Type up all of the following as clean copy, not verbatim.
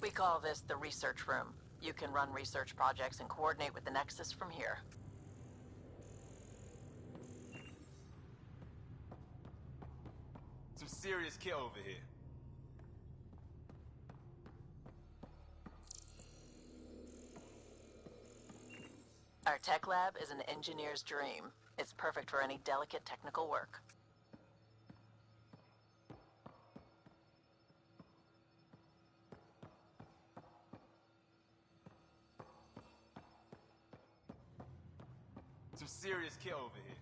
We call this the research room. You can run research projects and coordinate with the Nexus from here. Some serious kit over here. Our tech lab is an engineer's dream. It's perfect for any delicate technical work. Some serious kit over here.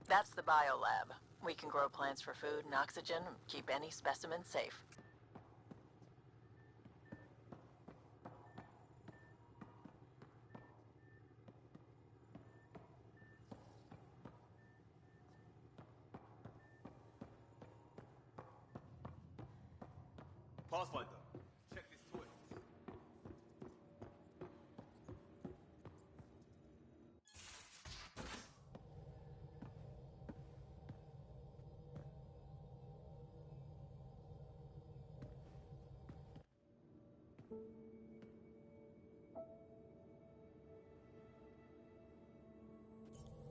That's the biolab. We can grow plants for food and oxygen, keep any specimen safe. Pathfinder, check this toy.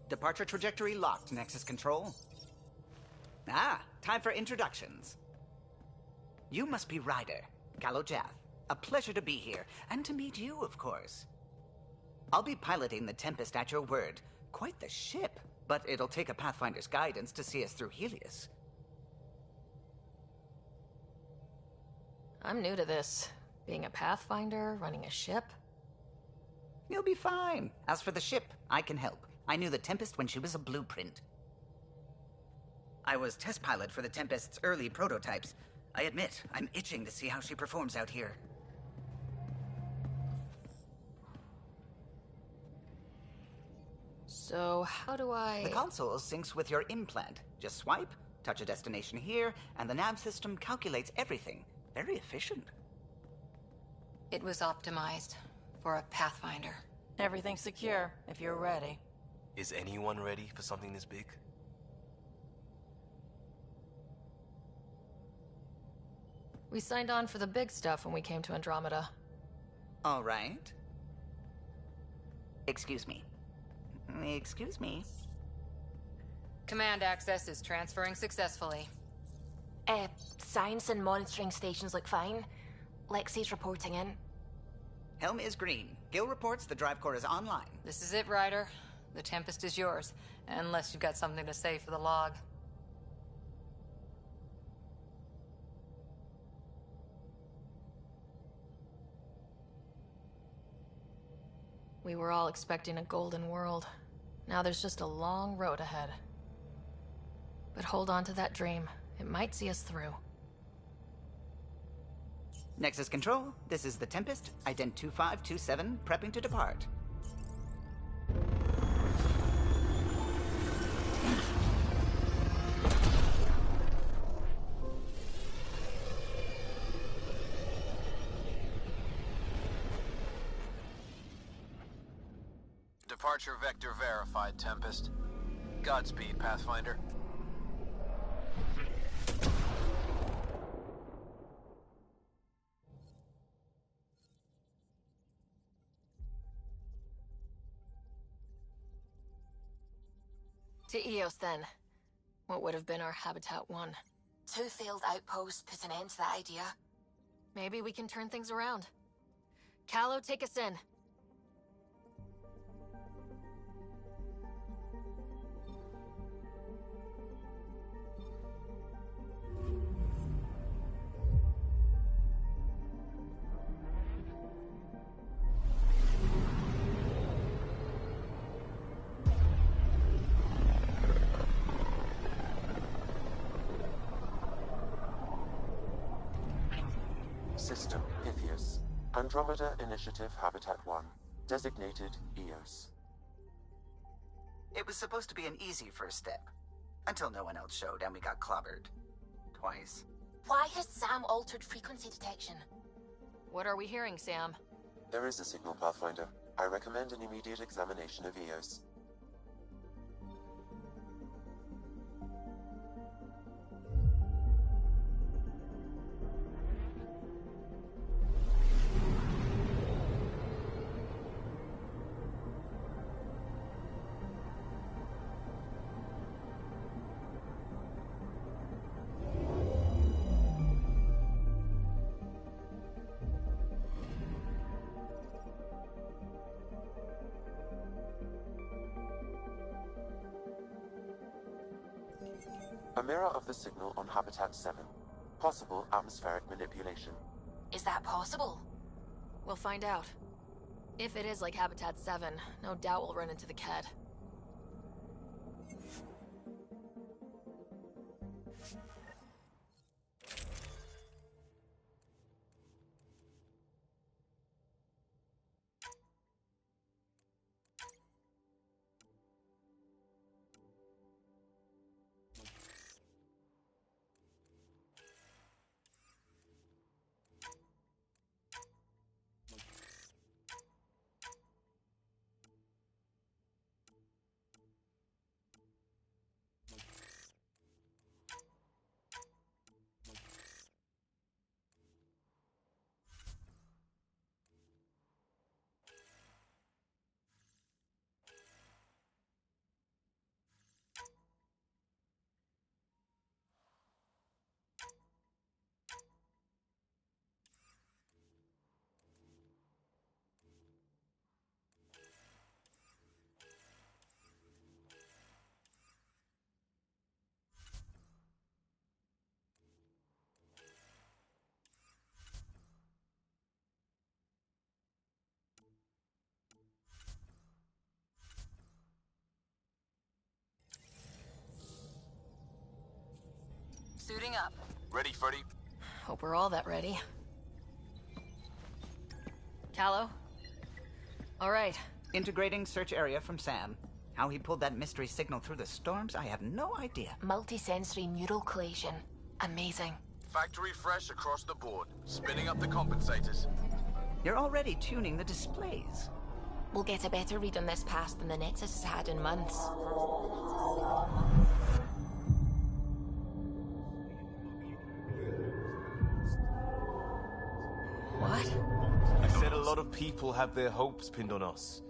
Departure trajectory locked, Nexus Control. Ah, time for introductions. You must be Ryder, Galojath. A pleasure to be here, and to meet you, of course. I'll be piloting the Tempest at your word. Quite the ship, but it'll take a Pathfinder's guidance to see us through Helios. I'm new to this. Being a Pathfinder, running a ship. You'll be fine. As for the ship, I can help. I knew the Tempest when she was a blueprint. I was test pilot for the Tempest's early prototypes. I admit, I'm itching to see how she performs out here. So, how do I... The console syncs with your implant. Just swipe, touch a destination here, and the nav system calculates everything. Very efficient. It was optimized for a Pathfinder. Everything's secure, if you're ready. Is anyone ready for something this big? We signed on for the big stuff when we came to Andromeda. All right. Excuse me. Excuse me. Command access is transferring successfully. Science and monitoring stations look fine. Lexi's reporting in. Helm is green. Gil reports the drive core is online. This is it, Ryder. The Tempest is yours, unless you've got something to say for the log. We were all expecting a golden world. Now there's just a long road ahead. But hold on to that dream. It might see us through. Nexus Control, this is the Tempest, ident 2527, prepping to depart. Departure vector verified, Tempest. Godspeed, Pathfinder. To Eos, then. What would have been our Habitat 1? 2 failed outposts put an end to that idea. Maybe we can turn things around. Callow, take us in. System, Pythias. Andromeda Initiative Habitat 1. Designated Eos. It was supposed to be an easy first step. Until no one else showed and we got clobbered. Twice. Why has Sam altered frequency detection? What are we hearing, Sam? There is a signal, Pathfinder. I recommend an immediate examination of Eos. A mirror of the signal on Habitat 7. Possible atmospheric manipulation. Is that possible? We'll find out. If it is like Habitat 7, no doubt we'll run into the Ked. Suiting up. Ready, Freddy? Hope we're all that ready. Callow? All right. Integrating search area from Sam. How he pulled that mystery signal through the storms, I have no idea. Multisensory neural collation. Amazing. Factory fresh across the board. Spinning up the compensators. You're already tuning the displays. We'll get a better read on this pass than the Nexus has had in months. What? I said a lot of people have their hopes pinned on us.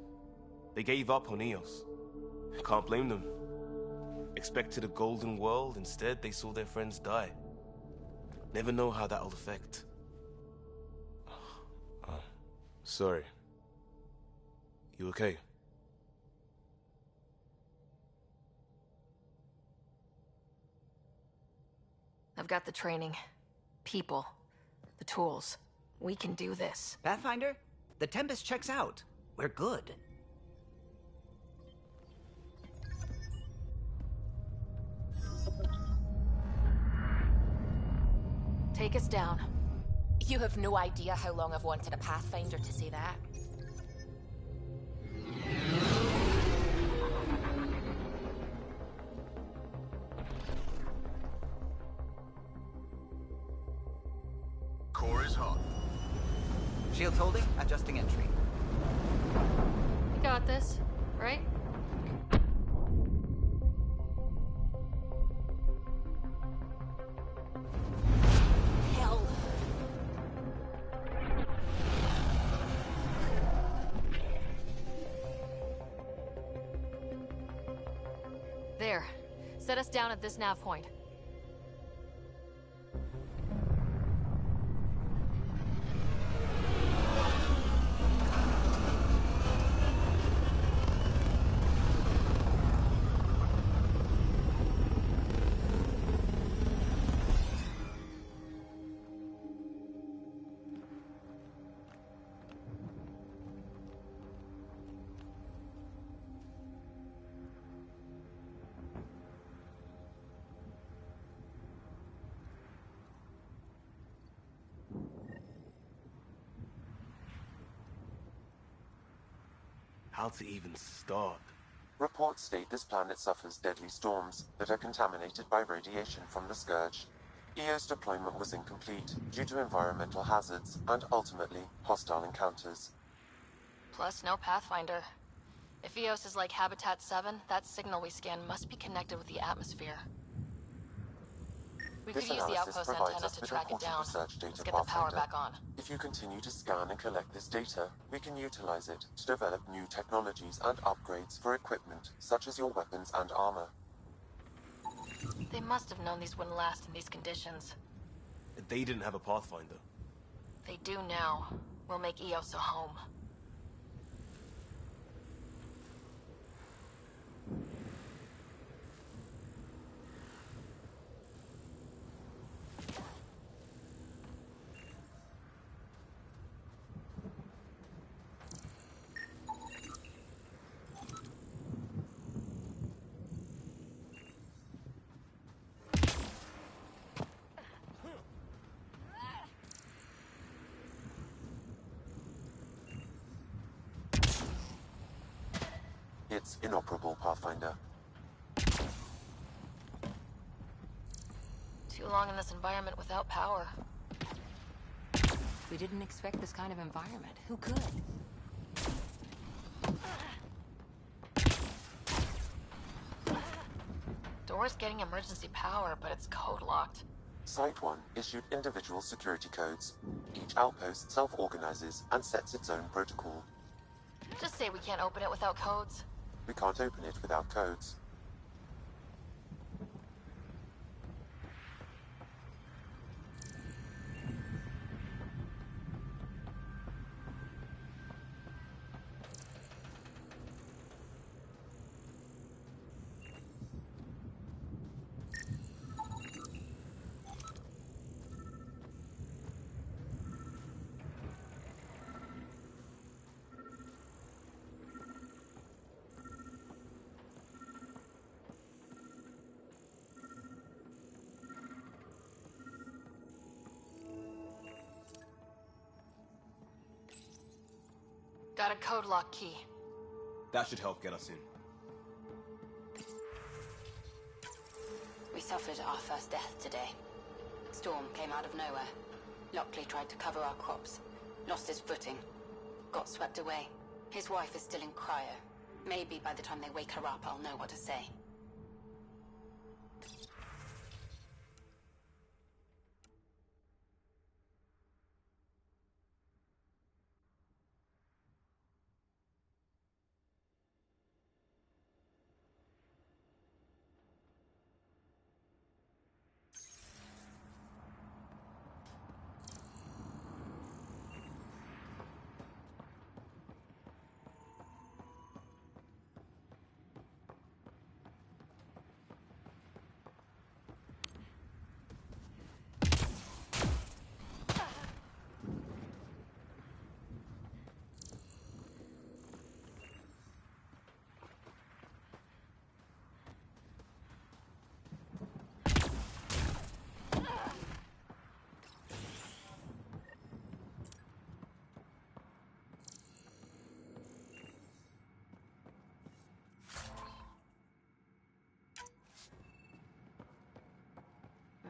They gave up on Eos. Can't blame them. Expected a golden world, instead they saw their friends die. Never know how that'll affect. Sorry. You okay? I've got the training, people, the tools. We can do this. Pathfinder, the Tempest checks out. We're good. Take us down. You have no idea how long I've wanted a Pathfinder to say that. Core is hot. Shields holding, adjusting entry. We got this, right? Hell. There. Set us down at this nav point. How to even start? Reports state this planet suffers deadly storms that are contaminated by radiation from the Scourge. EO's deployment was incomplete due to environmental hazards and ultimately hostile encounters. Plus, no Pathfinder. If Eos is like Habitat 7, that signal we scan must be connected with the atmosphere. We could This use the analysis outpost provides antenna us to with track it important down. research data, Let's get the power Pathfinder. back on. If you continue to scan and collect this data, we can utilize it to develop new technologies and upgrades for equipment, such as your weapons and armor. They must have known these wouldn't last in these conditions. They didn't have a Pathfinder. They do now. We'll make Eos a home. It's inoperable, Pathfinder. Too long in this environment without power. We didn't expect this kind of environment. Who could? Door's getting emergency power, but it's code locked. Site 1 issued individual security codes. Each outpost self-organizes and sets its own protocol. Just say we can't open it without codes. We can't open it without codes. Got a code lock key. That should help get us in. We suffered our first death today. Storm came out of nowhere. Lockley tried to cover our crops. Lost his footing. Got swept away. His wife is still in cryo. Maybe by the time they wake her up, I'll know what to say.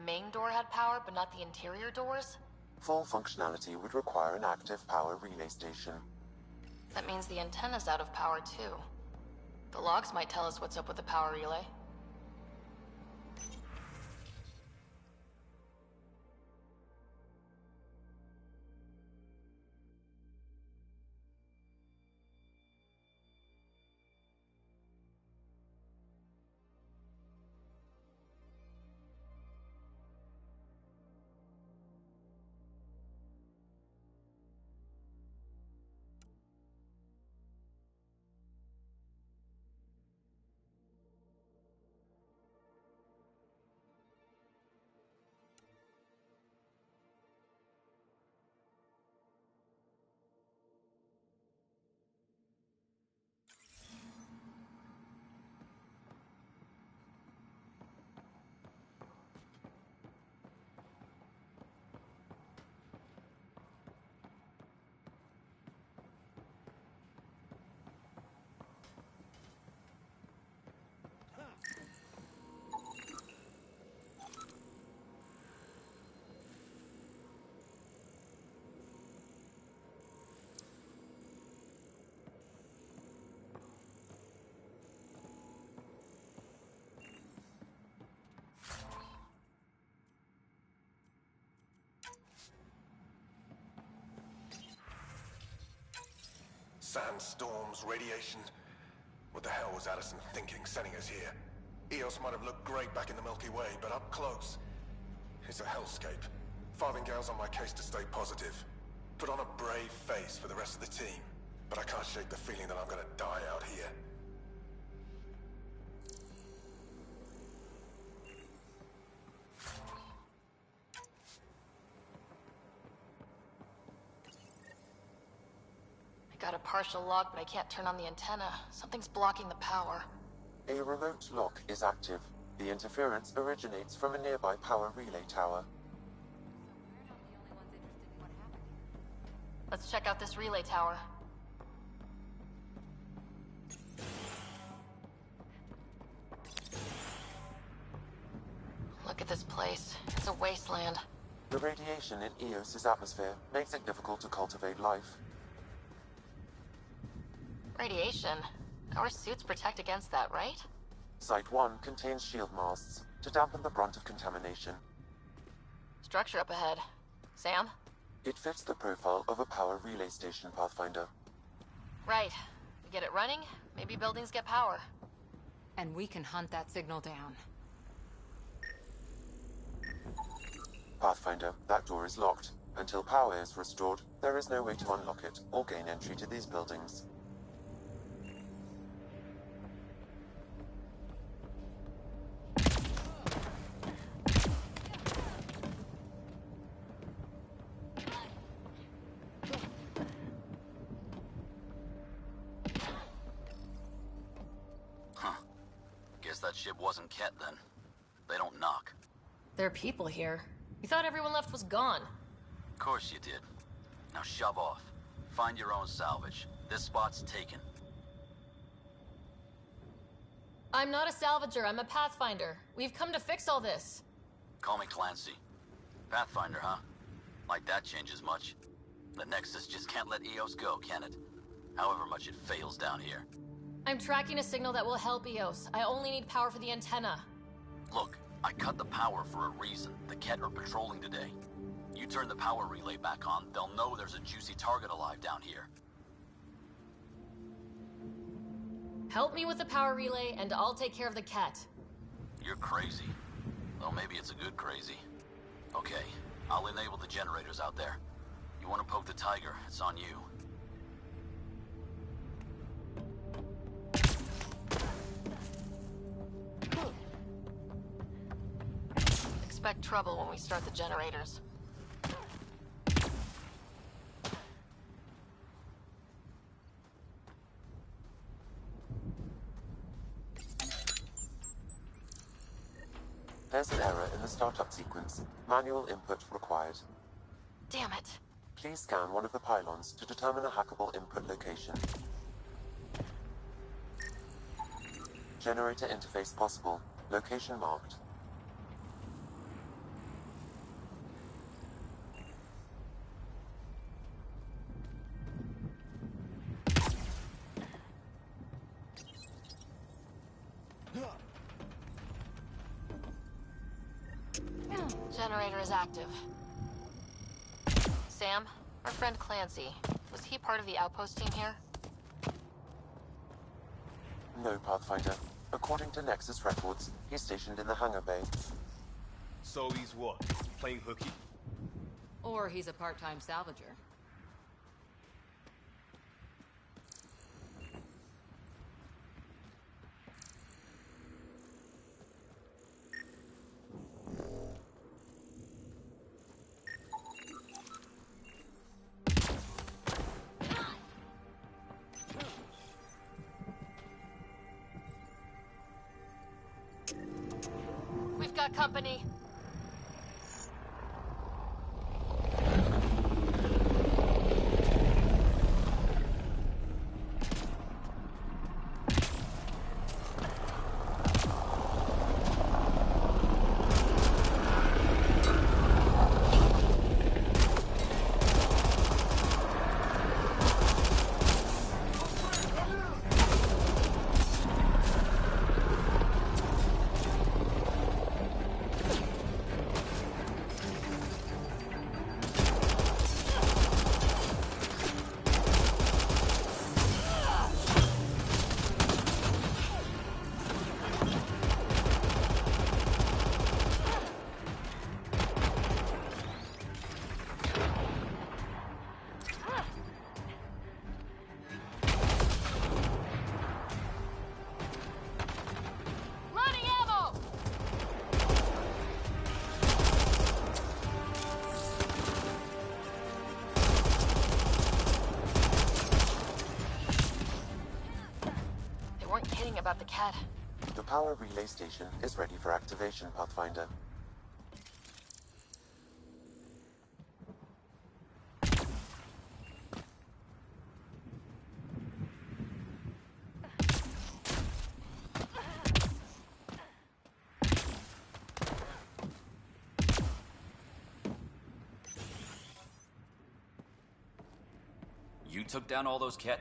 Main door had power, but not the interior doors? Full functionality would require an active power relay station. That means the antenna's out of power too. The logs might tell us what's up with the power relay. Sandstorms, radiation. What the hell was Allison thinking, sending us here? Eos might have looked great back in the Milky Way, but up close, it's a hellscape. Farthingale's on my case to stay positive. Put on a brave face for the rest of the team, but I can't shake the feeling that I'm gonna die out here. Got a partial lock, but I can't turn on the antenna. Something's blocking the power. A remote lock is active. The interference originates from a nearby power relay tower. Let's check out this relay tower. at this place. It's a wasteland. The radiation in Eos's atmosphere makes it difficult to cultivate life. Radiation? Our suits protect against that, right? Site 1 contains shield masts to dampen the brunt of contamination. Structure up ahead. Sam? It fits the profile of a power relay station, Pathfinder. Right. We get it running, maybe buildings get power. And we can hunt that signal down. Pathfinder, that door is locked. Until power is restored, there is no way to unlock it or gain entry to these buildings. Guess that ship wasn't Ket then. They don't knock. There are people here. We thought everyone left was gone. Of course you did. Now shove off. Find your own salvage. This spot's taken. I'm not a salvager, I'm a pathfinder. We've come to fix all this. Call me Clancy. Pathfinder, huh? Like that changes much. The Nexus just can't let Eos go, can it? However much it fails down here. I'm tracking a signal that will help Eos. I only need power for the antenna. Look, I cut the power for a reason. The Ket are patrolling today. You turn the power relay back on, they'll know there's a juicy target alive down here. Help me with the power relay, and I'll take care of the Ket. You're crazy. Well, maybe it's a good crazy. Okay, I'll enable the generators out there. You want to poke the tiger, it's on you. Expect trouble when we start the generators. There's an error in the startup sequence. Manual input required. Damn it. Please scan one of the pylons to determine a hackable input location. Generator interface possible. Location marked. Generator is active. Sam, our friend Clancy, was he part of the outpost team here? No, Pathfinder. According to Nexus records, he's stationed in the hangar bay. So he's what? Playing hooky? Or he's a part-time salvager. We've got company. About the Ket. The power relay station is ready for activation, Pathfinder. You took down all those cat...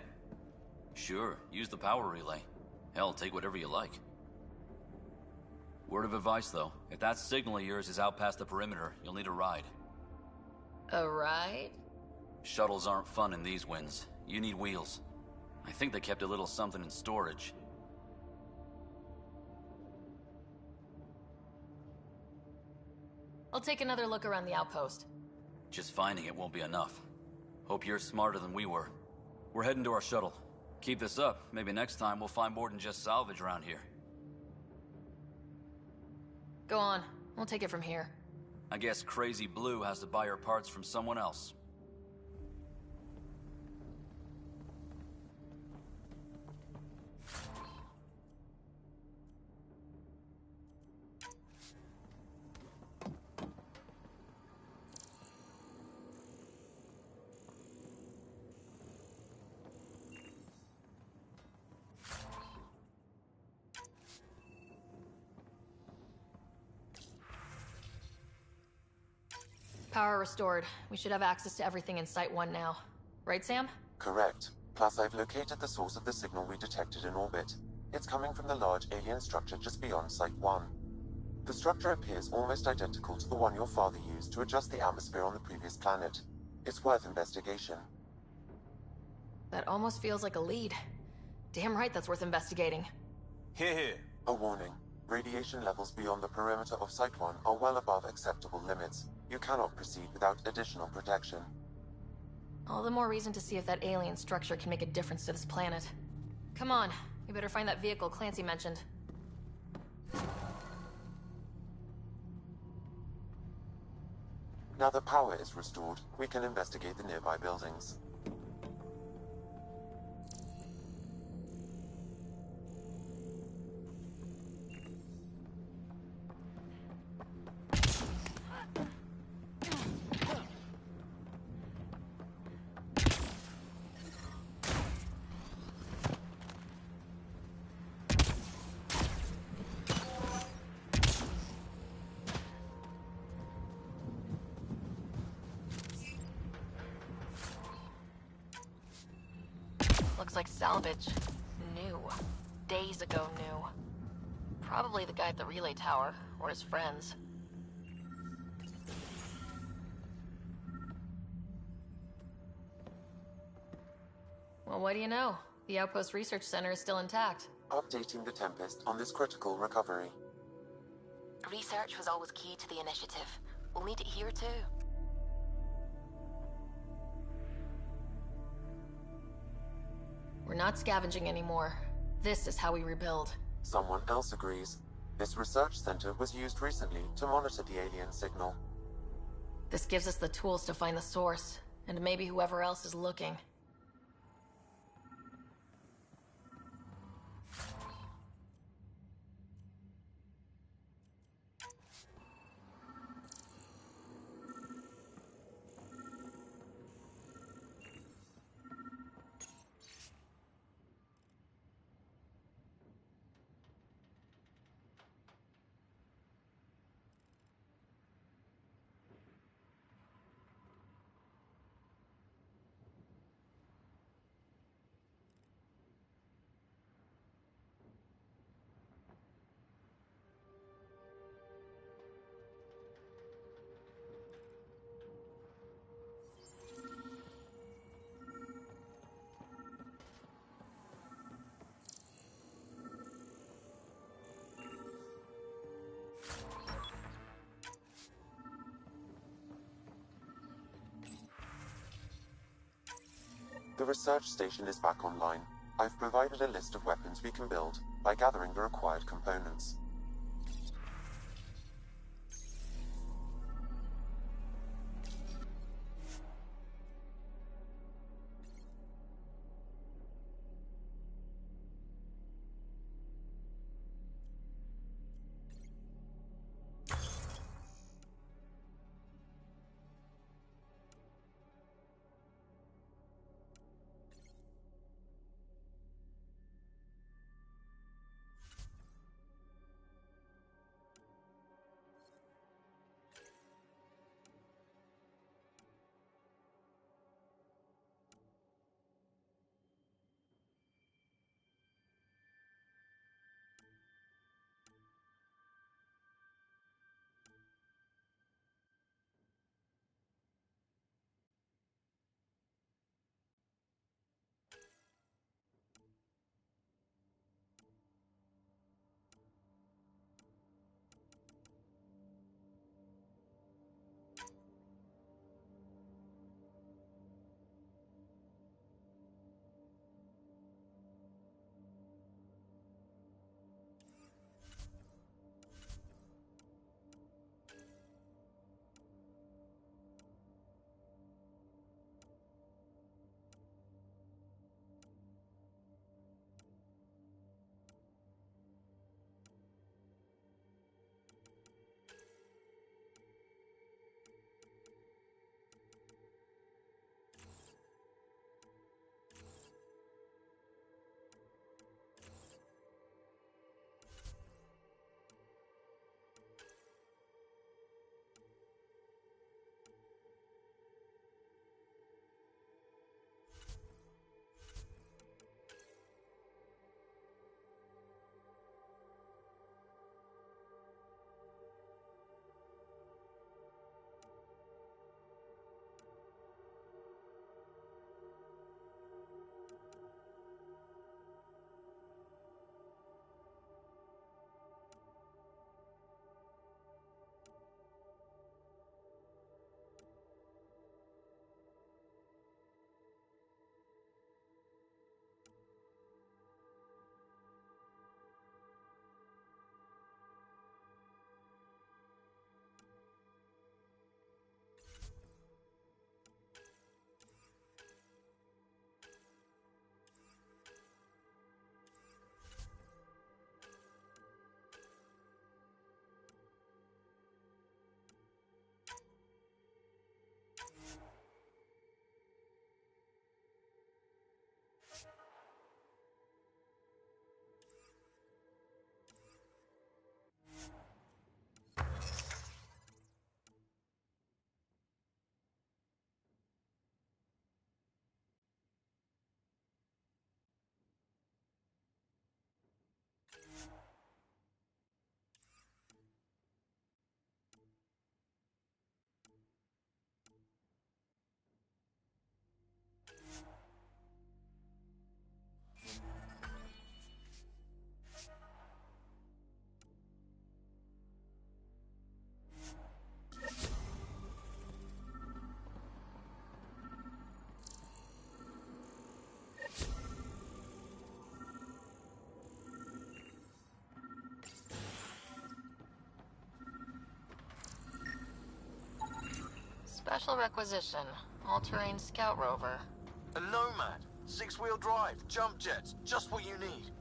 Sure, use the power relay. Hell, take whatever you like. Word of advice, though. If that signal of yours is out past the perimeter, you'll need a ride. A ride? Shuttles aren't fun in these winds. You need wheels. I think they kept a little something in storage. I'll take another look around the outpost. Just finding it won't be enough. Hope you're smarter than we were. We're heading to our shuttle. Keep this up. Maybe next time we'll find more than just salvage around here. Go on. We'll take it from here. I guess Crazy Blue has to buy her parts from someone else. Power restored. We should have access to everything in Site 1 now. Right, Sam? Correct. Plus, I've located the source of the signal we detected in orbit. It's coming from the large alien structure just beyond Site 1. The structure appears almost identical to the one your father used to adjust the atmosphere on the previous planet. It's worth investigation. That almost feels like a lead. Damn right that's worth investigating. Here. A warning. Radiation levels beyond the perimeter of Site 1 are well above acceptable limits. You cannot proceed without additional protection. All the more reason to see if that alien structure can make a difference to this planet. Come on, we better find that vehicle Clancy mentioned. Now that power is restored, we can investigate the nearby buildings. Looks like salvage. New. Days ago new. Probably the guy at the relay tower, or his friends. Well, what do you know? The Outpost Research Center is still intact. Updating the Tempest on this critical recovery. Research was always key to the initiative. We'll need it here too. We're not scavenging anymore. This is how we rebuild. Someone else agrees. This research center was used recently to monitor the alien signal. This gives us the tools to find the source, and maybe whoever else is looking. The research station is back online. I've provided a list of weapons we can build by gathering the required components. Special requisition. All-terrain scout rover. A Nomad. 6-wheel drive, jump jets, just what you need.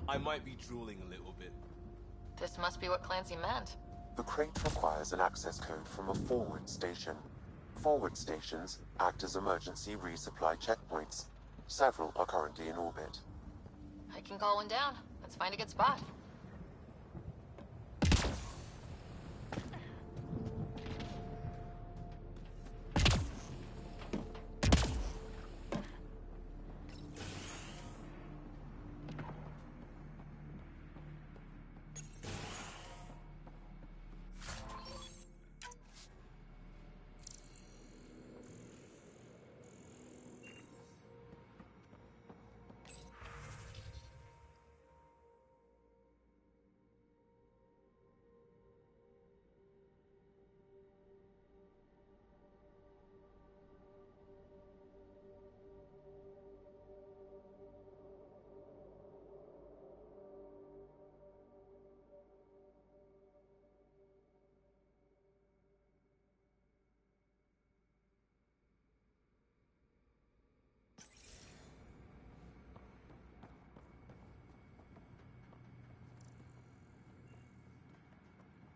I might be drooling a little bit. This must be what Clancy meant. The crate requires an access code from a forward station. Forward stations act as emergency resupply checkpoints. Several are currently in orbit. I can call one down. Let's find a good spot.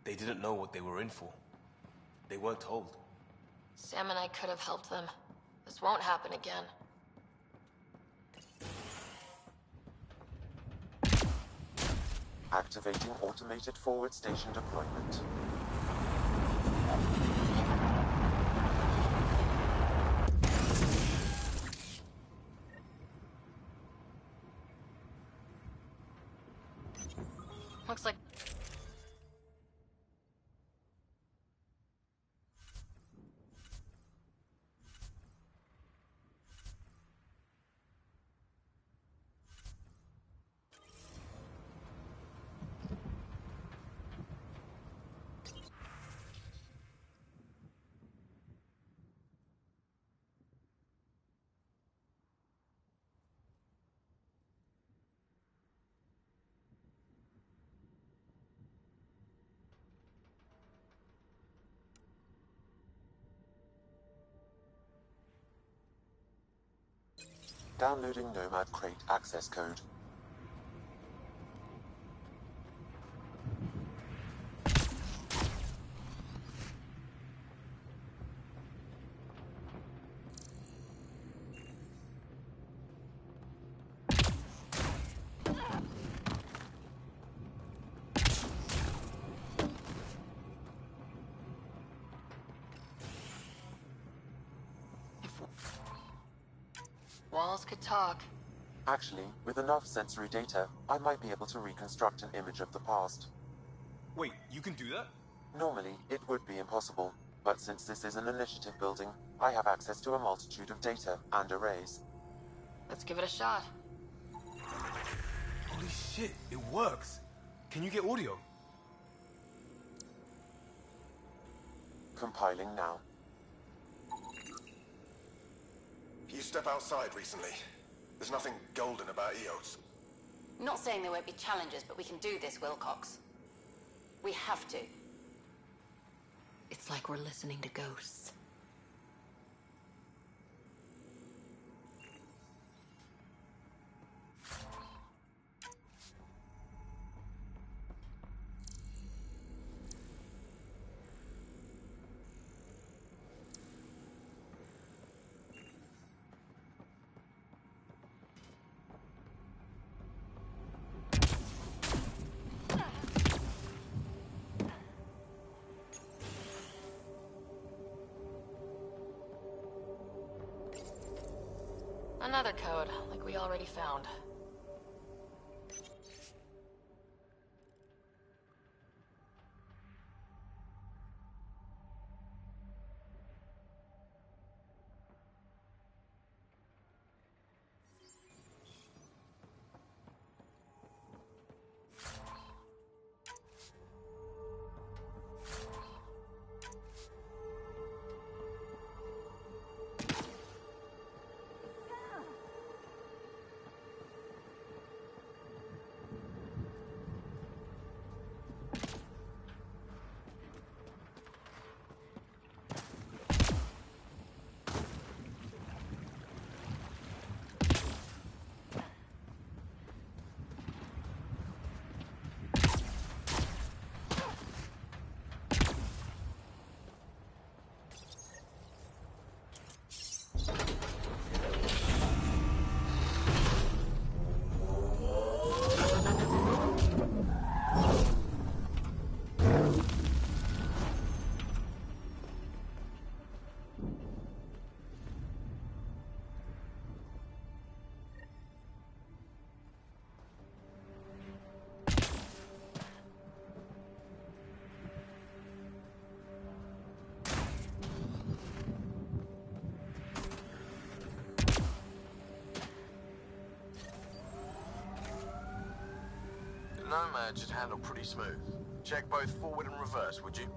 They didn't know what they were in for. They weren't told. Sam and I could have helped them. This won't happen again. Activating automated forward station deployment. Looks like... Downloading Nomad crate access code. Walls could talk. Actually, with enough sensory data, I might be able to reconstruct an image of the past. Wait, you can do that? Normally, it would be impossible, but since this is an initiative building, I have access to a multitude of data and arrays. Let's give it a shot. Holy shit, it works. Can you get audio? Compiling now. You step outside recently. There's nothing golden about Eos. Not saying there won't be challenges, but we can do this, Wilcox. We have to. It's like we're listening to ghosts. Another code, like we already found. Nomad should handle pretty smooth. Check both forward and reverse, would you?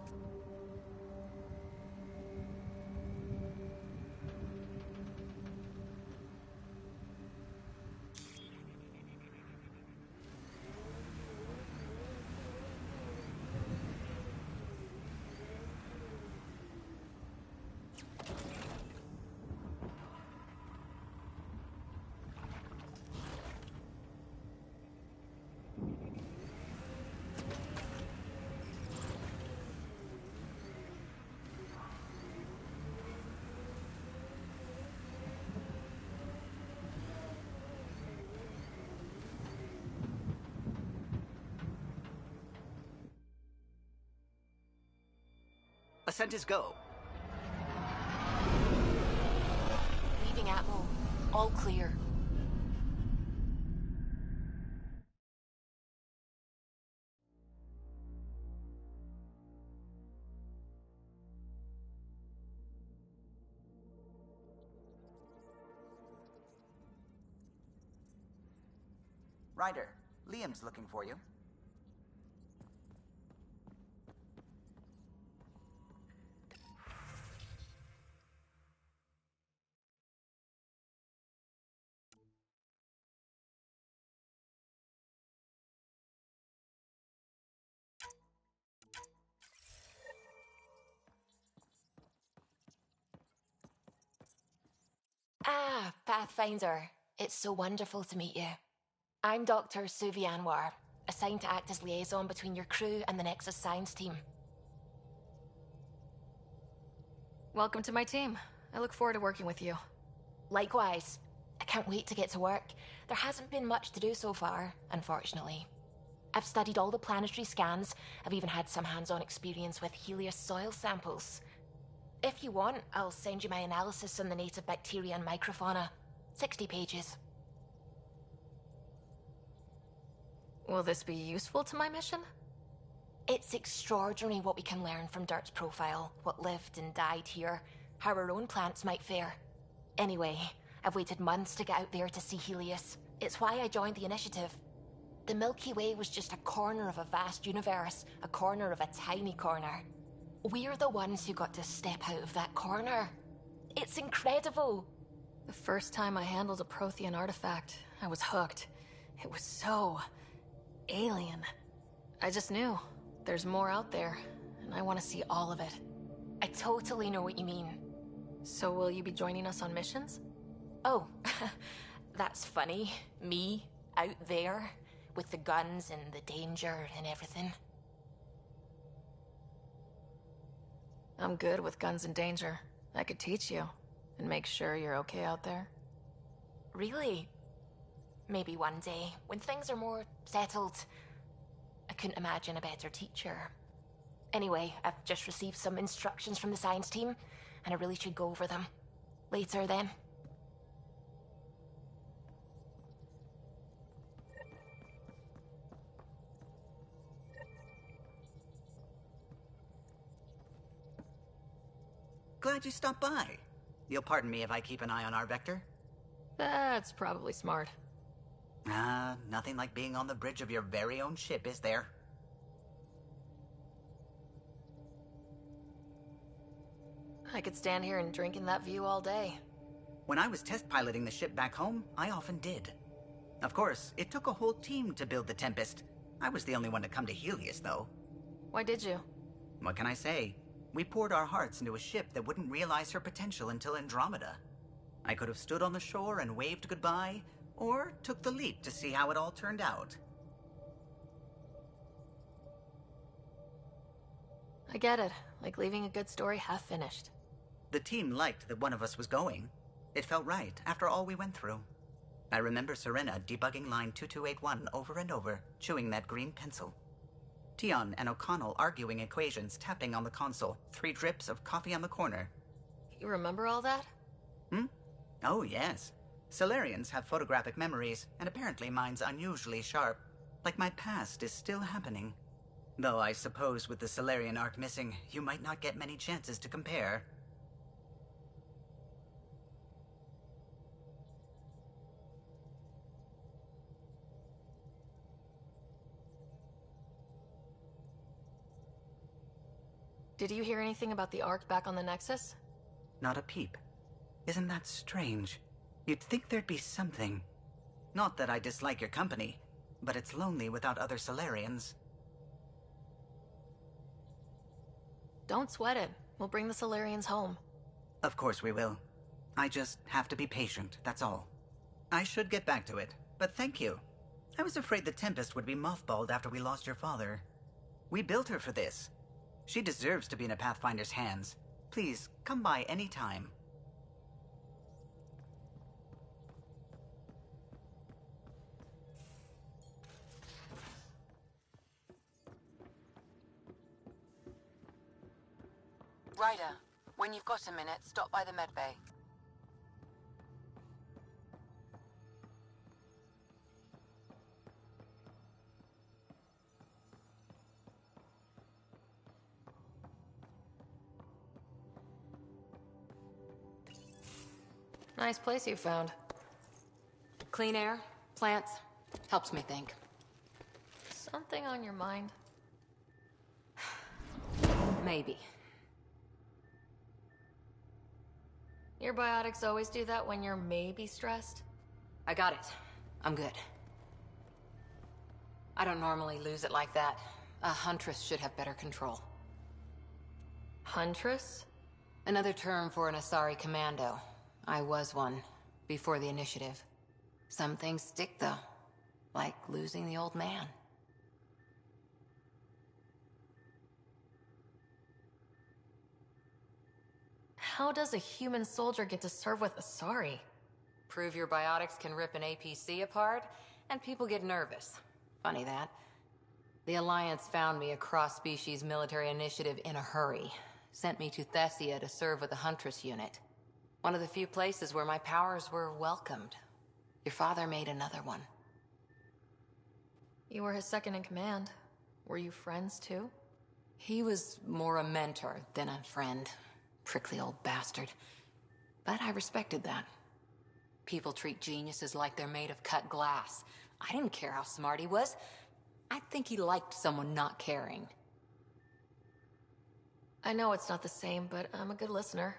Ascent is go. Leaving Atmo. All clear. Ryder, Liam's looking for you. Ah, Pathfinder. It's so wonderful to meet you. I'm Dr. Suvi Anwar, assigned to act as liaison between your crew and the Nexus science team. Welcome to my team. I look forward to working with you. Likewise. I can't wait to get to work. There hasn't been much to do so far, unfortunately. I've studied all the planetary scans. I've even had some hands-on experience with Helios soil samples. If you want, I'll send you my analysis on the native bacteria and microfauna. 60 pages. Will this be useful to my mission? It's extraordinary what we can learn from Dirt's profile, what lived and died here, how our own plants might fare. Anyway, I've waited months to get out there to see Helios. It's why I joined the initiative. The Milky Way was just a corner of a vast universe, a corner of a tiny corner. We're the ones who got to step out of that corner. It's incredible. The first time I handled a Prothean artifact, I was hooked. It was so alien. I just knew there's more out there, and I want to see all of it. I totally know what you mean. So will you be joining us on missions? Oh, that's funny. Me, out there, with the guns and the danger and everything. I'm good with guns and danger. I could teach you, and make sure you're okay out there. Really? Maybe one day, when things are more settled. I couldn't imagine a better teacher. Anyway, I've just received some instructions from the science team, and I really should go over them. Later, then. Glad you stopped by. You'll pardon me if I keep an eye on our vector? That's probably smart. Nothing like being on the bridge of your very own ship, is there? I could stand here and drink in that view all day. When I was test piloting the ship back home, I often did. Of course, it took a whole team to build the Tempest. I was the only one to come to Helios, though. Why did you? What can I say? We poured our hearts into a ship that wouldn't realize her potential until Andromeda. I could have stood on the shore and waved goodbye, or took the leap to see how it all turned out. I get it. Like leaving a good story half finished. The team liked that one of us was going. It felt right after all we went through. I remember Serena debugging line 2281 over and over, chewing that green pencil. Tion and O'Connell arguing equations, tapping on the console, 3 drips of coffee on the corner. You remember all that? Oh, yes. Solarians have photographic memories, and apparently mine's unusually sharp. Like my past is still happening. Though I suppose with the Solarian arc missing, you might not get many chances to compare. Did you hear anything about the Ark back on the Nexus? Not a peep. Isn't that strange? You'd think there'd be something. Not that I dislike your company, but it's lonely without other Solarians. Don't sweat it. We'll bring the Solarians home. Of course we will. I just have to be patient, that's all. I should get back to it, but thank you. I was afraid the Tempest would be mothballed after we lost your father. We built her for this. She deserves to be in a Pathfinder's hands. Please, come by any time. Ryder, when you've got a minute, stop by the medbay. Nice place you found. Clean air, plants, helps me think. Something on your mind? Maybe. Your biotics always do that when you're maybe stressed? I got it. I'm good. I don't normally lose it like that. A huntress should have better control. Huntress? Another term for an Asari commando. I was one, before the initiative. Some things stick, though. Like losing the old man. How does a human soldier get to serve with Asari? Prove your biotics can rip an APC apart, and people get nervous. Funny that. The Alliance found me a cross-species military initiative in a hurry. Sent me to Thessia to serve with a Huntress unit. One of the few places where my powers were welcomed. Your father made another one. You were his second in command. Were you friends, too? He was more a mentor than a friend. Prickly old bastard. But I respected that. People treat geniuses like they're made of cut glass. I didn't care how smart he was. I think he liked someone not caring. I know it's not the same, but I'm a good listener.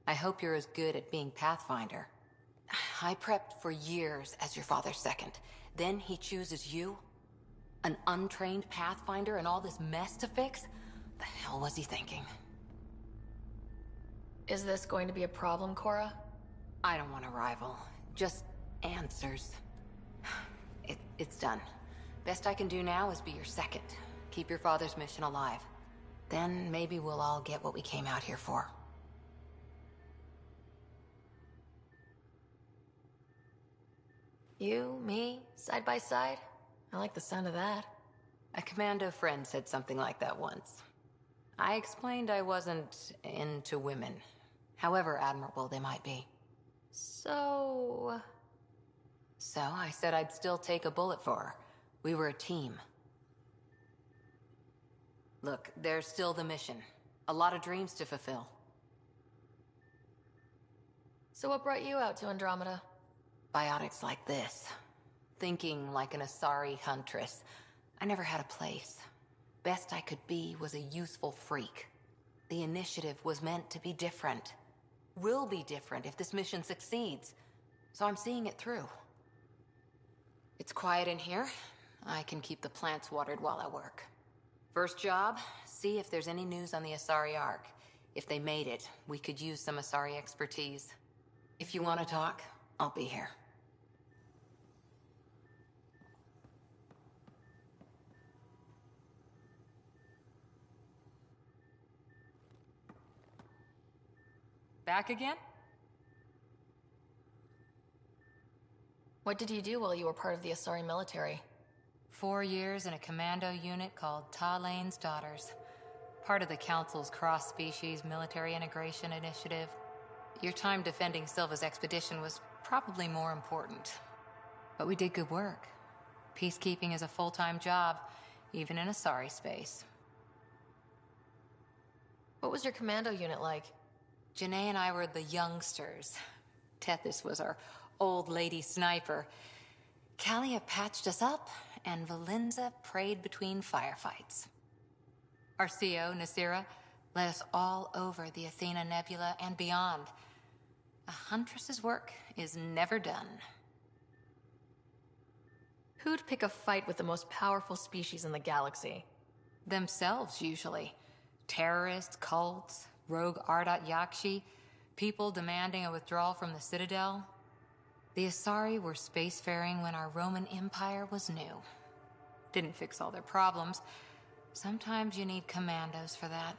I hope you're as good at being Pathfinder. I prepped for years as your father's second. Then he chooses you? An untrained Pathfinder and all this mess to fix? The hell was he thinking? Is this going to be a problem, Cora? I don't want a rival. Just answers. It's done. Best I can do now is be your second. Keep your father's mission alive. Then maybe we'll all get what we came out here for. You, me, side by side? I like the sound of that. A commando friend said something like that once. I explained I wasn't into women. However admirable they might be. So I said I'd still take a bullet for her. We were a team. Look, there's still the mission. A lot of dreams to fulfill. So what brought you out to Andromeda? Biotics like this. Thinking like an Asari huntress. I never had a place. Best I could be was a useful freak. The initiative was meant to be different. Will be different if this mission succeeds. So I'm seeing it through. It's quiet in here. I can keep the plants watered while I work. First job, see if there's any news on the Asari Ark. If they made it, we could use some Asari expertise. If you want to talk, I'll be here. Back again? What did you do while you were part of the Asari military? 4 years in a commando unit called Talane's Daughters. Part of the Council's cross-species military integration initiative. Your time defending Silva's expedition was probably more important. But we did good work. Peacekeeping is a full-time job, even in Asari space. What was your commando unit like? Janae and I were the youngsters. Tethys was our old lady sniper. Kalia patched us up, and Valenza prayed between firefights. Our CO, Nasira, led us all over the Athena Nebula and beyond. A Huntress's work is never done. Who'd pick a fight with the most powerful species in the galaxy? Themselves, usually. Terrorists, cults, rogue Ardat Yakshi, people demanding a withdrawal from the Citadel. The Asari were spacefaring when our Roman Empire was new. Didn't fix all their problems. Sometimes you need commandos for that.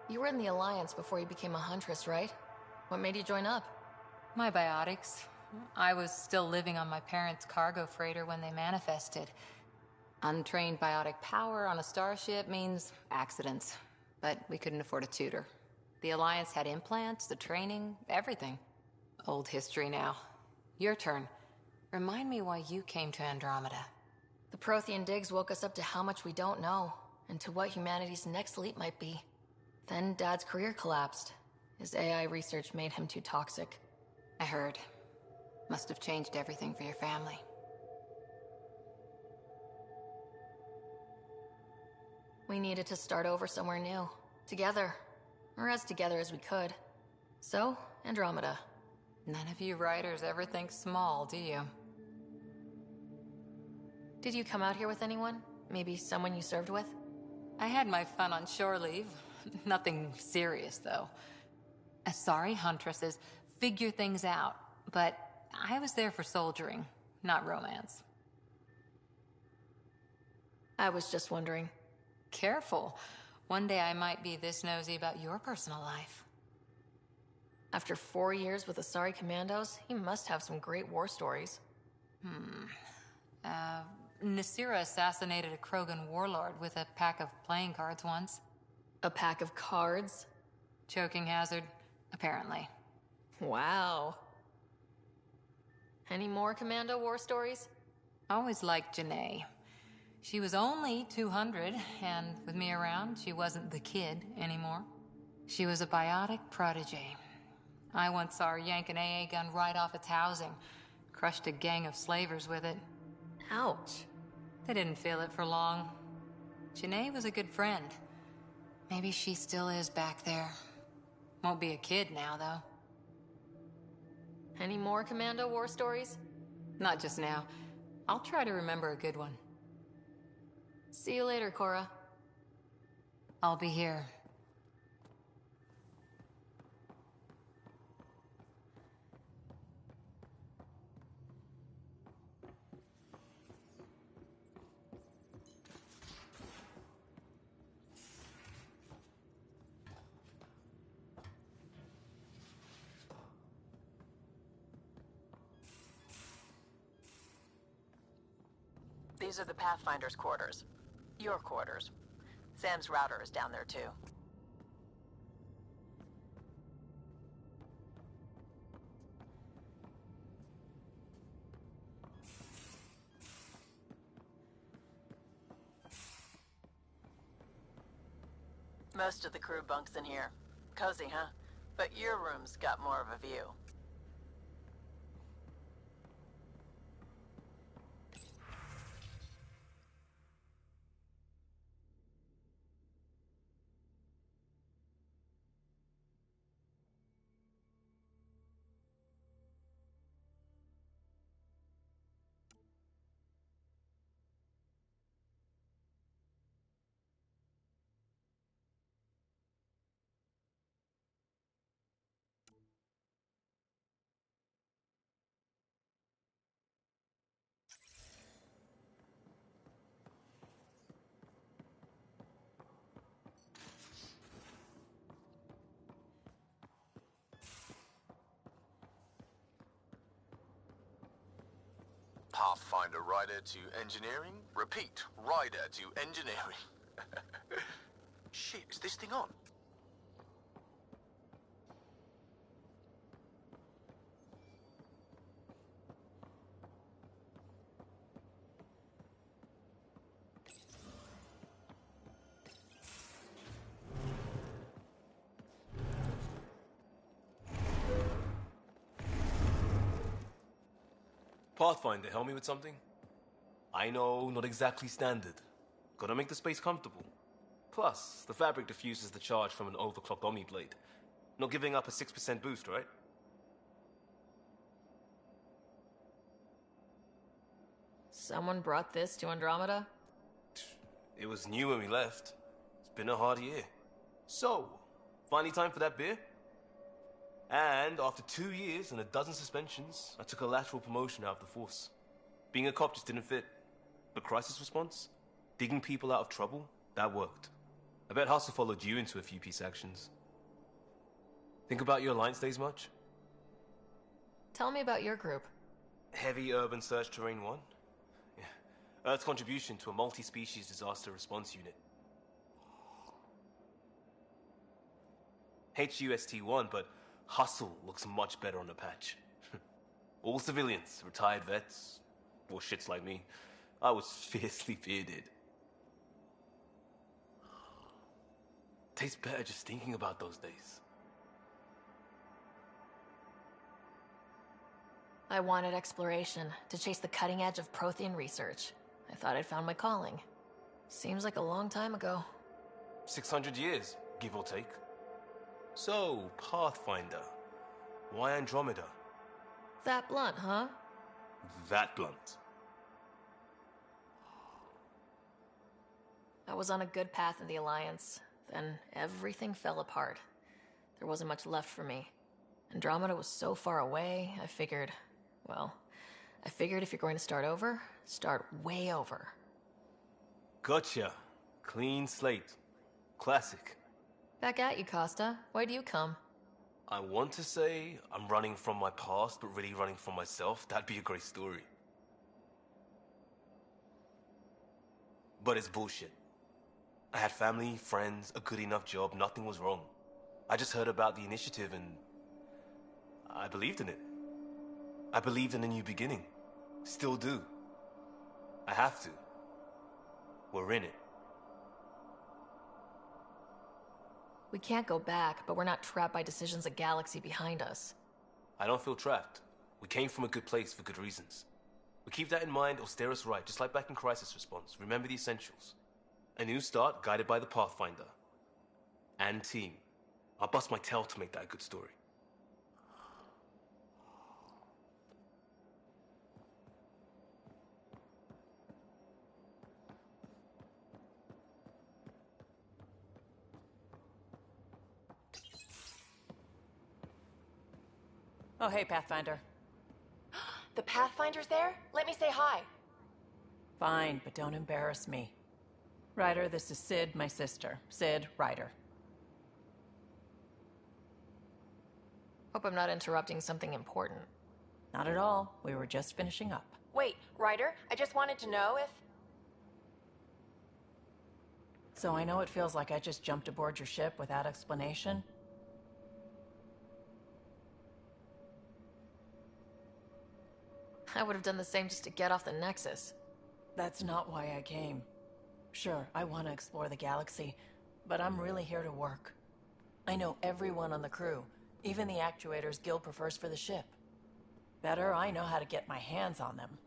You were in the Alliance before you became a Huntress, right? What made you join up? My biotics. I was still living on my parents' cargo freighter when they manifested. Untrained biotic power on a starship means accidents. But we couldn't afford a tutor. The Alliance had implants, the training, everything. Old history now. Your turn. Remind me why you came to Andromeda. The Prothean digs woke us up to how much we don't know, and to what humanity's next leap might be. Then Dad's career collapsed. His AI research made him too toxic. I heard. Must have changed everything for your family. We needed to start over somewhere new. Together. Or as together as we could. So, Andromeda. None of you writers ever think small, do you? Did you come out here with anyone? Maybe someone you served with? I had my fun on shore leave. Nothing serious, though. Asari Huntresses figure things out, but I was there for soldiering, not romance. I was just wondering. Careful. One day I might be this nosy about your personal life. After 4 years with Asari Commandos, he must have some great war stories. Nasira assassinated a Krogan warlord with a pack of playing cards once. A pack of cards? Choking hazard, apparently. Wow. Any more Commando war stories? Always liked Janae. She was only 200, and with me around, she wasn't the kid anymore. She was a biotic protege. I once saw her yank an AA gun right off its housing. Crushed a gang of slavers with it. Ouch. They didn't feel it for long. Janae was a good friend. Maybe she still is back there. Won't be a kid now, though. Any more Commando war stories? Not just now. I'll try to remember a good one. See you later, Cora. I'll be here. These are the Pathfinder's quarters. Your quarters. Sam's router is down there, too. Most of the crew bunks in here. Cozy, huh? But your room's got more of a view. Pathfinder rider to engineering. Repeat, rider to engineering. Shit, is this thing on? Pathfinder, help me with something? I know, not exactly standard. Gotta make the space comfortable. Plus, the fabric diffuses the charge from an overclocked Omniblade. Not giving up a 6% boost, right? Someone brought this to Andromeda? It was new when we left. It's been a hard year. So, finally time for that beer? And after 2 years and a dozen suspensions, I took a lateral promotion out of the force. Being a cop just didn't fit. But crisis response? Digging people out of trouble? That worked. I bet Hustle followed you into a few peace actions. Think about your Alliance days much? Tell me about your group. Heavy Urban Search Terrain 1? Yeah. Earth's contribution to a multi-species disaster response unit. HUST-1, but Hustle looks much better on the patch. All civilians, retired vets, or shits like me. I was fiercely bearded. Tastes better just thinking about those days. I wanted exploration, to chase the cutting edge of Prothean research. I thought I'd found my calling. Seems like a long time ago. 600 years, give or take. So, Pathfinder. Why Andromeda? That blunt, huh? That blunt. I was on a good path in the Alliance. Then everything fell apart. There wasn't much left for me. Andromeda was so far away, I figured if you're going to start over, start way over. Gotcha. Clean slate. Classic. Back at you, Costa. Why do you come? I want to say I'm running from my past, but really running from myself. That'd be a great story. But it's bullshit. I had family, friends, a good enough job, nothing was wrong. I just heard about the initiative and I believed in it. I believed in a new beginning. Still do. I have to. We're in it. We can't go back, but we're not trapped by decisions a galaxy behind us. I don't feel trapped. We came from a good place for good reasons. We keep that in mind or steer us right, just like back in Crisis Response. Remember the essentials. A new start guided by the Pathfinder. And team. I'll bust my tail to make that a good story. Oh, hey, Pathfinder. The Pathfinder's there? Let me say hi. Fine, but don't embarrass me. Ryder, this is Sid, my sister. Sid, Ryder. Hope I'm not interrupting something important. Not at all. We were just finishing up. Wait, Ryder, I just wanted to know if... So I know it feels like I just jumped aboard your ship without explanation. I would have done the same just to get off the Nexus. That's not why I came. Sure, I want to explore the galaxy, but I'm really here to work. I know everyone on the crew, even the actuators Guild prefers for the ship. Better, I know how to get my hands on them.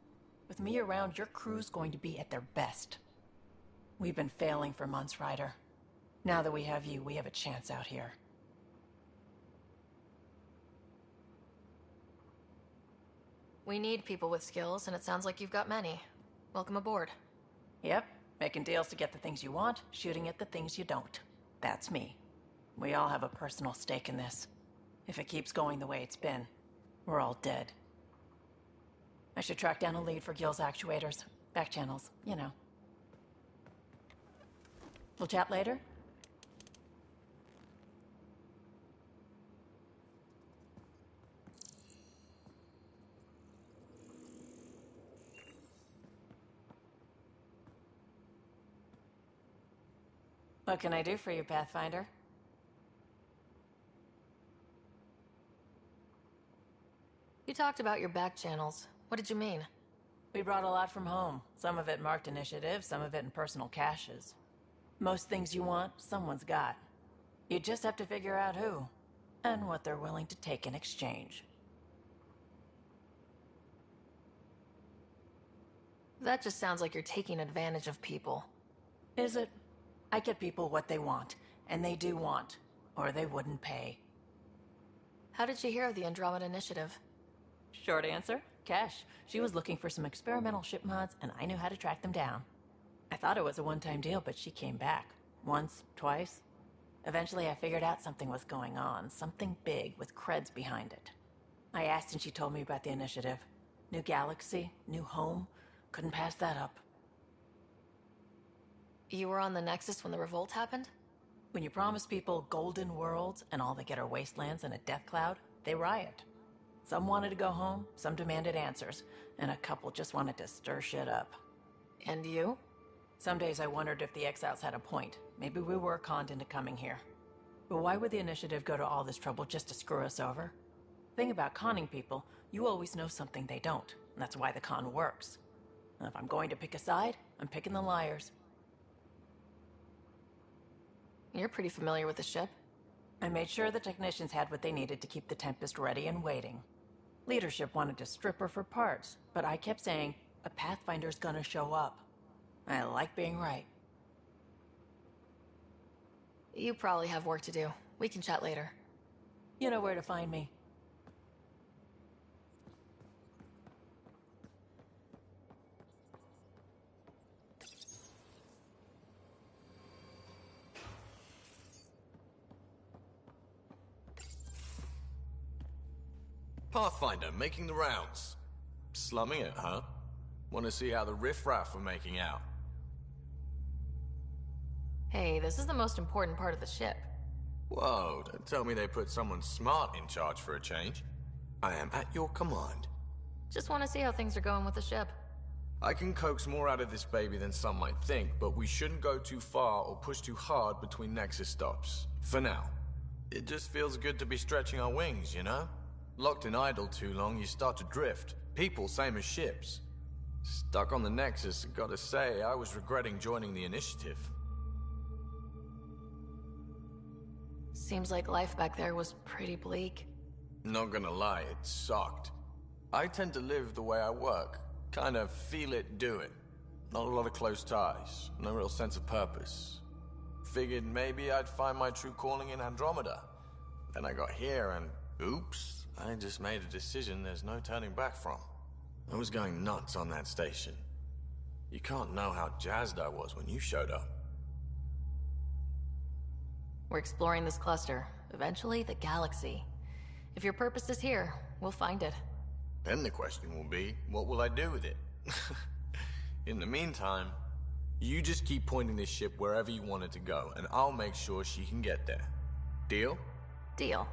With me around, your crew's going to be at their best. We've been failing for months, Ryder. Now that we have you, we have a chance out here. We need people with skills, and it sounds like you've got many. Welcome aboard. Yep, making deals to get the things you want, shooting at the things you don't. That's me. We all have a personal stake in this. If it keeps going the way it's been, we're all dead. I should track down a lead for Gil's actuators. Back channels, you know. We'll chat later? What can I do for you, Pathfinder? You talked about your back channels. What did you mean? We brought a lot from home. Some of it marked initiative, some of it in personal caches. Most things you want, someone's got. You just have to figure out who, and what they're willing to take in exchange. That just sounds like you're taking advantage of people. Is it? I get people what they want, and they do want, or they wouldn't pay. How did you hear of the Andromeda Initiative? Short answer, Cash. She was looking for some experimental ship mods, and I knew how to track them down. I thought it was a one-time deal, but she came back. Once, twice. Eventually I figured out something was going on, something big with creds behind it. I asked and she told me about the initiative. New galaxy, new home. Couldn't pass that up. You were on the Nexus when the revolt happened? When you promise people golden worlds and all they get are wastelands and a death cloud, they riot. Some wanted to go home, some demanded answers, and a couple just wanted to stir shit up. And you? Some days I wondered if the exiles had a point. Maybe we were conned into coming here. But why would the initiative go to all this trouble just to screw us over? Thing about conning people, you always know something they don't, and that's why the con works. And if I'm going to pick a side, I'm picking the liars. You're pretty familiar with the ship. I made sure the technicians had what they needed to keep the Tempest ready and waiting. Leadership wanted to strip her for parts, but I kept saying, a Pathfinder's gonna show up. I like being right. You probably have work to do. We can chat later. You know where to find me. Pathfinder, making the rounds. Slumming it, huh? Want to see how the riffraff are making out? Hey, this is the most important part of the ship. Whoa, don't tell me they put someone smart in charge for a change. I am at your command. Just want to see how things are going with the ship. I can coax more out of this baby than some might think, but we shouldn't go too far or push too hard between Nexus stops. For now. It just feels good to be stretching our wings, you know? Locked in idle too long, you start to drift. People, same as ships. Stuck on the Nexus, gotta say, I was regretting joining the initiative. Seems like life back there was pretty bleak. Not gonna lie, it sucked. I tend to live the way I work. Kind of feel it, do it. Not a lot of close ties, no real sense of purpose. Figured maybe I'd find my true calling in Andromeda. Then I got here and, oops, I just made a decision there's no turning back from. I was going nuts on that station. You can't know how jazzed I was when you showed up. We're exploring this cluster, eventually the galaxy. If your purpose is here, we'll find it. Then the question will be, what will I do with it? In the meantime, you just keep pointing this ship wherever you want it to go, and I'll make sure she can get there. Deal? Deal.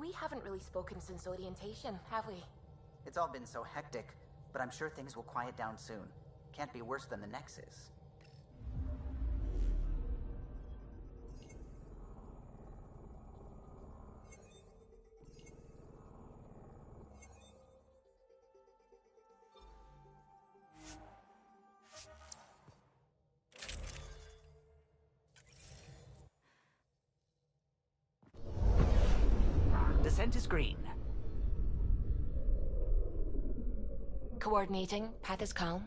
We haven't really spoken since orientation, have we? It's all been so hectic, but I'm sure things will quiet down soon. Can't be worse than the Nexus. Descent is green. Coordinating. Path is calm.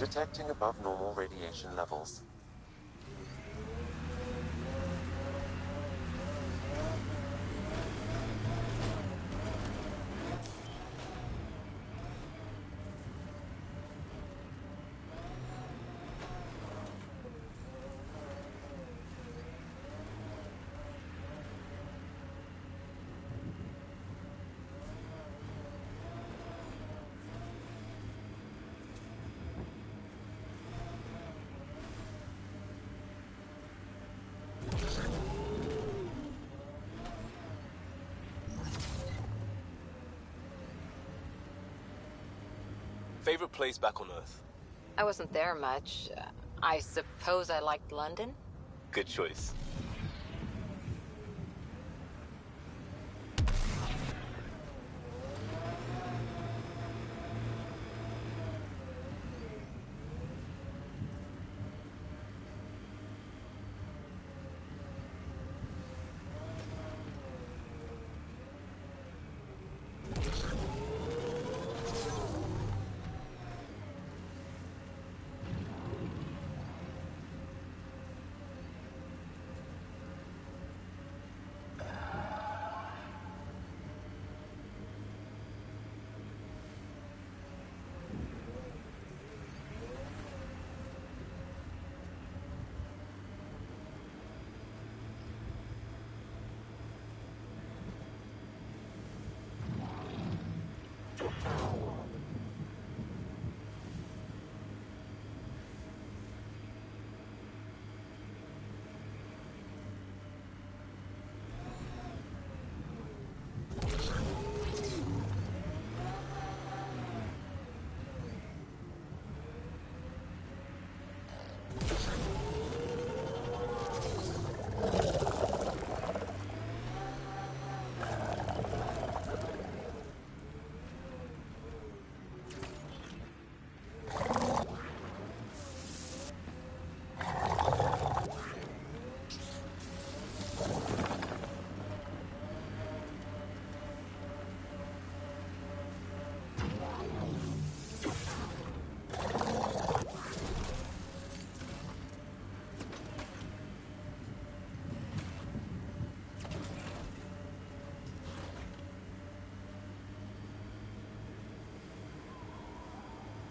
detecting above normal radiation levels. Favorite place back on Earth? I wasn't there much. I suppose I liked London? Good choice.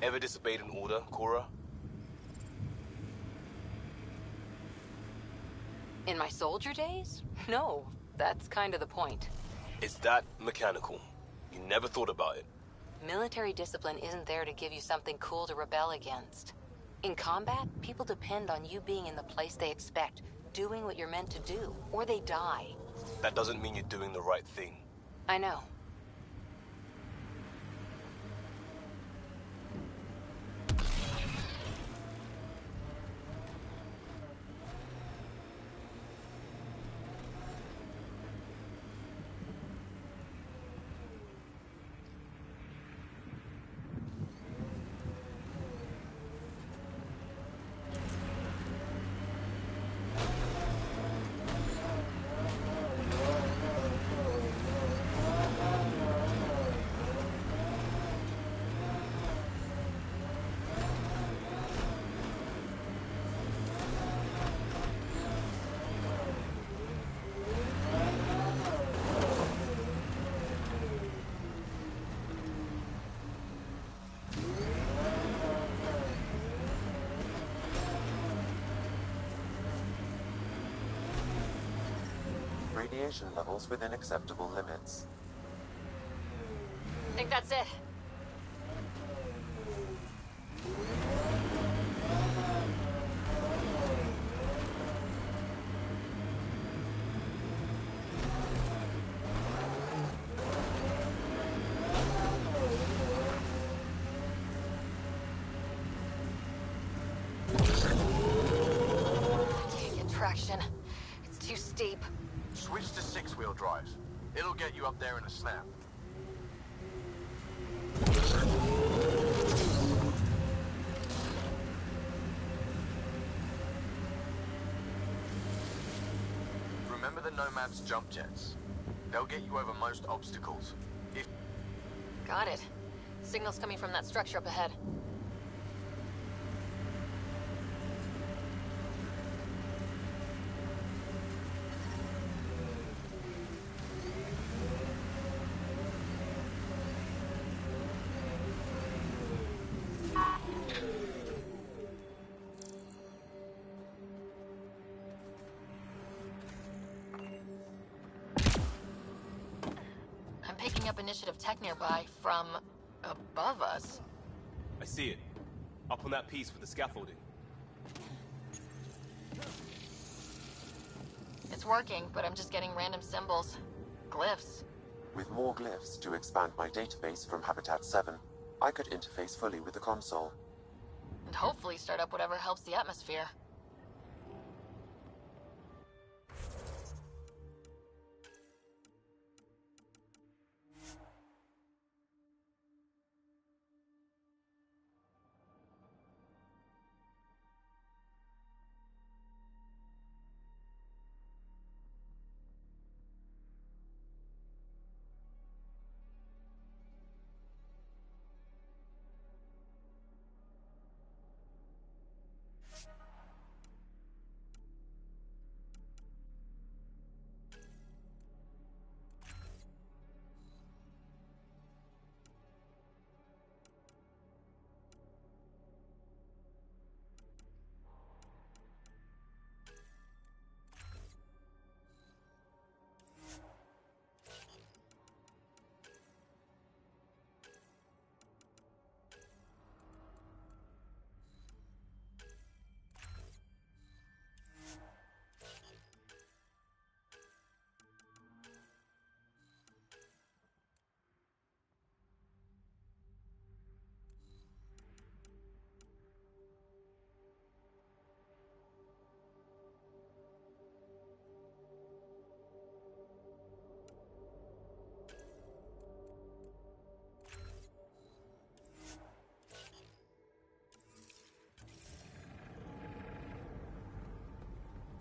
Ever disobeyed an order, Cora? In my soldier days? No, that's kind of the point. It's that mechanical. You never thought about it. Military discipline isn't there to give you something cool to rebel against. In combat, people depend on you being in the place they expect, doing what you're meant to do, or they die. That doesn't mean you're doing the right thing. I know. Radiation levels within acceptable limits. I think that's it. Can't get traction. It's too steep. Switch to six-wheel drive. It'll get you up there in a snap. Remember the Nomad's jump jets? They'll get you over most obstacles. Got it. Signal's coming from that structure up ahead. picking up initiative tech nearby from above us. I see it. Up on that piece with the scaffolding. It's working, but I'm just getting random symbols. Glyphs. With more glyphs to expand my database from Habitat 7, I could interface fully with the console. And hopefully start up whatever helps the atmosphere.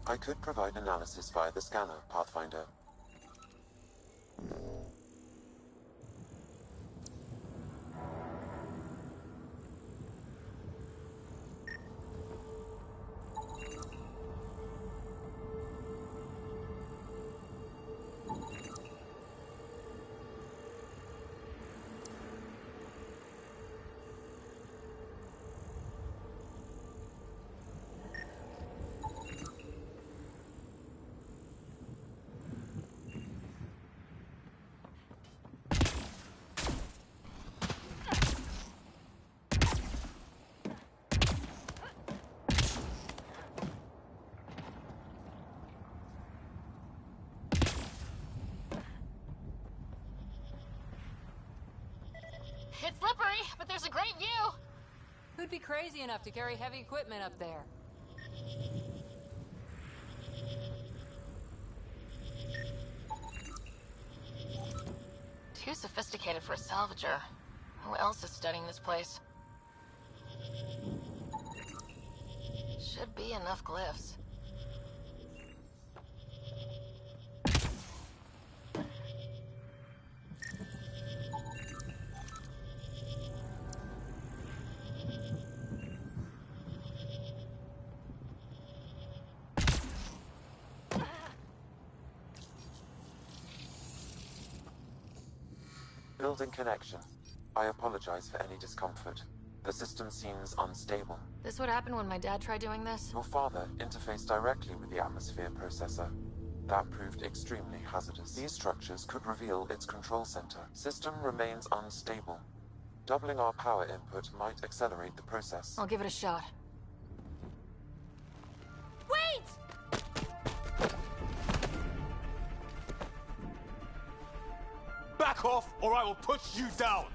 I could provide analysis via the scanner, Pathfinder. It's slippery, but there's a great view. Who'd be crazy enough to carry heavy equipment up there? Too sophisticated for a salvager. Who else is studying this place? Should be enough glyphs. Building connection. I apologize for any discomfort. The system seems unstable. This would happen when my dad tried doing this? Your father interfaced directly with the atmosphere processor. That proved extremely hazardous. These structures could reveal its control center. System remains unstable. Doubling our power input might accelerate the process. I'll give it a shot. Wait! Back off, or I will put you down!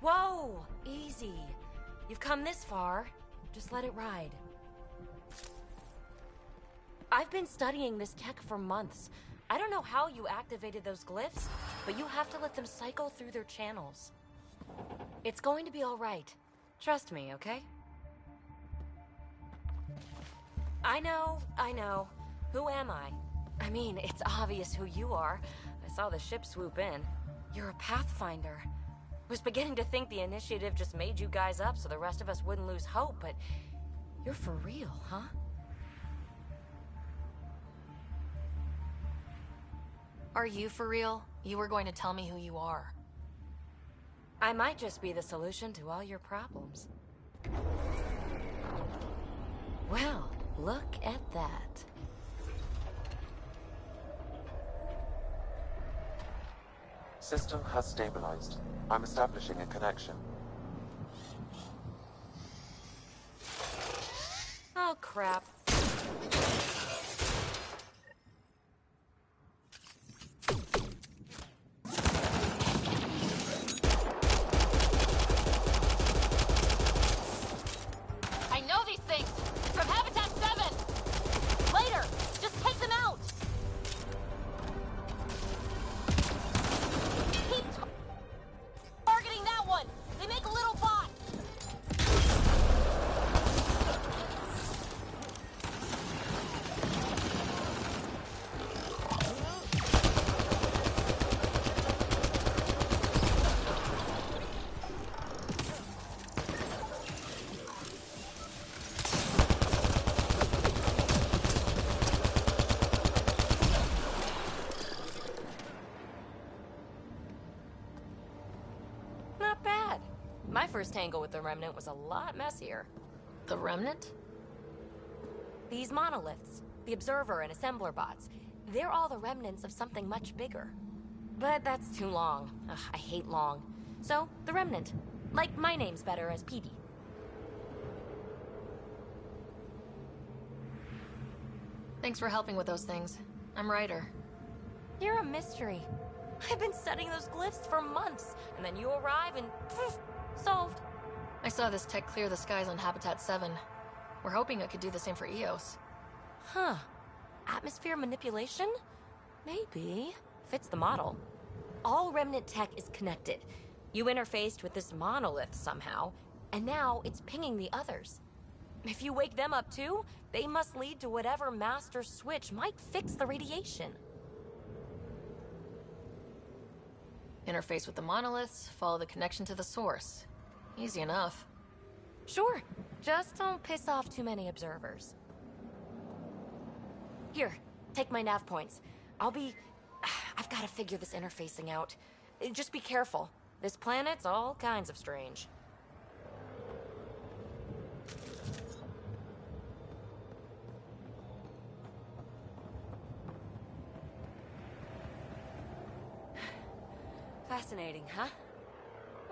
Whoa! Easy. You've come this far. Just let it ride. I've been studying this tech for months. I don't know how you activated those glyphs, but you have to let them cycle through their channels. It's going to be all right. Trust me, okay? I know. Who am I? I mean, it's obvious who you are. I saw the ship swoop in. You're a Pathfinder. Was beginning to think the initiative just made you guys up so the rest of us wouldn't lose hope, but you're for real, huh? Are you for real? You were going to tell me who you are. I might just be the solution to all your problems. Well, look at that. System has stabilized. I'm establishing a connection. Oh, crap. I know these things! From Habitat 7! Later! Just take them out! Keep targeting that one! They make a little bot! Not bad. My first tangle with the Remnant was a lot messier. The Remnant? These monoliths, the Observer and Assembler bots, they're all the remnants of something much bigger. But that's too long. Ugh, I hate long. So, the Remnant. Like my name's better as Petey. Thanks for helping with those things. I'm Ryder. You're a mystery. I've been studying those glyphs for months, and then you arrive and poof, solved. I saw this tech clear the skies on Habitat 7. We're hoping it could do the same for EOS. Huh. Atmosphere manipulation? Maybe. Fits the model. All Remnant tech is connected. You interfaced with this monolith somehow, and now it's pinging the others. If you wake them up too, they must lead to whatever master switch might fix the radiation. Interface with the monoliths, follow the connection to the source. Easy enough. Sure. Just don't piss off too many observers. Here, take my nav points. I've got to figure this interfacing out. Just be careful. This planet's all kinds of strange. Fascinating, huh?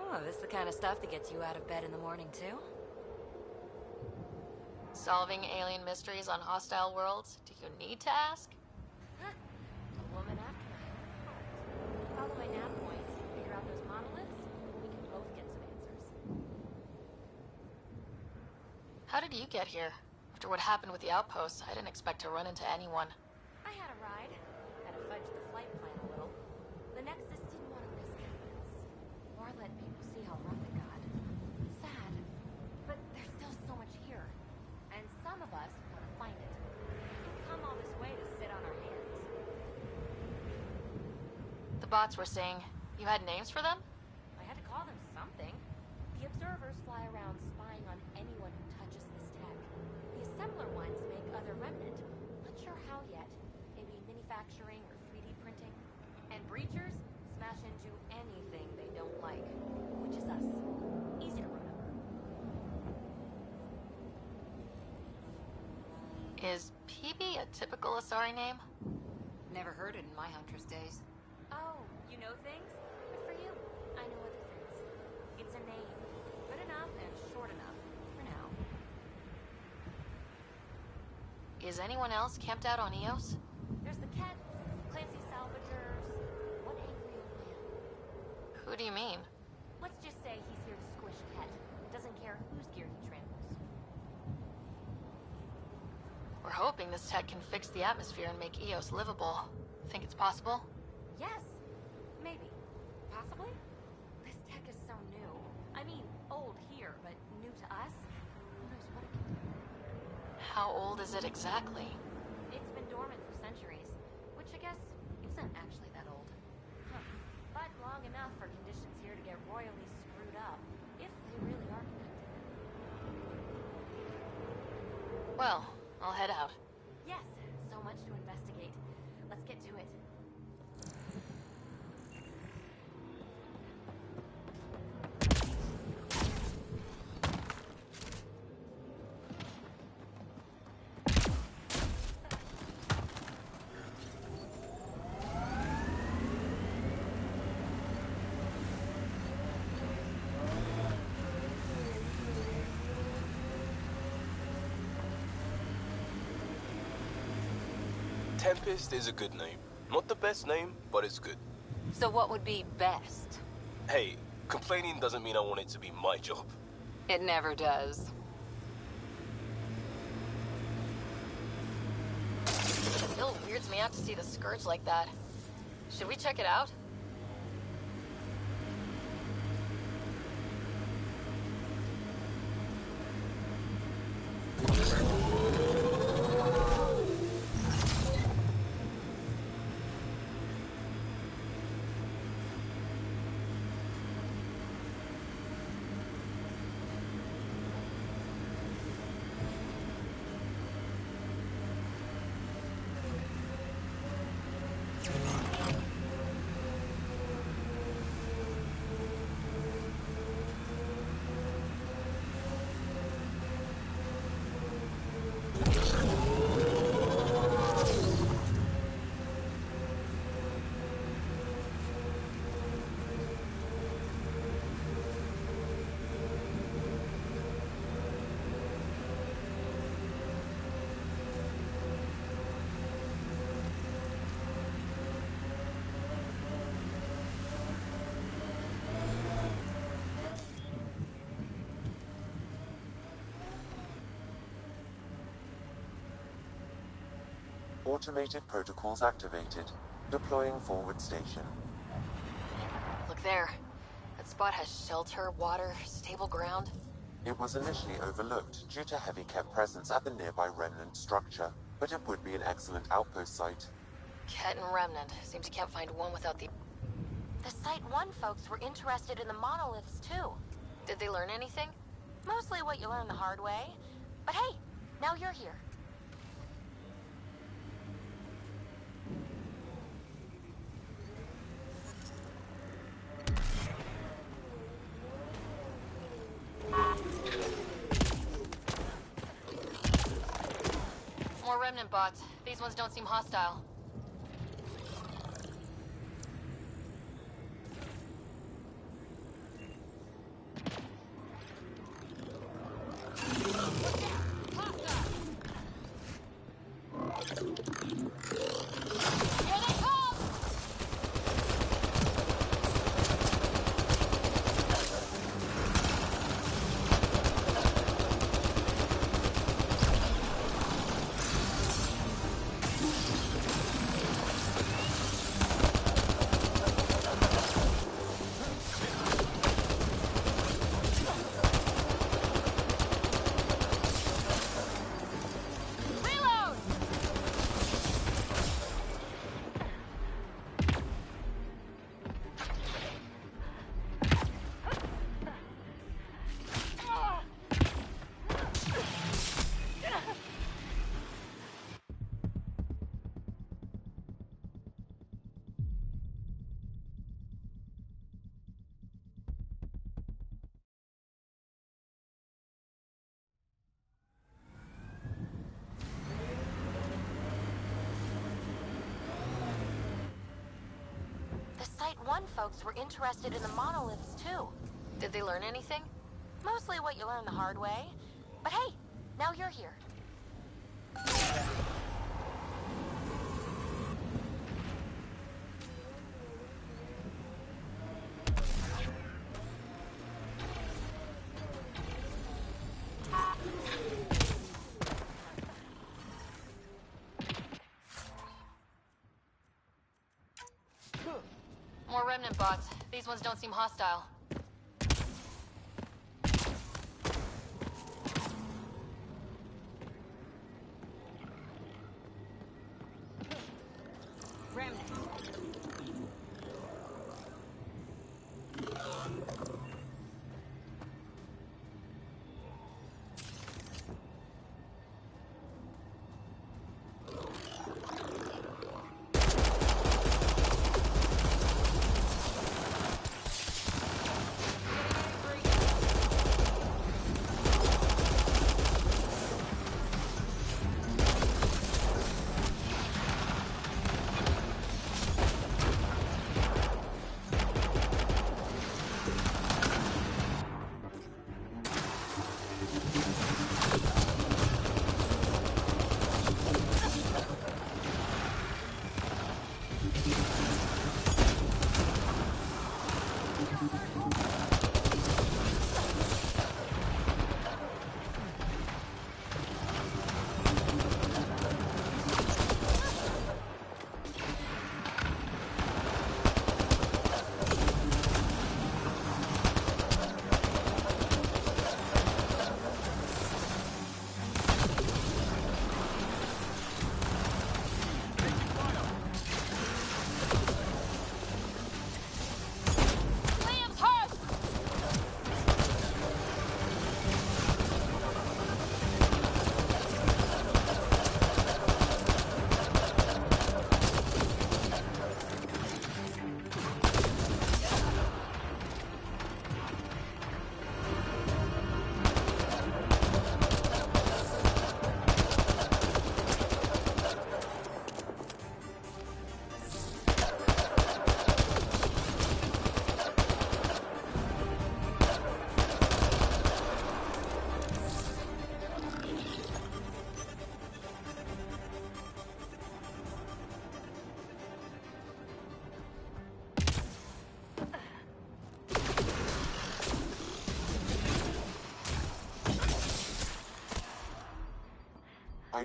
Oh, this is the kind of stuff that gets you out of bed in the morning, too? Solving alien mysteries on hostile worlds? Do you need to ask? Huh. A woman after my own heart. Follow my nav points, figure out those monoliths, and we can both get some answers. How did you get here? After what happened with the outpost, I didn't expect to run into anyone. I had a ride. Had to fudge the flight plan a little. The Nexus didn't want to risk evidence. Or let people see how rough it got. Sad. But there's still so much here. And some of us want to find it. We've come all this way to sit on our hands. The bots were saying you had names for them? I had to call them something. The observers fly around spying on anyone who touches this tech. The assembler ones make other remnant. Not sure how yet. Maybe manufacturing or 3D printing. And breachers smash into anything they don't like. Which is us. Easy to remember. Is PB a typical Asari name? Never heard it in my Huntress days. Oh, you know things? Good for you. I know other things. It's a name. Good enough and short enough. For now. Is anyone else camped out on EOS? There's the Ket, Clancy Salvagers, one angry old man. Who do you mean? Let's just say he's here to squish Ket. Doesn't care whose gear he tramples. We're hoping this tech can fix the atmosphere and make EOS livable. Think it's possible? Yes. Maybe. Possibly? This tech is so new. I mean, old here, but new to us? Who knows what it can do? How old is it exactly? It's been dormant for centuries, which I guess isn't actually that old. Huh. But long enough for conditions here to get royally screwed up, if they really are connected. Well, I'll head out. Yes, so much to investigate. Let's get to it. Tempest is a good name. Not the best name, but it's good. So what would be best? Hey, complaining doesn't mean I want it to be my job. It never does. It still weirds me out to see the Scourge like that. Should we check it out? Automated protocols activated. Deploying forward station. Look there. That spot has shelter, water, stable ground. It was initially overlooked due to heavy Ket presence at the nearby remnant structure, but it would be an excellent outpost site. Ket and Remnant. Seems you can't find one without the... The Site 1 folks were interested in the monoliths, too. Did they learn anything? Mostly what you learn the hard way. But hey, now you're here. More Remnant bots. These ones don't seem hostile. The Site 1 folks were interested in the monoliths, too. Did they learn anything? Mostly what you learn the hard way. But hey, now you're here. More Remnant bots. These ones don't seem hostile.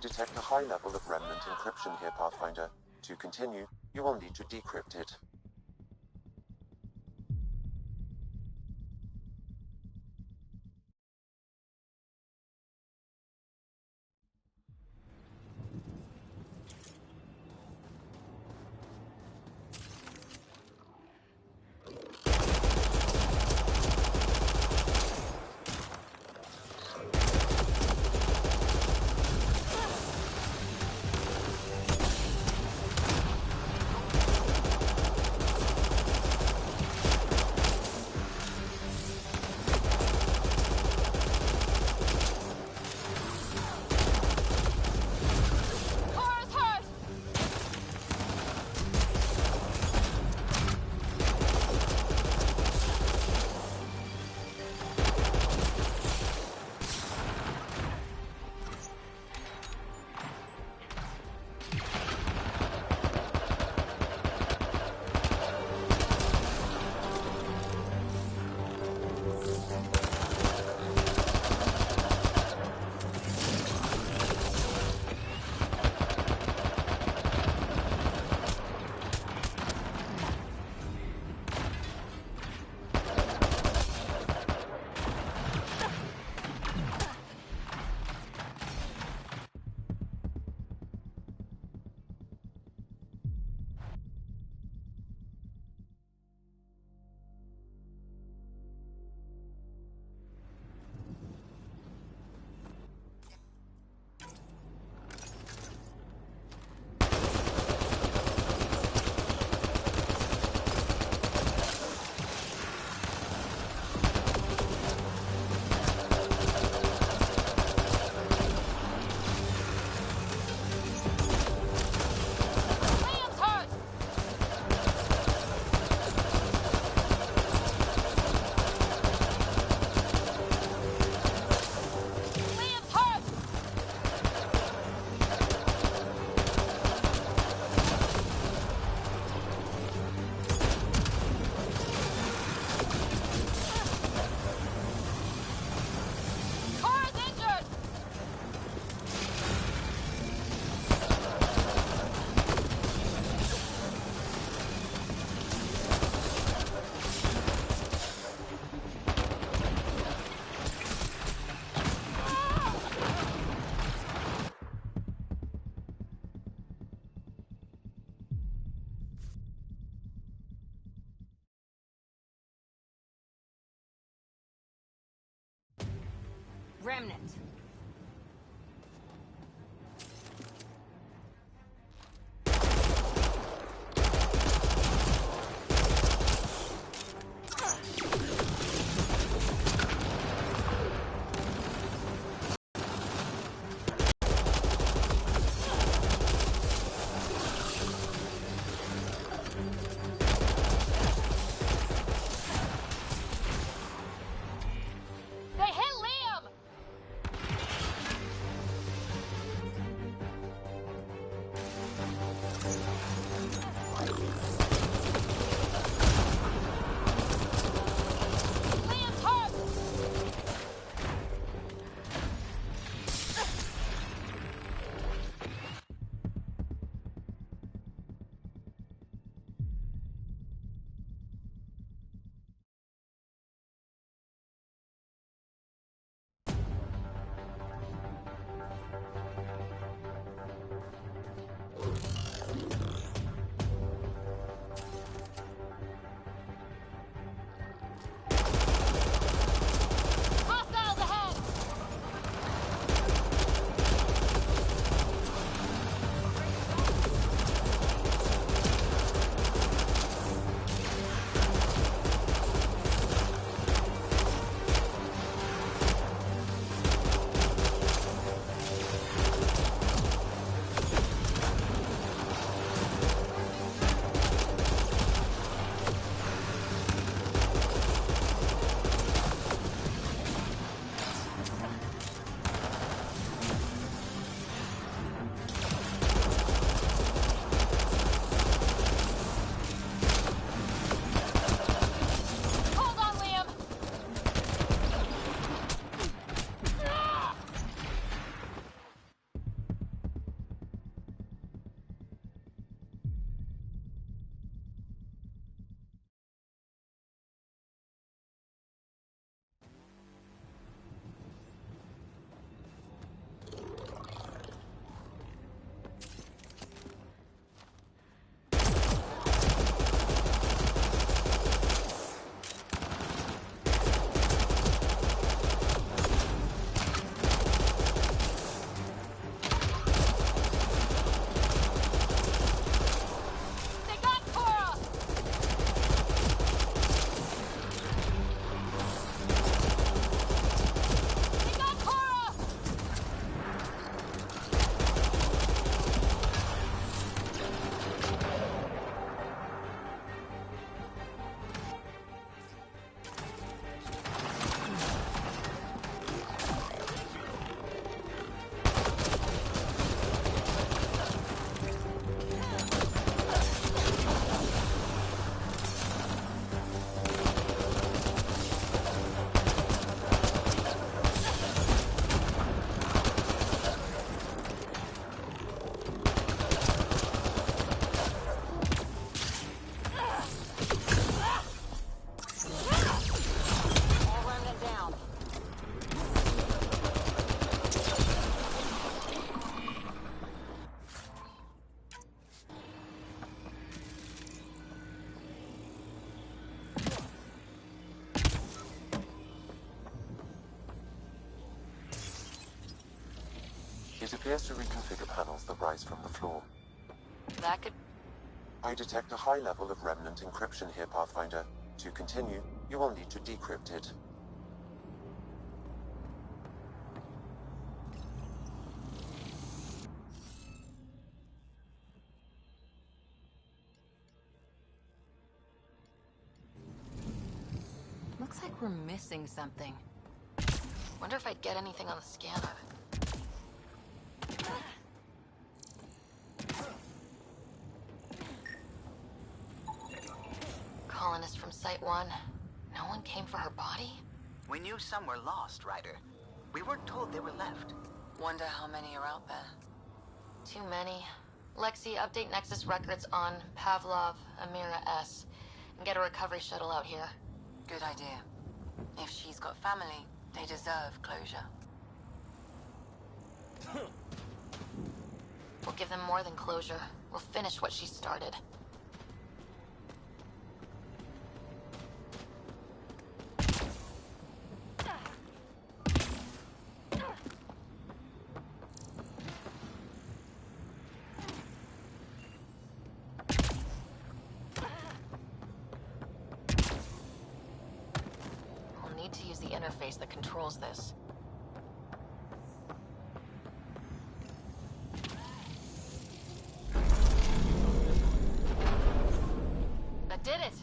detect a high level of remnant encryption here, Pathfinder. To continue, you will need to decrypt it. Remnant. They hit Liam! It appears to reconfigure panels that rise from the floor. That could... I detect a high level of remnant encryption here, Pathfinder. To continue, you will need to decrypt it. Looks like we're missing something. Wonder if I'd get anything on the scan of it. Colonist from Site 1. No one came for her body? We knew some were lost, Ryder. We weren't told they were left. Wonder how many are out there. Too many. Lexi, update Nexus records on Pavlov, Amira S. And get a recovery shuttle out here. Good idea. If she's got family, they deserve closure. We'll give them more than closure. We'll finish what she started. We'll need to use the interface that controls this. That did it!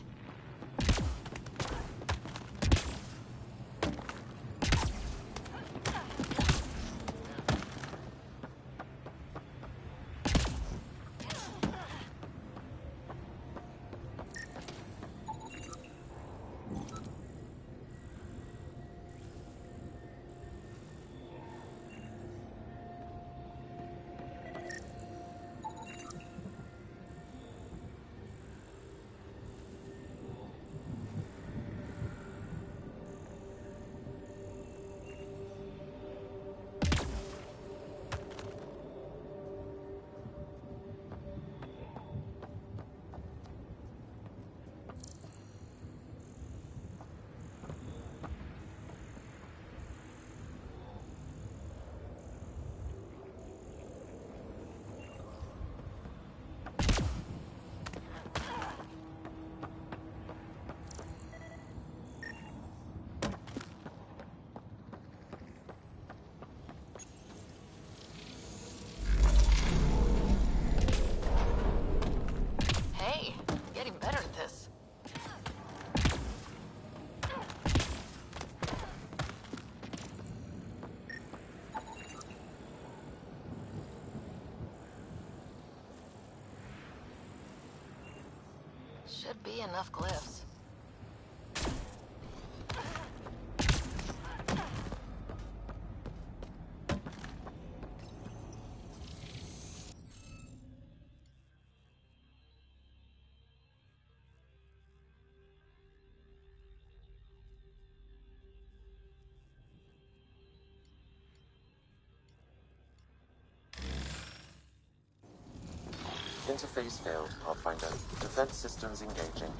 Hey, getting better at this. Should be enough glyphs. Interface failed, Pathfinder. Defense systems engaging.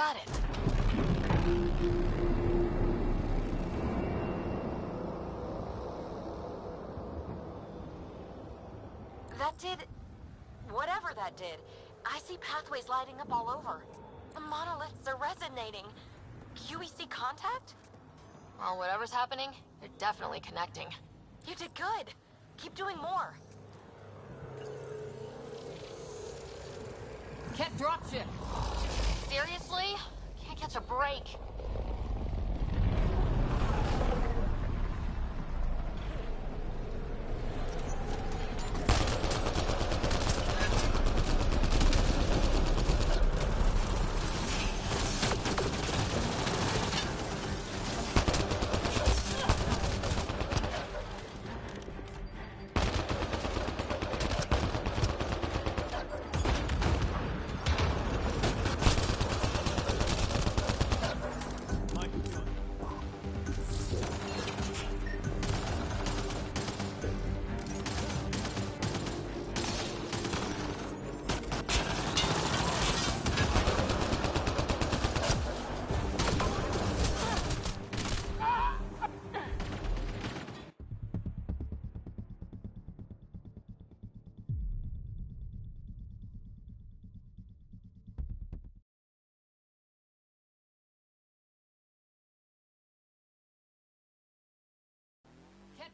got it. That did... whatever that did. I see pathways lighting up all over. The monoliths are resonating. QEC contact? Well, whatever's happening, they're definitely connecting. You did good. Keep doing more. Can't dropship. Seriously? Can't catch a break.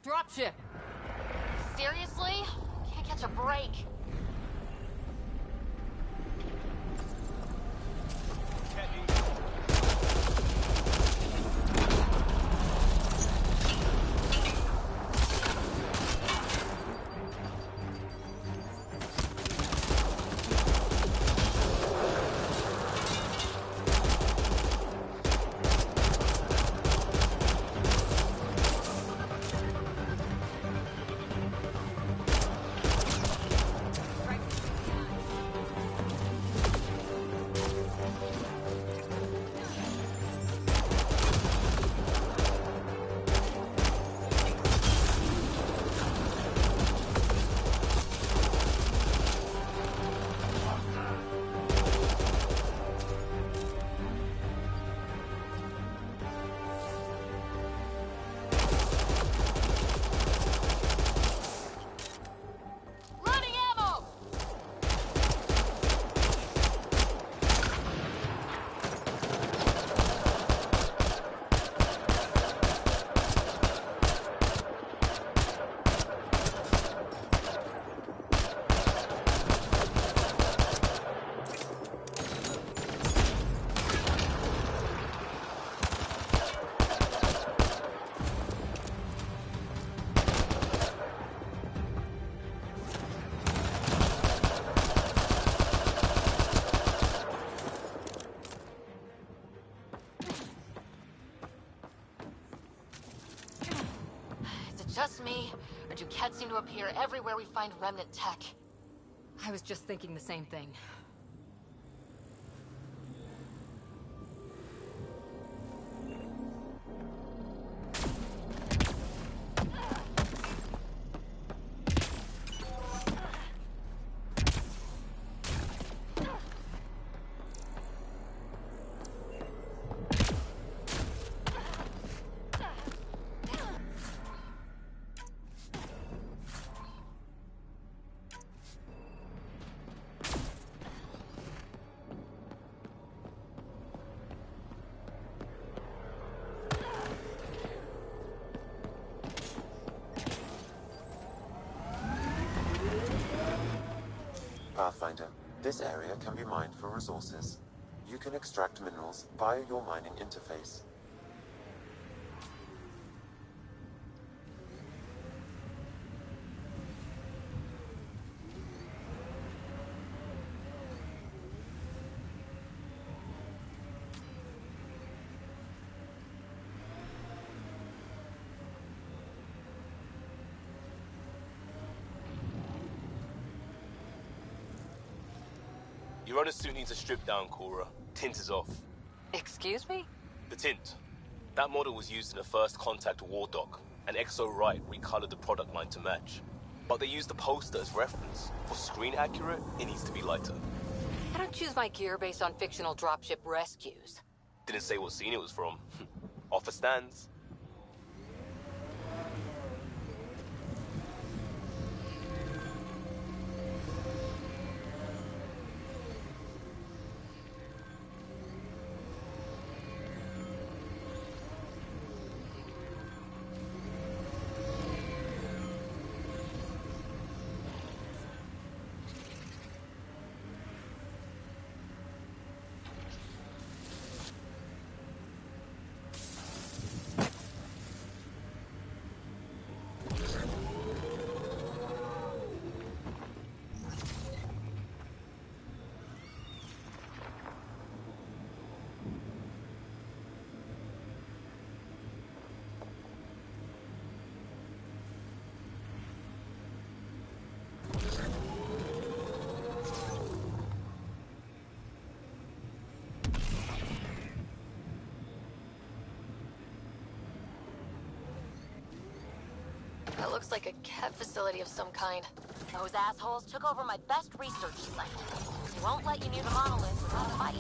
Dropship! Seriously? Can't catch a break. Just me, or do Kett seem to appear everywhere we find remnant tech? I was just thinking the same thing. Pathfinder, this area can be mined for resources. You can extract minerals via your mining interface. Your runner suit needs a strip down, Cora. Tint is off. Excuse me? The tint. That model was used in the first Contact War doc, and Exo Wright recolored the product line to match. But they used the poster as reference. For screen accurate, it needs to be lighter. I don't choose my gear based on fictional dropship rescues. Didn't say what scene it was from. Offer stands. That looks like a cat facility of some kind. Those assholes took over my best research site. They won't let you near the monolith without a fight.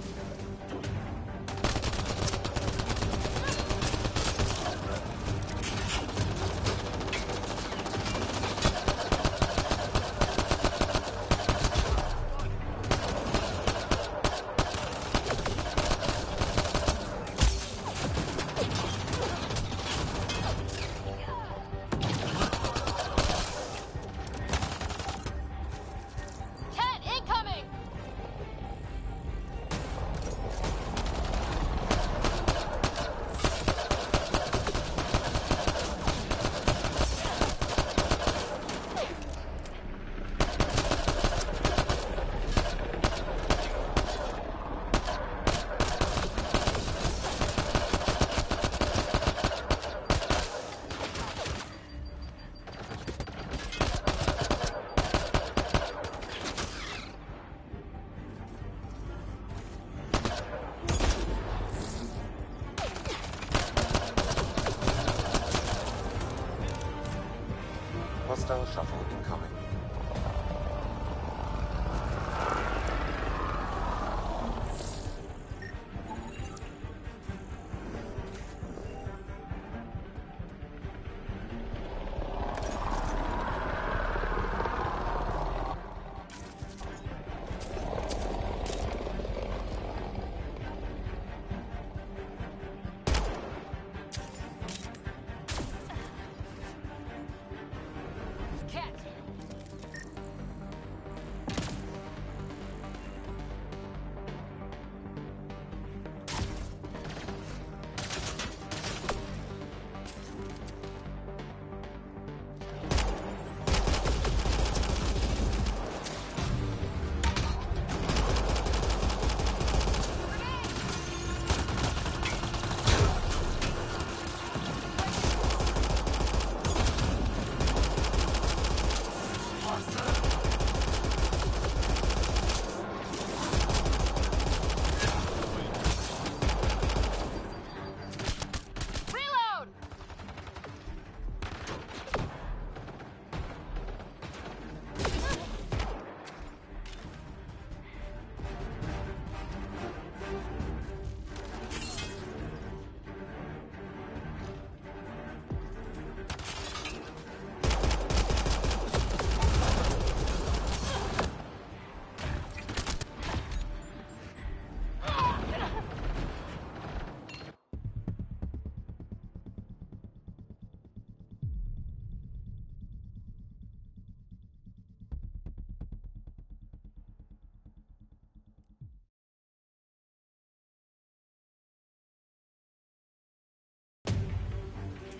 Hostile shuttle incoming.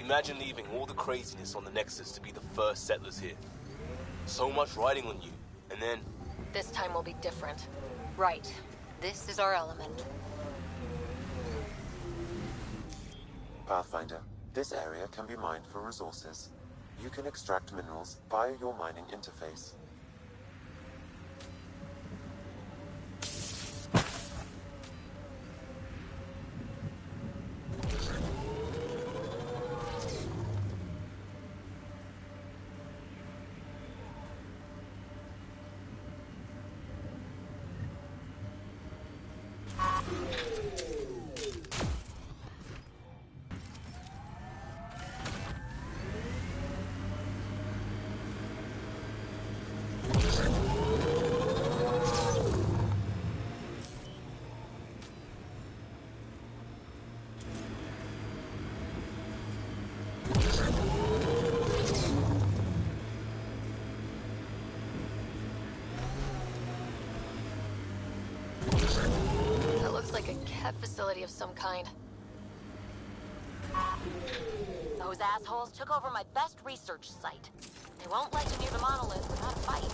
Imagine leaving all the craziness on the Nexus to be the first settlers here. So much riding on you, and then... This time will be different. Right. This is our element. Pathfinder, this area can be mined for resources. You can extract minerals via your mining interface. rehab facility of some kind. Those assholes took over my best research site. They won't let you near the monolith without a fight.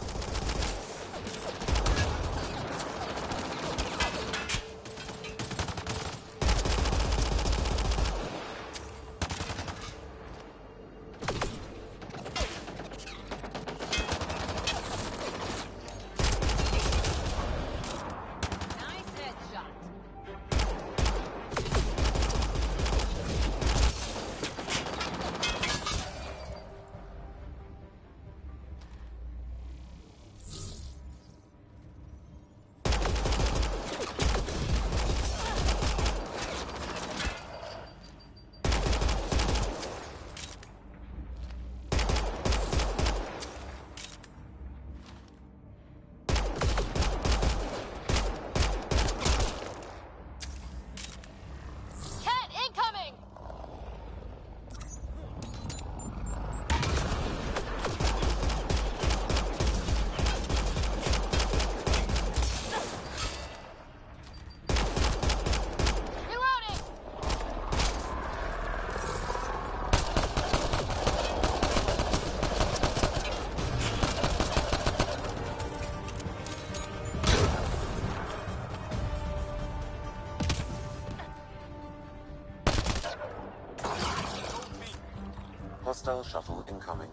Hostile shuttle incoming.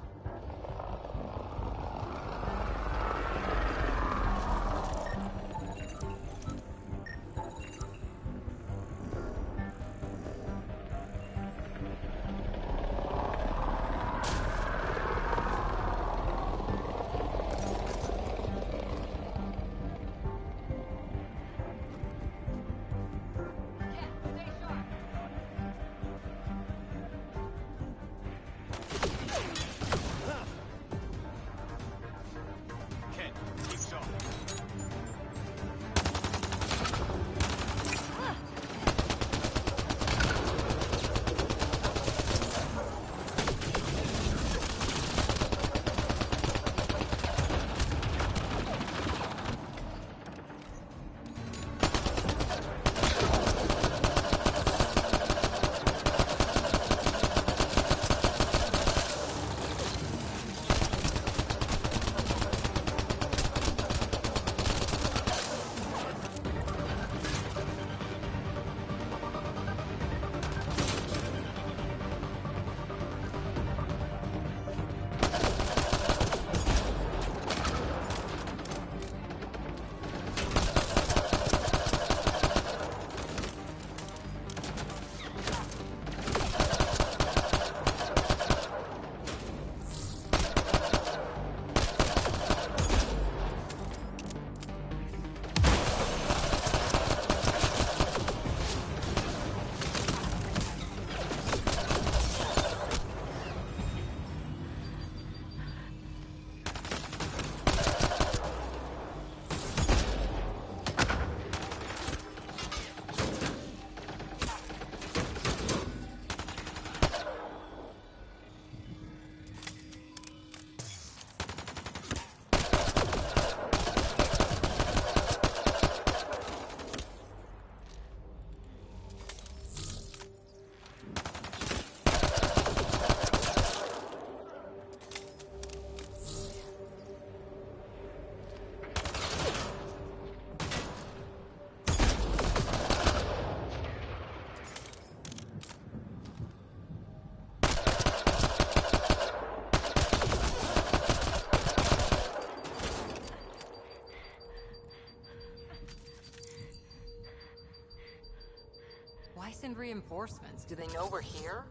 Why send reinforcements? Do they know we're here?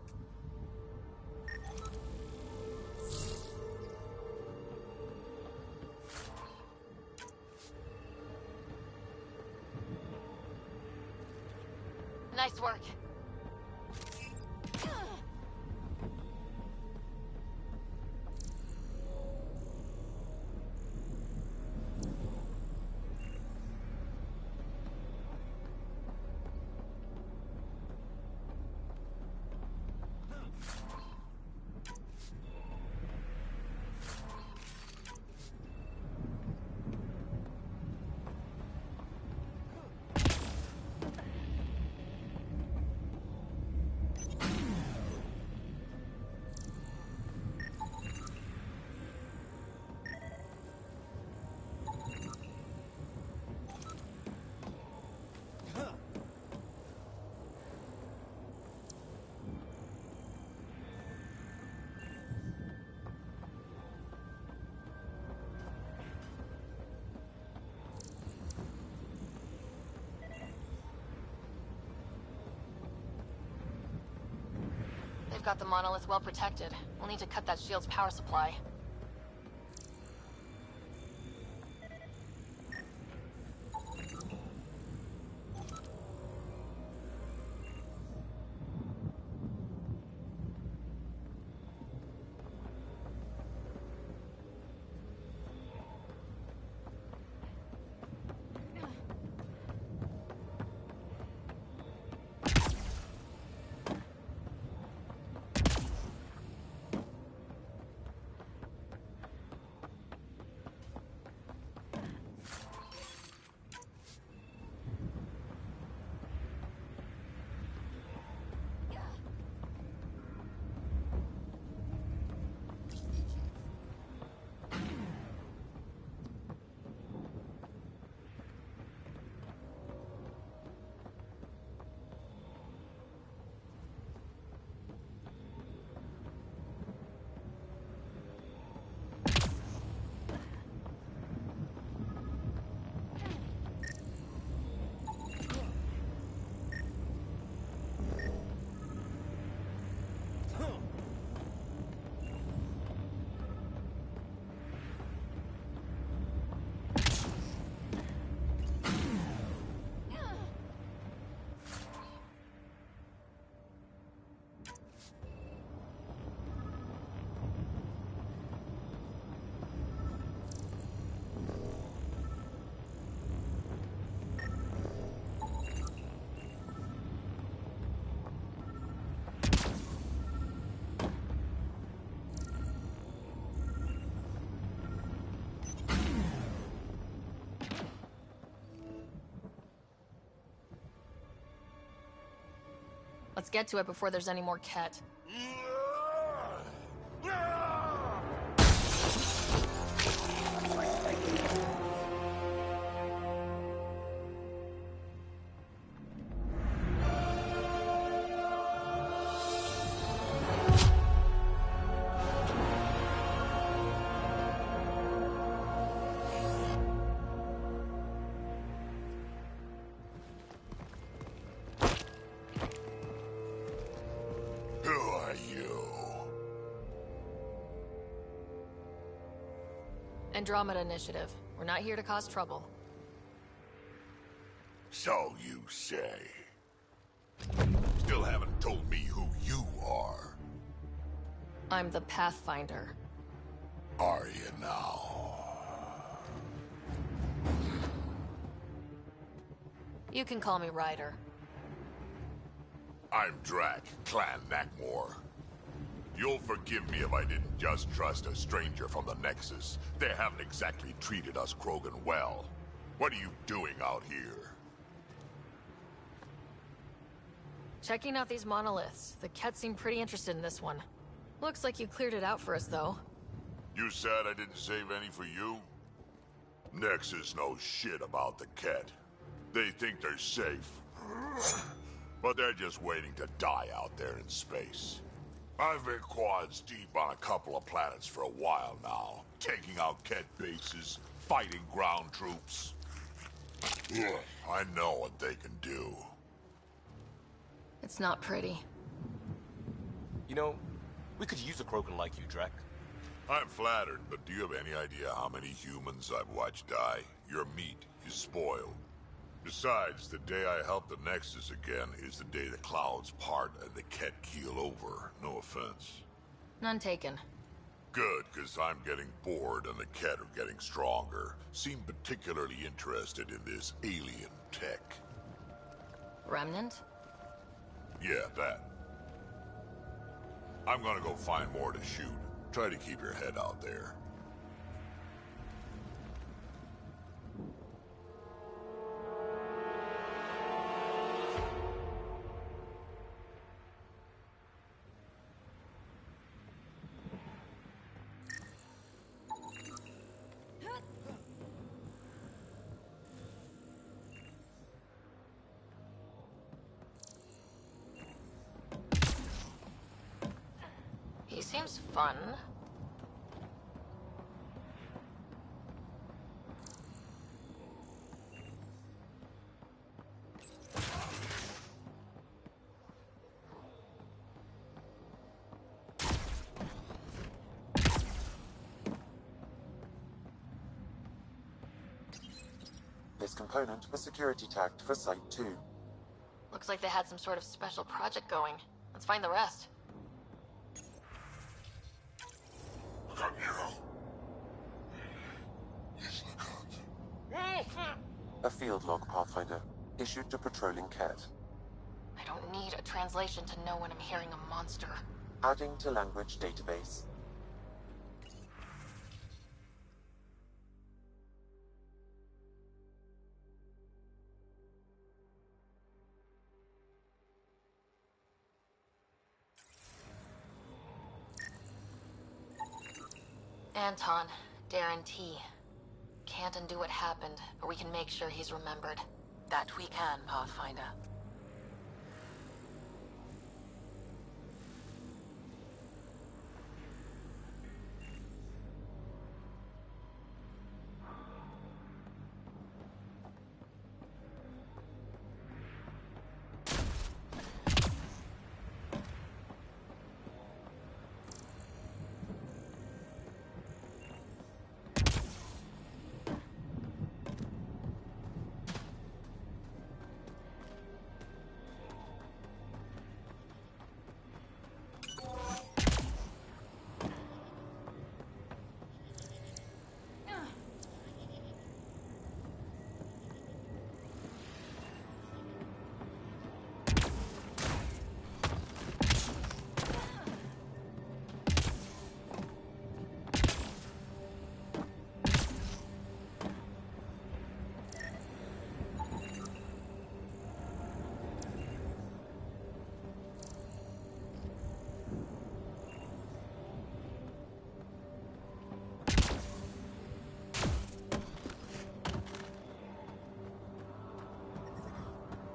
Nice work. we've got the monolith well protected. We'll need to cut that shield's power supply. Let's get to it before there's any more Ket. Andromeda Initiative. We're not here to cause trouble. So you say. Still haven't told me who you are. I'm the Pathfinder. Are you now? You can call me Ryder. I'm Drac, Clan Nakmor. You'll forgive me if I didn't just trust a stranger from the Nexus. They haven't exactly treated us Krogan well. What are you doing out here? Checking out these monoliths. The Ket seem pretty interested in this one. Looks like you cleared it out for us, though. You said I didn't save any for you? Nexus knows shit about the Ket. They think they're safe. But they're just waiting to die out there in space. I've been quads deep on a couple of planets for a while now, taking out Ket bases, fighting ground troops. I know what they can do. It's not pretty. You know, we could use a Krogan like you, Drac. I'm flattered, but do you have any idea how many humans I've watched die? Your meat is spoiled. Besides, the day I help the Nexus again is the day the clouds part and the Ket keel over. No offense. None taken. Good, because I'm getting bored and the Ket are getting stronger. Seem particularly interested in this alien tech. Remnant? Yeah, that. I'm gonna go find more to shoot. Try to keep your head out there. He seems fun. This component was security tagged for Site 2. Looks like they had some sort of special project going. Let's find the rest. A field log, Pathfinder, issued to patrolling Ket. I don't need a translation to know when I'm hearing a monster. Adding to language database. Anton, Darren T. Can't undo what happened, but we can make sure he's remembered. That we can, Pathfinder.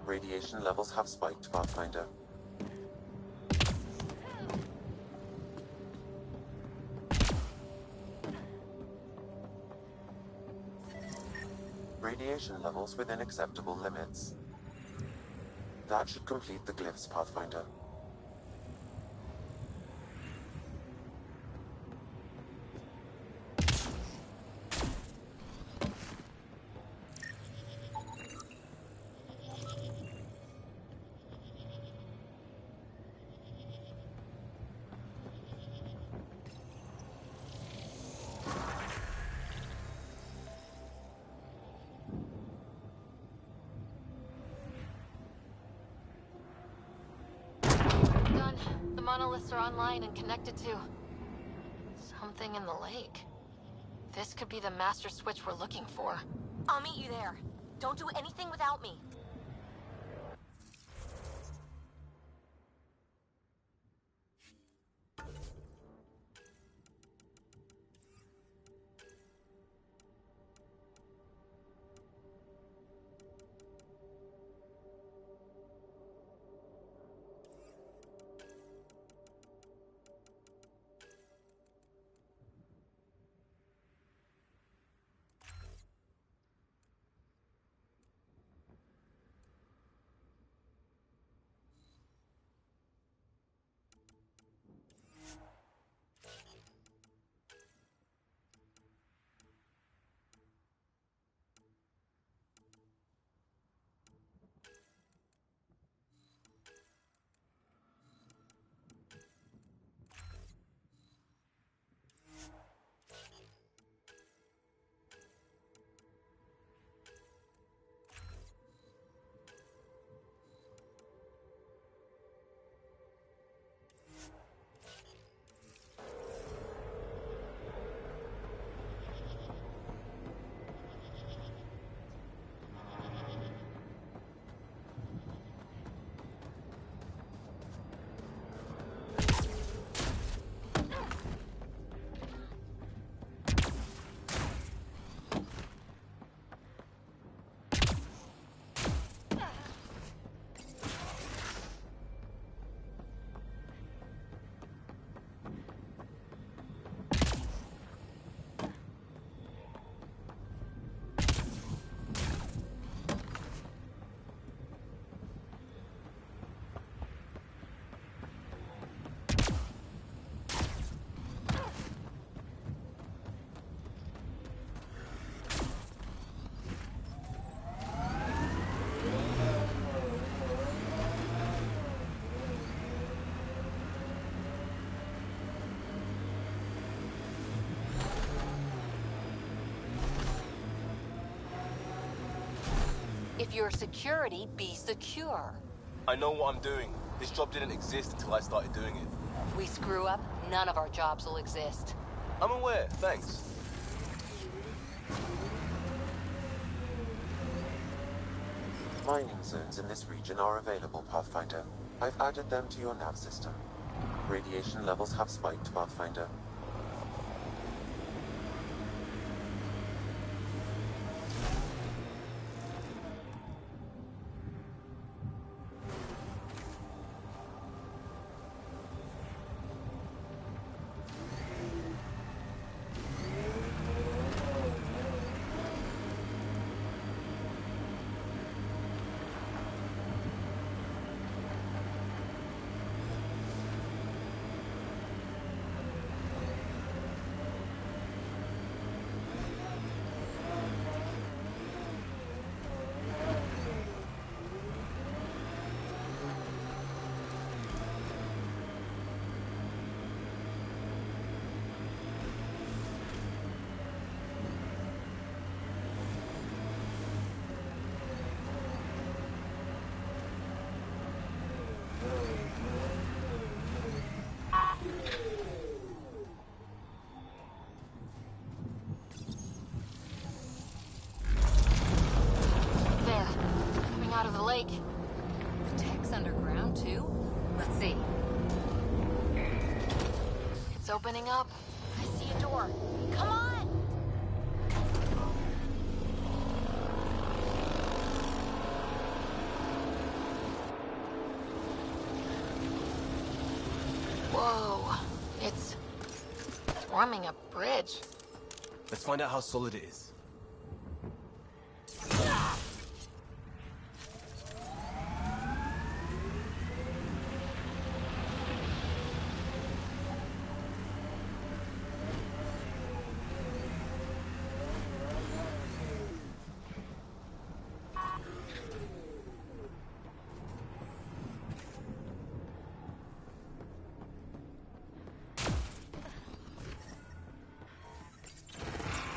Radiation levels have spiked, Pathfinder. Radiation levels within acceptable limits. That should complete the glyphs, Pathfinder. Done. The monoliths are online and connected to something in the lake. This could be the master switch we're looking for. I'll meet you there. Don't do anything without me. If you're security, be secure. I know what I'm doing. This job didn't exist until I started doing it. We screw up, none of our jobs will exist. I'm aware, thanks. Mining zones in this region are available, Pathfinder. I've added them to your nav system. Radiation levels have spiked, Pathfinder. Out of the lake. The tech's underground, too? Let's see. It's opening up. I see a door. Come on! Whoa. It's forming a bridge. Let's find out how solid it is.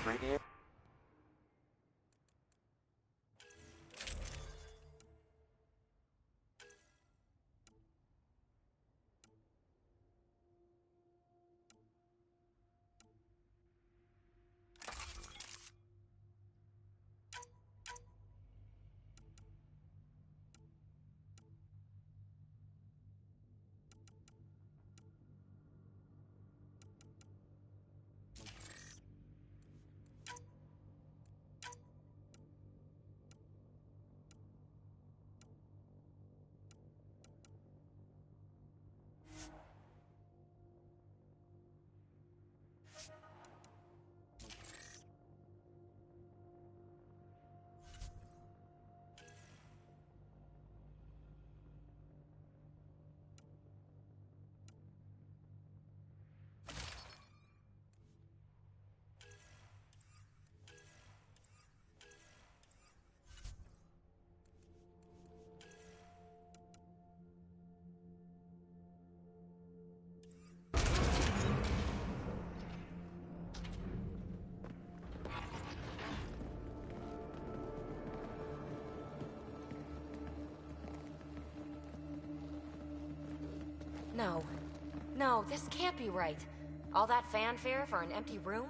Radiation. No. No, this can't be right. All that fanfare for an empty room?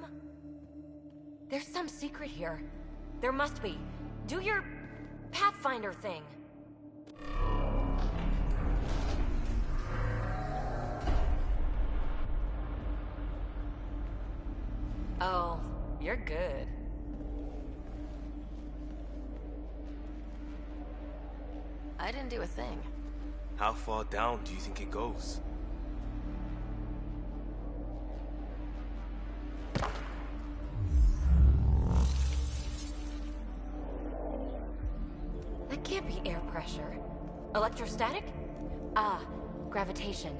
There's some secret here. There must be. Do your Pathfinder thing. Oh, you're good. I didn't do a thing. How far down do you think it goes? That can't be air pressure. Electrostatic? Ah, gravitation.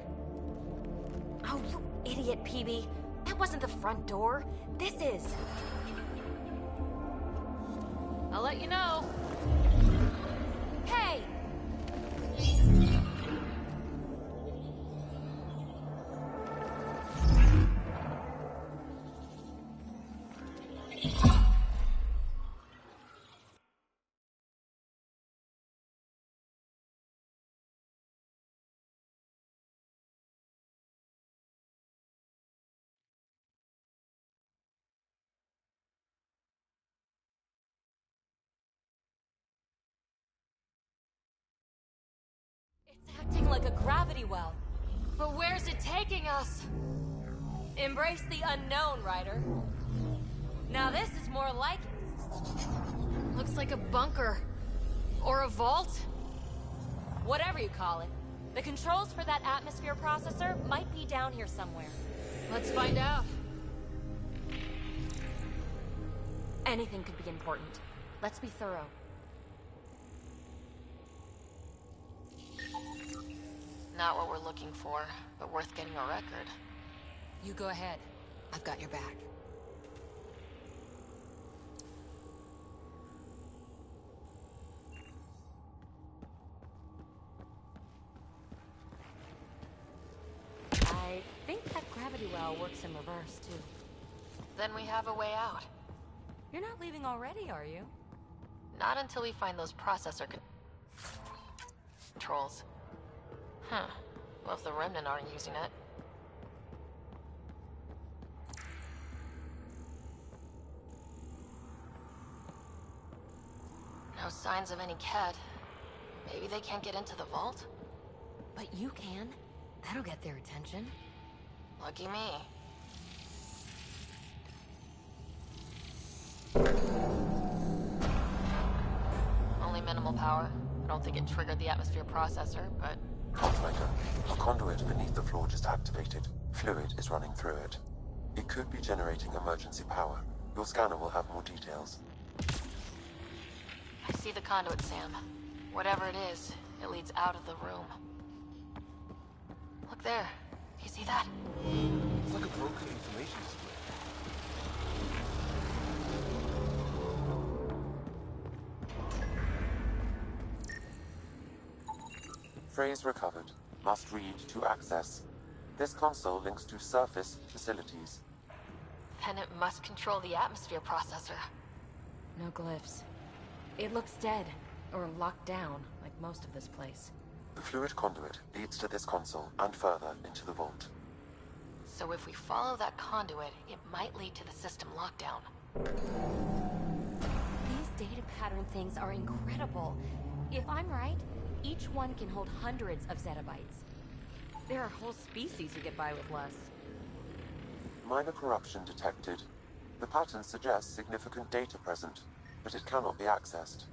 Oh, you idiot, PB. That wasn't the front door. This is. I'll let you know. Hey! acting like a gravity well. But where's it taking us? Embrace the unknown, Ryder. Now this is more like it. Looks like a bunker. Or a vault? Whatever you call it. The controls for that atmosphere processor might be down here somewhere. Let's find out. Anything could be important. Let's be thorough. Not what we're looking for, but worth getting a record. You go ahead. I've got your back. I think that gravity well works in reverse, too. Then we have a way out. You're not leaving already, are you? Not until we find those processor controls. Huh. Well, if the Remnant aren't using it. No signs of any Ket. Maybe they can't get into the vault? But you can. That'll get their attention. Lucky me. Only minimal power. I don't think it triggered the atmosphere processor, but... Operator, a conduit beneath the floor just activated. Fluid is running through it. It could be generating emergency power. Your scanner will have more details. I see the conduit, Sam. Whatever it is, it leads out of the room. Look there. Do you see that? It's like a broken information display. Phrase recovered. Must read to access. This console links to surface facilities. Then it must control the atmosphere processor. No glyphs. It looks dead, or locked down, like most of this place. The fluid conduit leads to this console and further into the vault. So if we follow that conduit, it might lead to the system lockdown. These data pattern things are incredible. If I'm right, each one can hold hundreds of zettabytes. There are whole species who get by with less. Minor corruption detected. The pattern suggests significant data present, but it cannot be accessed.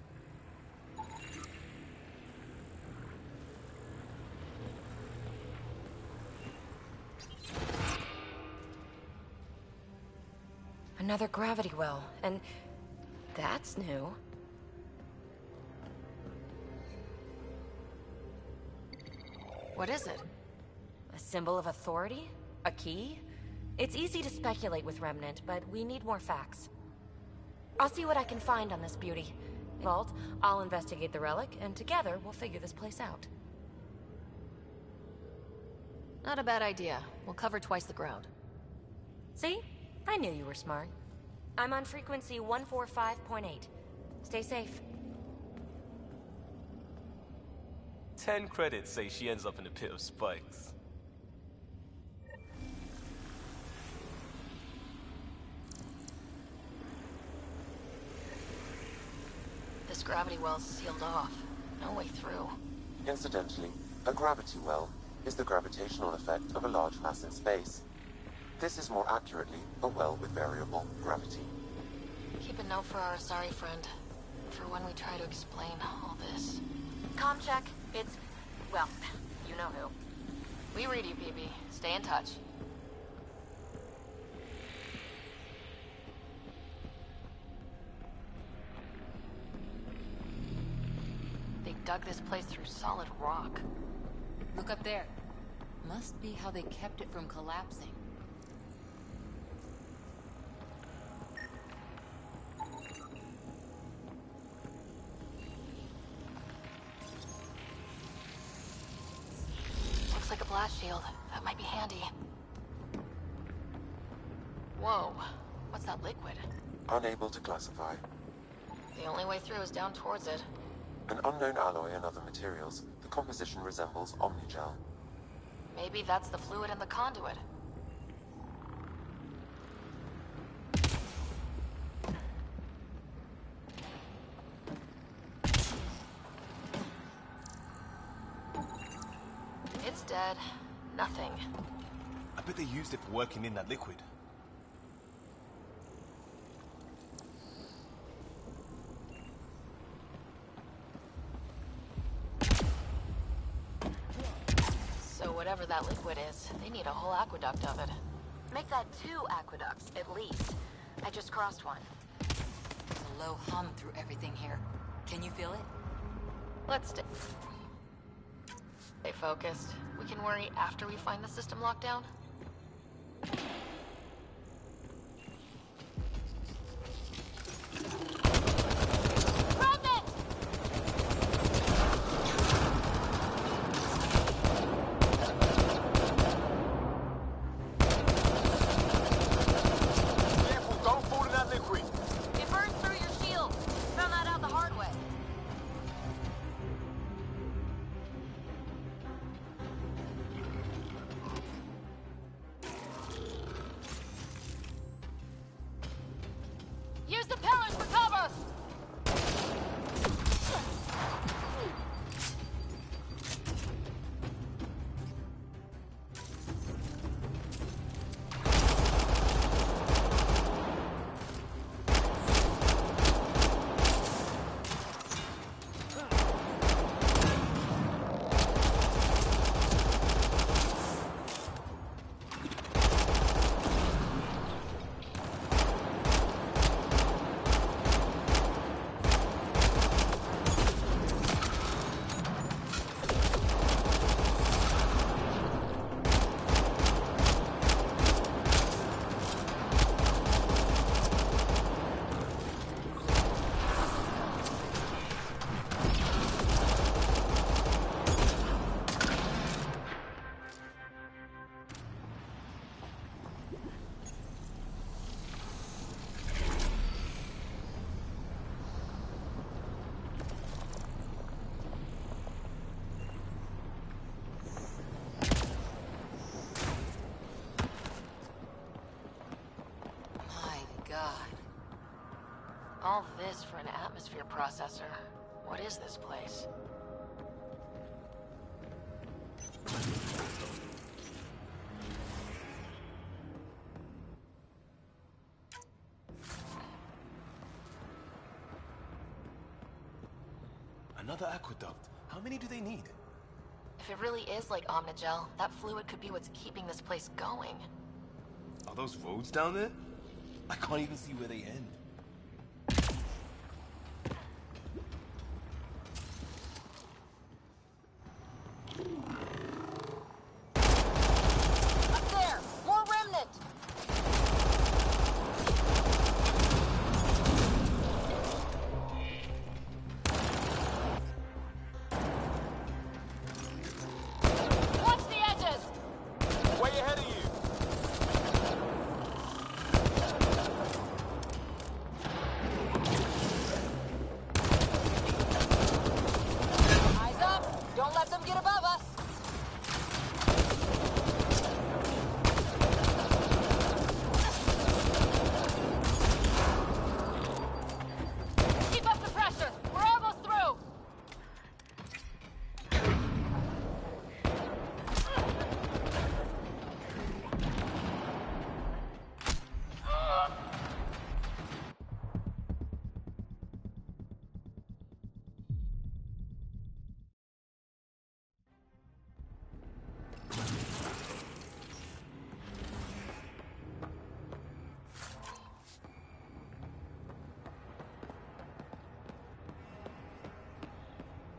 Another gravity well, and that's new. What is it? A symbol of authority? A key? It's easy to speculate with Remnant, but we need more facts. I'll see what I can find on this beauty. Vault, I'll investigate the relic, and together we'll figure this place out. Not a bad idea. We'll cover twice the ground. See? I knew you were smart. I'm on frequency 145.8. Stay safe. 10 credits say she ends up in a pit of spikes. This gravity well's sealed off. No way through. Incidentally, a gravity well is the gravitational effect of a large mass in space. This is more accurately a well with variable gravity. Keep a note for our Asari friend. For when we try to explain all this. Comm check. It's... well, you know who. We read you, BB. Stay in touch. They dug this place through solid rock. Look up there. Must be how they kept it from collapsing. Looks like a blast shield. That might be handy. Whoa. What's that liquid? Unable to classify. The only way through is down towards it. An unknown alloy and other materials. The composition resembles omnigel. Maybe that's the fluid in the conduit. dead. Nothing. I bet they used it for working in that liquid. So whatever that liquid is, they need a whole aqueduct of it. Make that 2 aqueducts, at least. I just crossed one. There's a low hum through everything here. Can you feel it? Let's stay focused. We can worry after we find the system lockdown. Use the pillars for cover! All this for an atmosphere processor. What is this place? Another aqueduct. How many do they need? If it really is like Omnigel, that fluid could be what's keeping this place going. Are those roads down there? I can't even see where they end.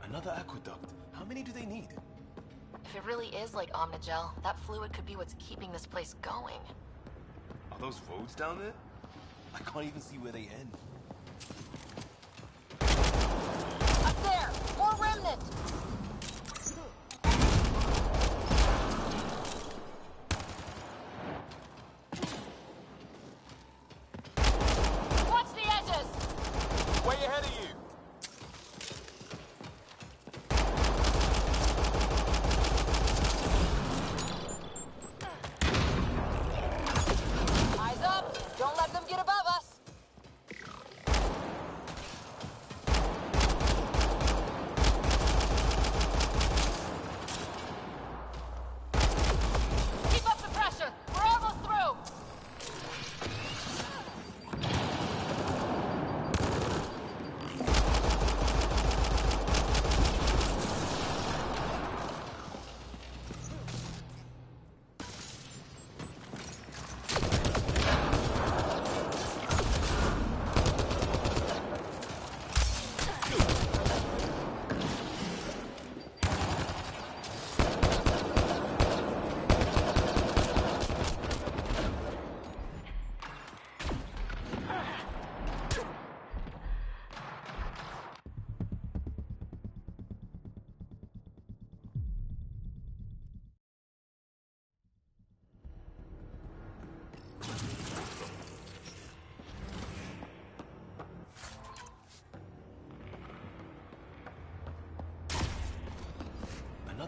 Another aqueduct. How many do they need? If it really is like Omnigel, that fluid could be what's keeping this place going. Are those roads down there? I can't even see where they end. Up there! More remnant! Watch the edges! Way ahead of you!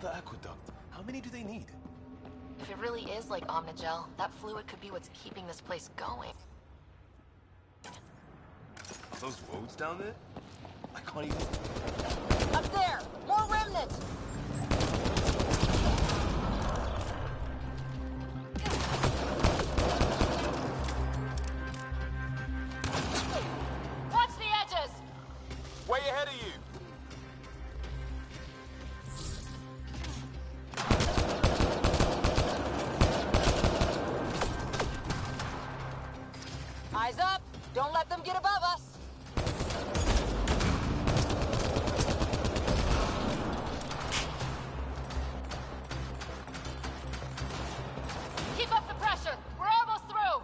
Another aqueduct. How many do they need? If it really is like Omnigel, that fluid could be what's keeping this place going. Are those roads down there? I can't even... Up there! More remnants! Watch the edges! Way ahead of you! Eyes up! Don't let them get above us! Keep up the pressure! We're almost through!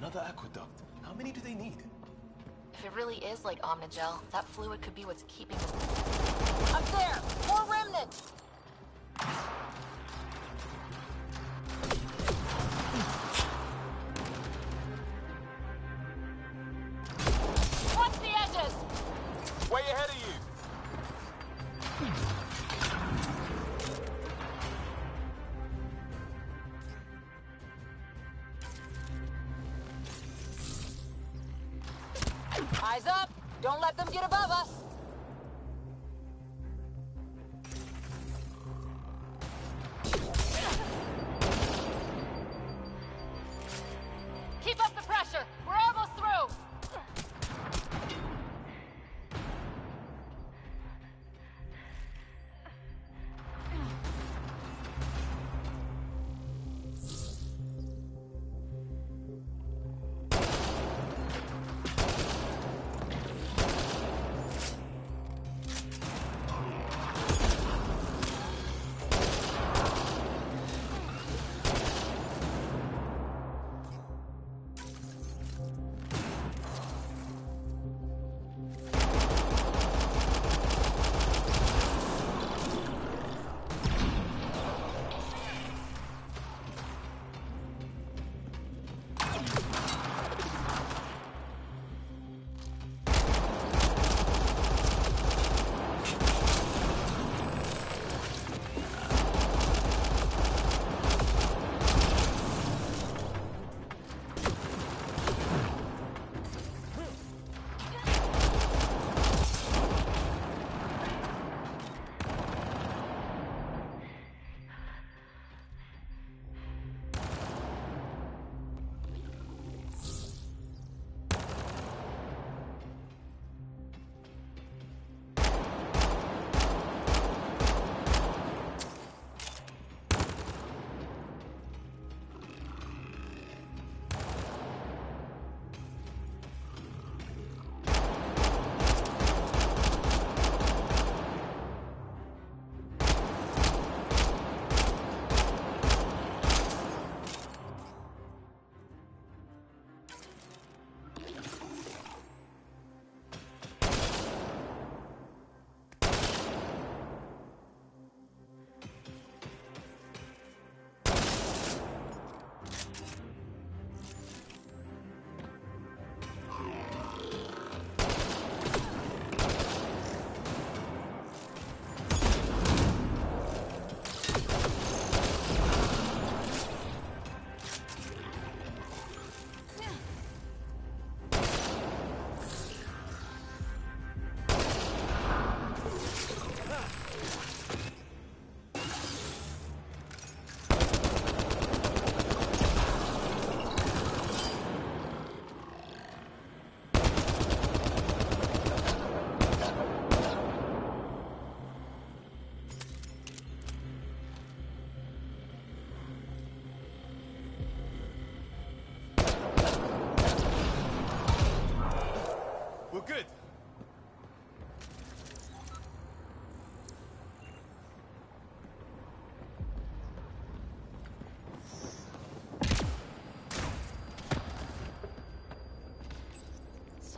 Another aqueduct. How many do they need? If it really is like Omnigel, that fluid could be what's keeping us... Up there! More remnants! Watch the edges! Way ahead of you! Eyes up! Don't let them get above us! Keep up the pressure! We're almost through!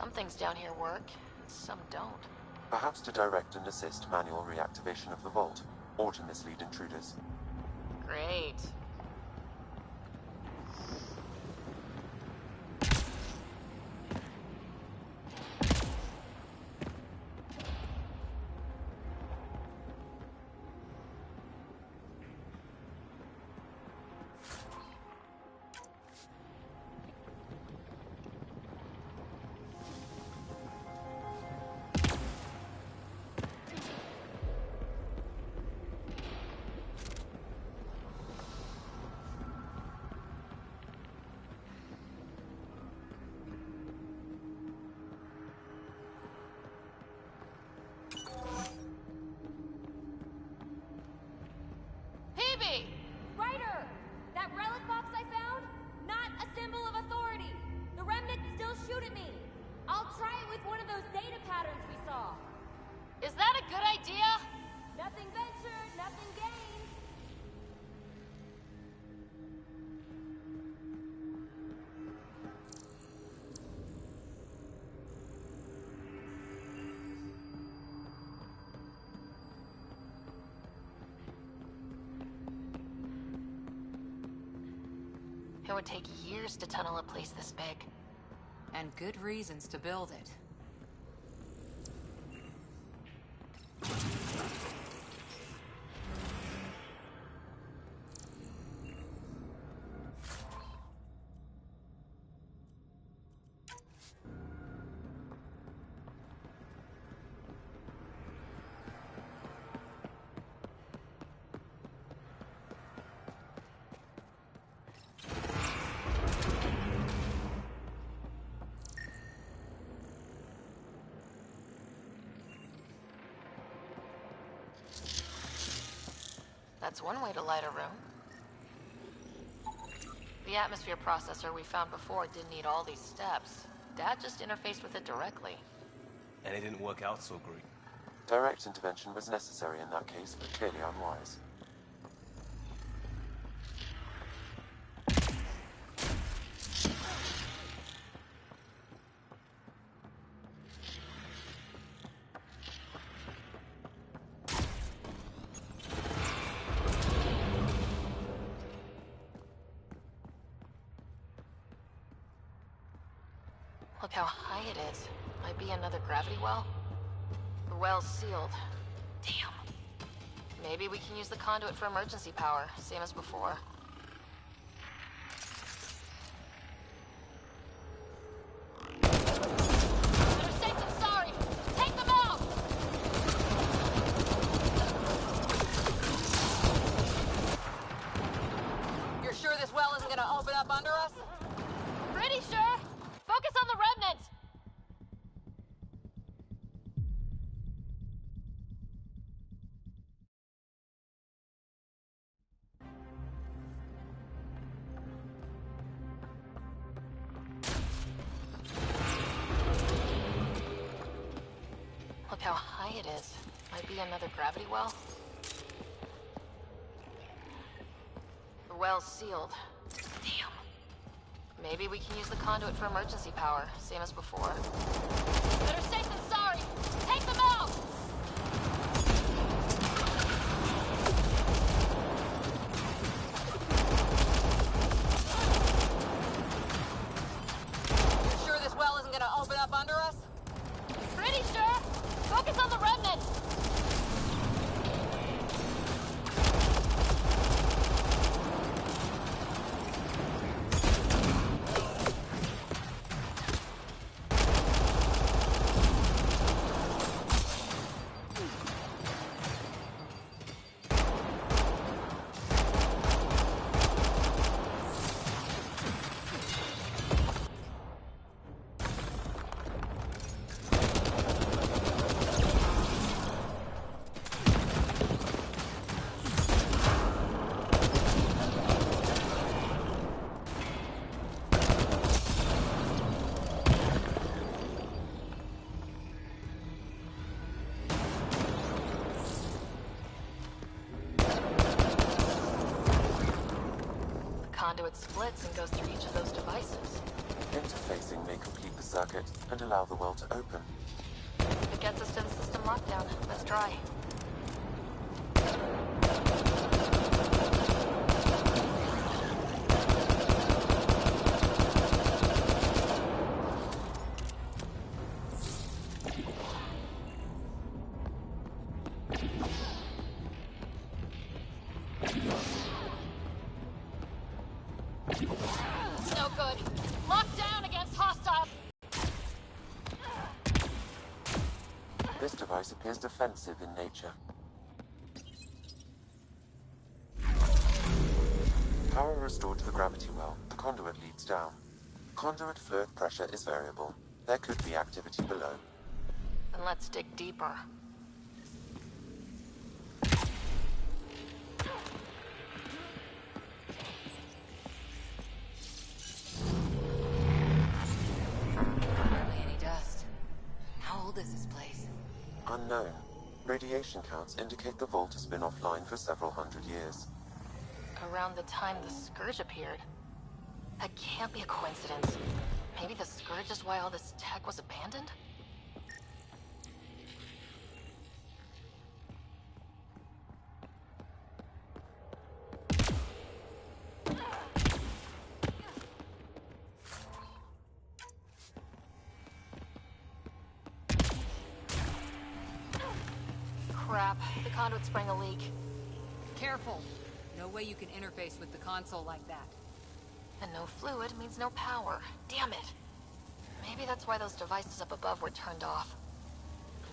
Some things down here work, and some don't. Perhaps to direct and assist manual reactivation of the vault, or to mislead intruders. Great. Ryder! That relic box I found? Not a symbol of authority. The remnants still shoot at me. I'll try it with one of those data patterns we saw. Is that a good idea? Nothing ventured, nothing gained. It would take years to tunnel a place this big. And good reasons to build it. That's one way to light a room. The atmosphere processor we found before didn't need all these steps. Dad just interfaced with it directly. And it didn't work out so great. Direct intervention was necessary in that case, but clearly unwise. Look how high it is. Might be another gravity well. The well's sealed. Damn. Maybe we can use the conduit for emergency power, same as before. Better safe than sorry! Take them out! You're sure this well isn't gonna open up under us? Pretty sure! Focus on the remnant! Look how high it is. Might be another gravity well. The well's sealed. Damn. Maybe we can use the conduit for emergency power, same as before. Better safe than sorry! Take them out! You're sure this well isn't gonna open up under us? Pretty sure! Focus on the remnant! Conduit splits and goes through each of those devices. Interfacing may complete the circuit and allow the well to open. If it gets us to the system lockdown, let's try. No good. Locked down against hostile. This device appears defensive in nature. Power restored to the gravity well. The conduit leads down. Conduit fluid pressure is variable. There could be activity below. Then let's dig deeper. Hardly any dust. How old is this place? Unknown. Radiation counts indicate the vault has been offline for several hundred years. Around the time the Scourge appeared. That can't be a coincidence. Maybe the Scourge is why all this tech was abandoned? Crap, the conduit sprang a leak. Careful. No way you can interface with the console like that. And no fluid means no power. Damn it. Maybe that's why those devices up above were turned off.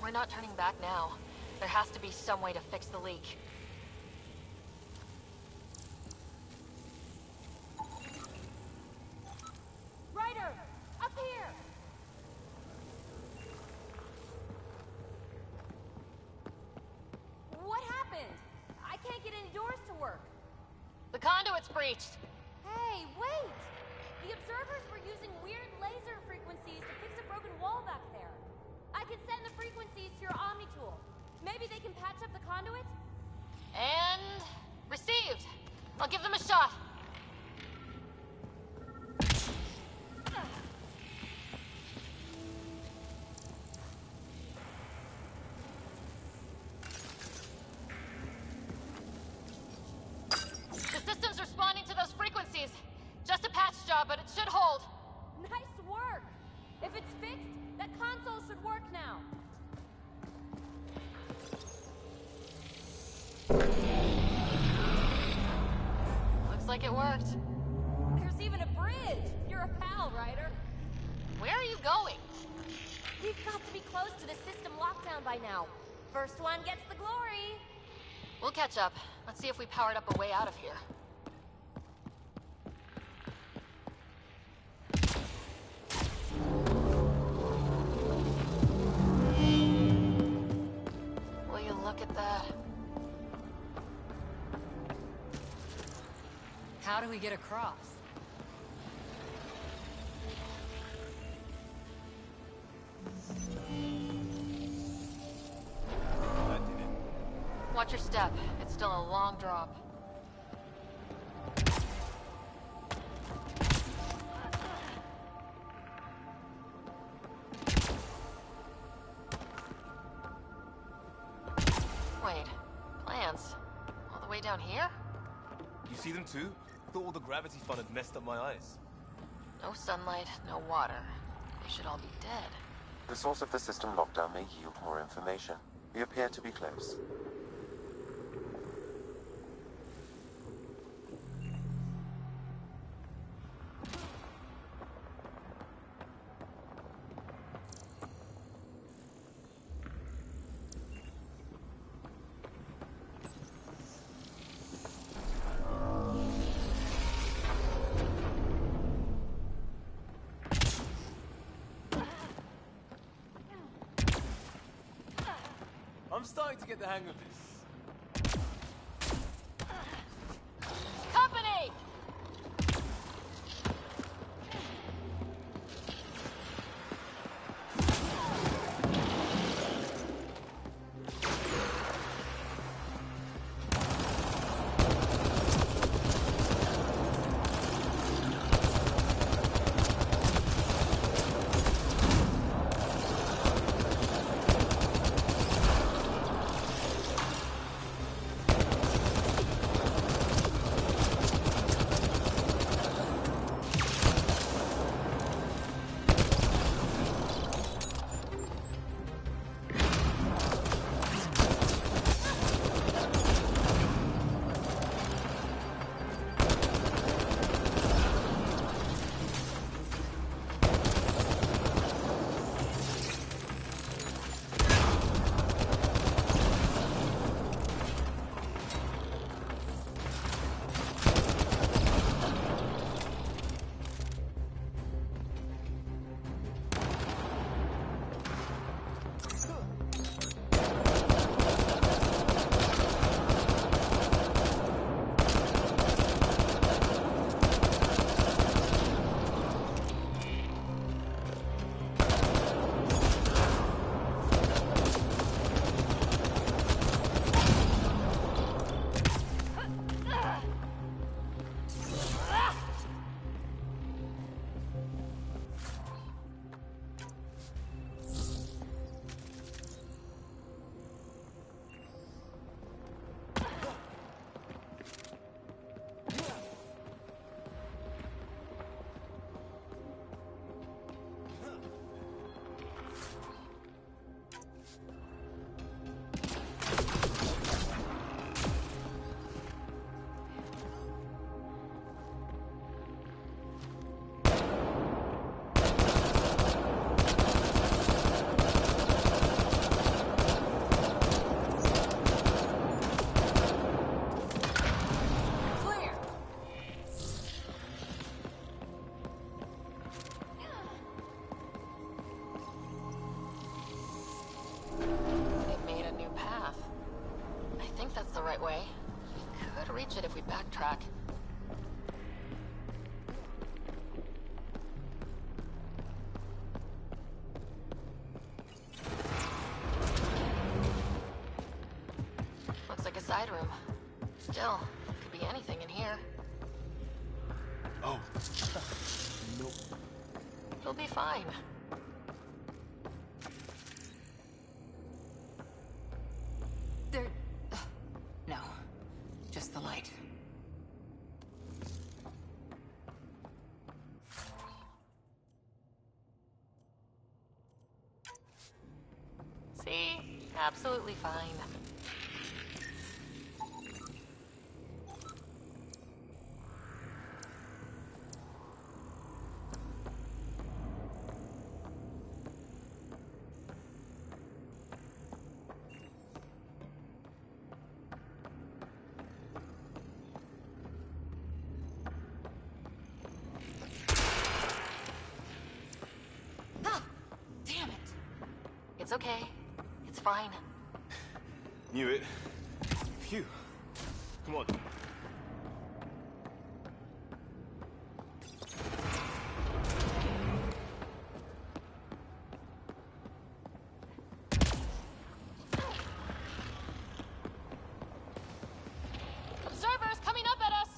We're not turning back now. There has to be some way to fix the leak. Ryder! Up here! What happened? I can't get indoors to work. The conduit's breached. Hey, wait! The observers were using weird laser frequencies to fix a broken wall back there. I can send the frequencies to your Omni tool. Maybe they can patch up the conduit? And... received. I'll give them a shot. The system's responding to those frequencies. Just a patch job, but it should hold. Nice work! If it's fixed, that console should work now. Looks like it worked. There's even a bridge! You're a pal, Ryder. Where are you going? We've got to be close to the system lockdown by now. First one gets the glory. We'll catch up. Let's see if we powered up a way out of here. Will you look at that? How do we get across? Watch your step. It's still a long drop. Wait, plants? All the way down here? You see them too? Thought all the gravity fun had messed up my eyes. No sunlight, no water. They should all be dead. The source of the system lockdown may yield more information. We appear to be close. I'm starting to get the hang of this. Company! that's the right way. Could reach it if we backtrack. Looks like a side room. Still, could be anything in here. Oh. Nope. You'll be fine. There... No. Just the light. See? Absolutely fine. It's okay. It's fine. Knew it. Phew. Come on. Observers coming up at us!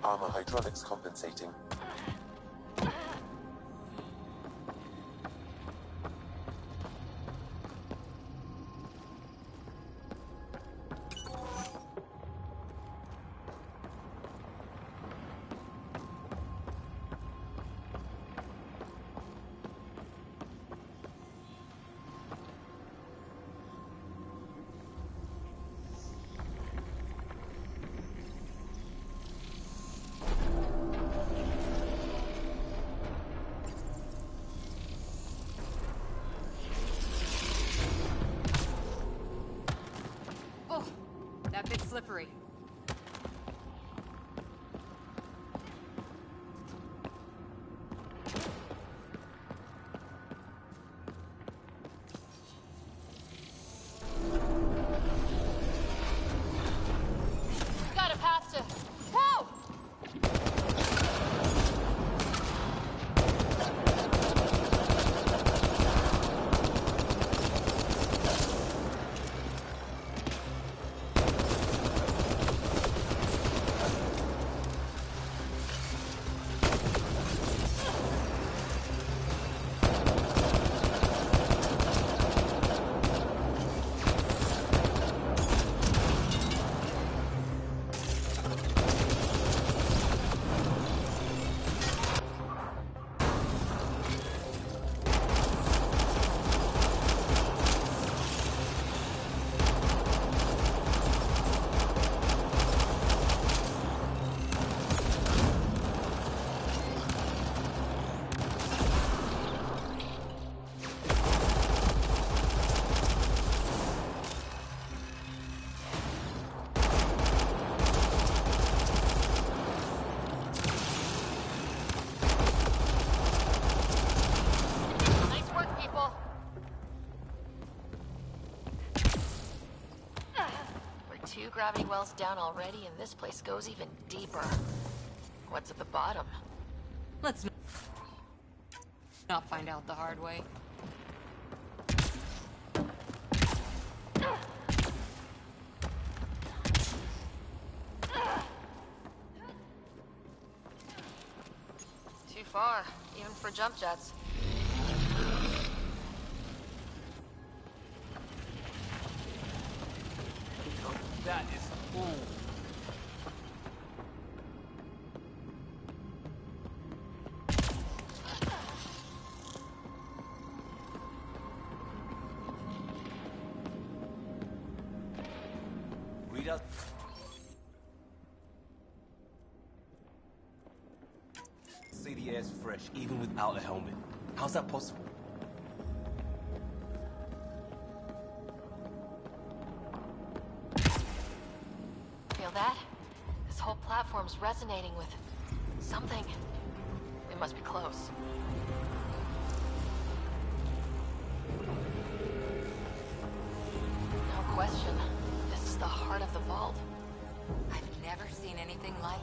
Armor hydraulics compensating. That bit's slippery. Got a path to... Whoa! gravity wells down already, and this place goes even deeper. What's at the bottom? Let's not find out the hard way. Too far, even for jump jets. That is cool. Read out. Say the air's fresh, even without a helmet. How's that possible? Feel that? This whole platform's resonating with something. It must be close. No question. This is the heart of the vault. I've never seen anything like it.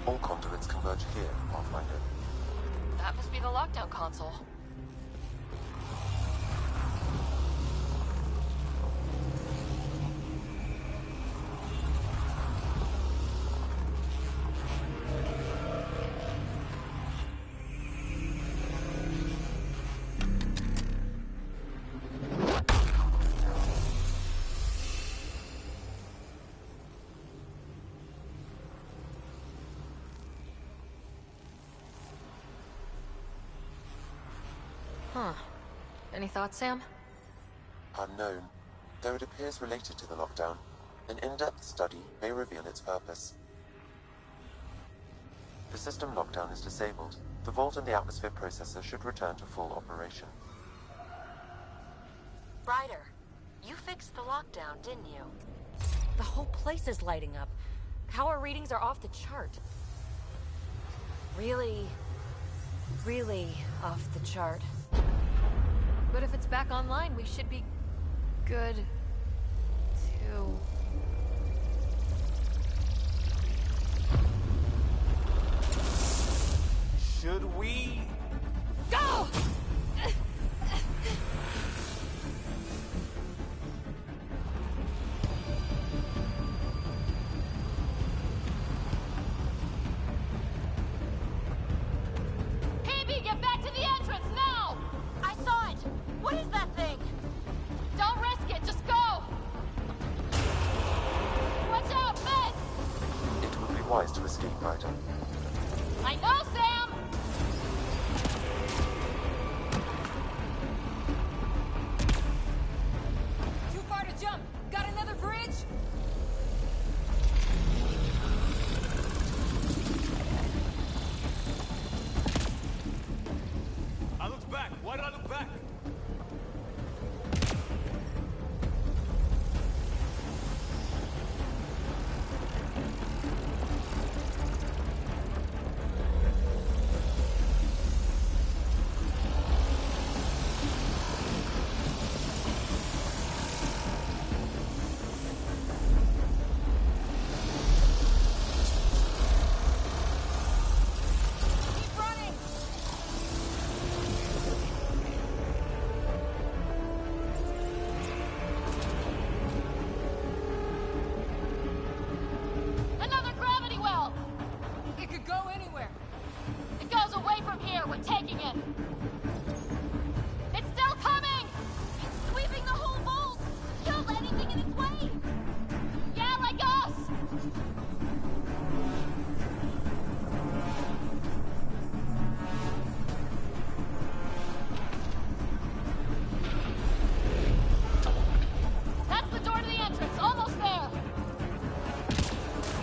All conduits converge here, Pathfinder. That must be the lockdown console. Huh. Any thoughts, Sam? Unknown, though it appears related to the lockdown. An in-depth study may reveal its purpose. The system lockdown is disabled. The vault and the atmosphere processor should return to full operation. Ryder, you fixed the lockdown, didn't you? The whole place is lighting up. Power readings are off the chart. Really off the chart. But if it's back online, we should be good to... Should we? Go! PB, get back to the entrance now! I saw it! What is that thing? Don't risk it, just go! Watch out, men! It would be wise to escape, Ryder. I know, Sam! Too far to jump. Got another bridge? I looked back. Why did I look back? Keep running! Another gravity well! It could go anywhere. It goes away from here. We're taking it. It's still coming! It's sweeping the whole vault! Kills anything in its way! Yeah, like us! That's the door to the entrance. Almost there.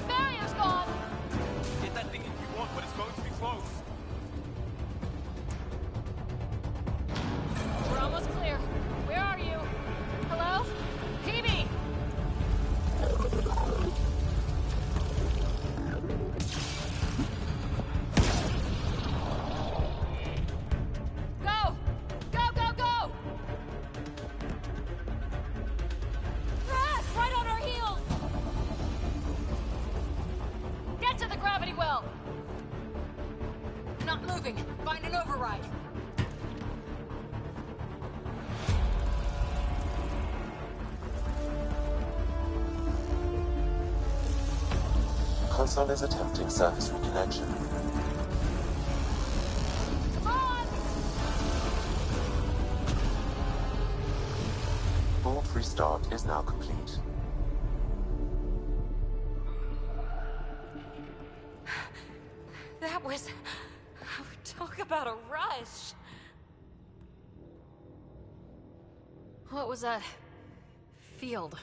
Barrier's gone. Get that thing if you want, but it's going to be close. not moving. Find an override. Console is attempting surface reconnection. Vault restart is now complete. That was... Talk about a rush. What was that? Field.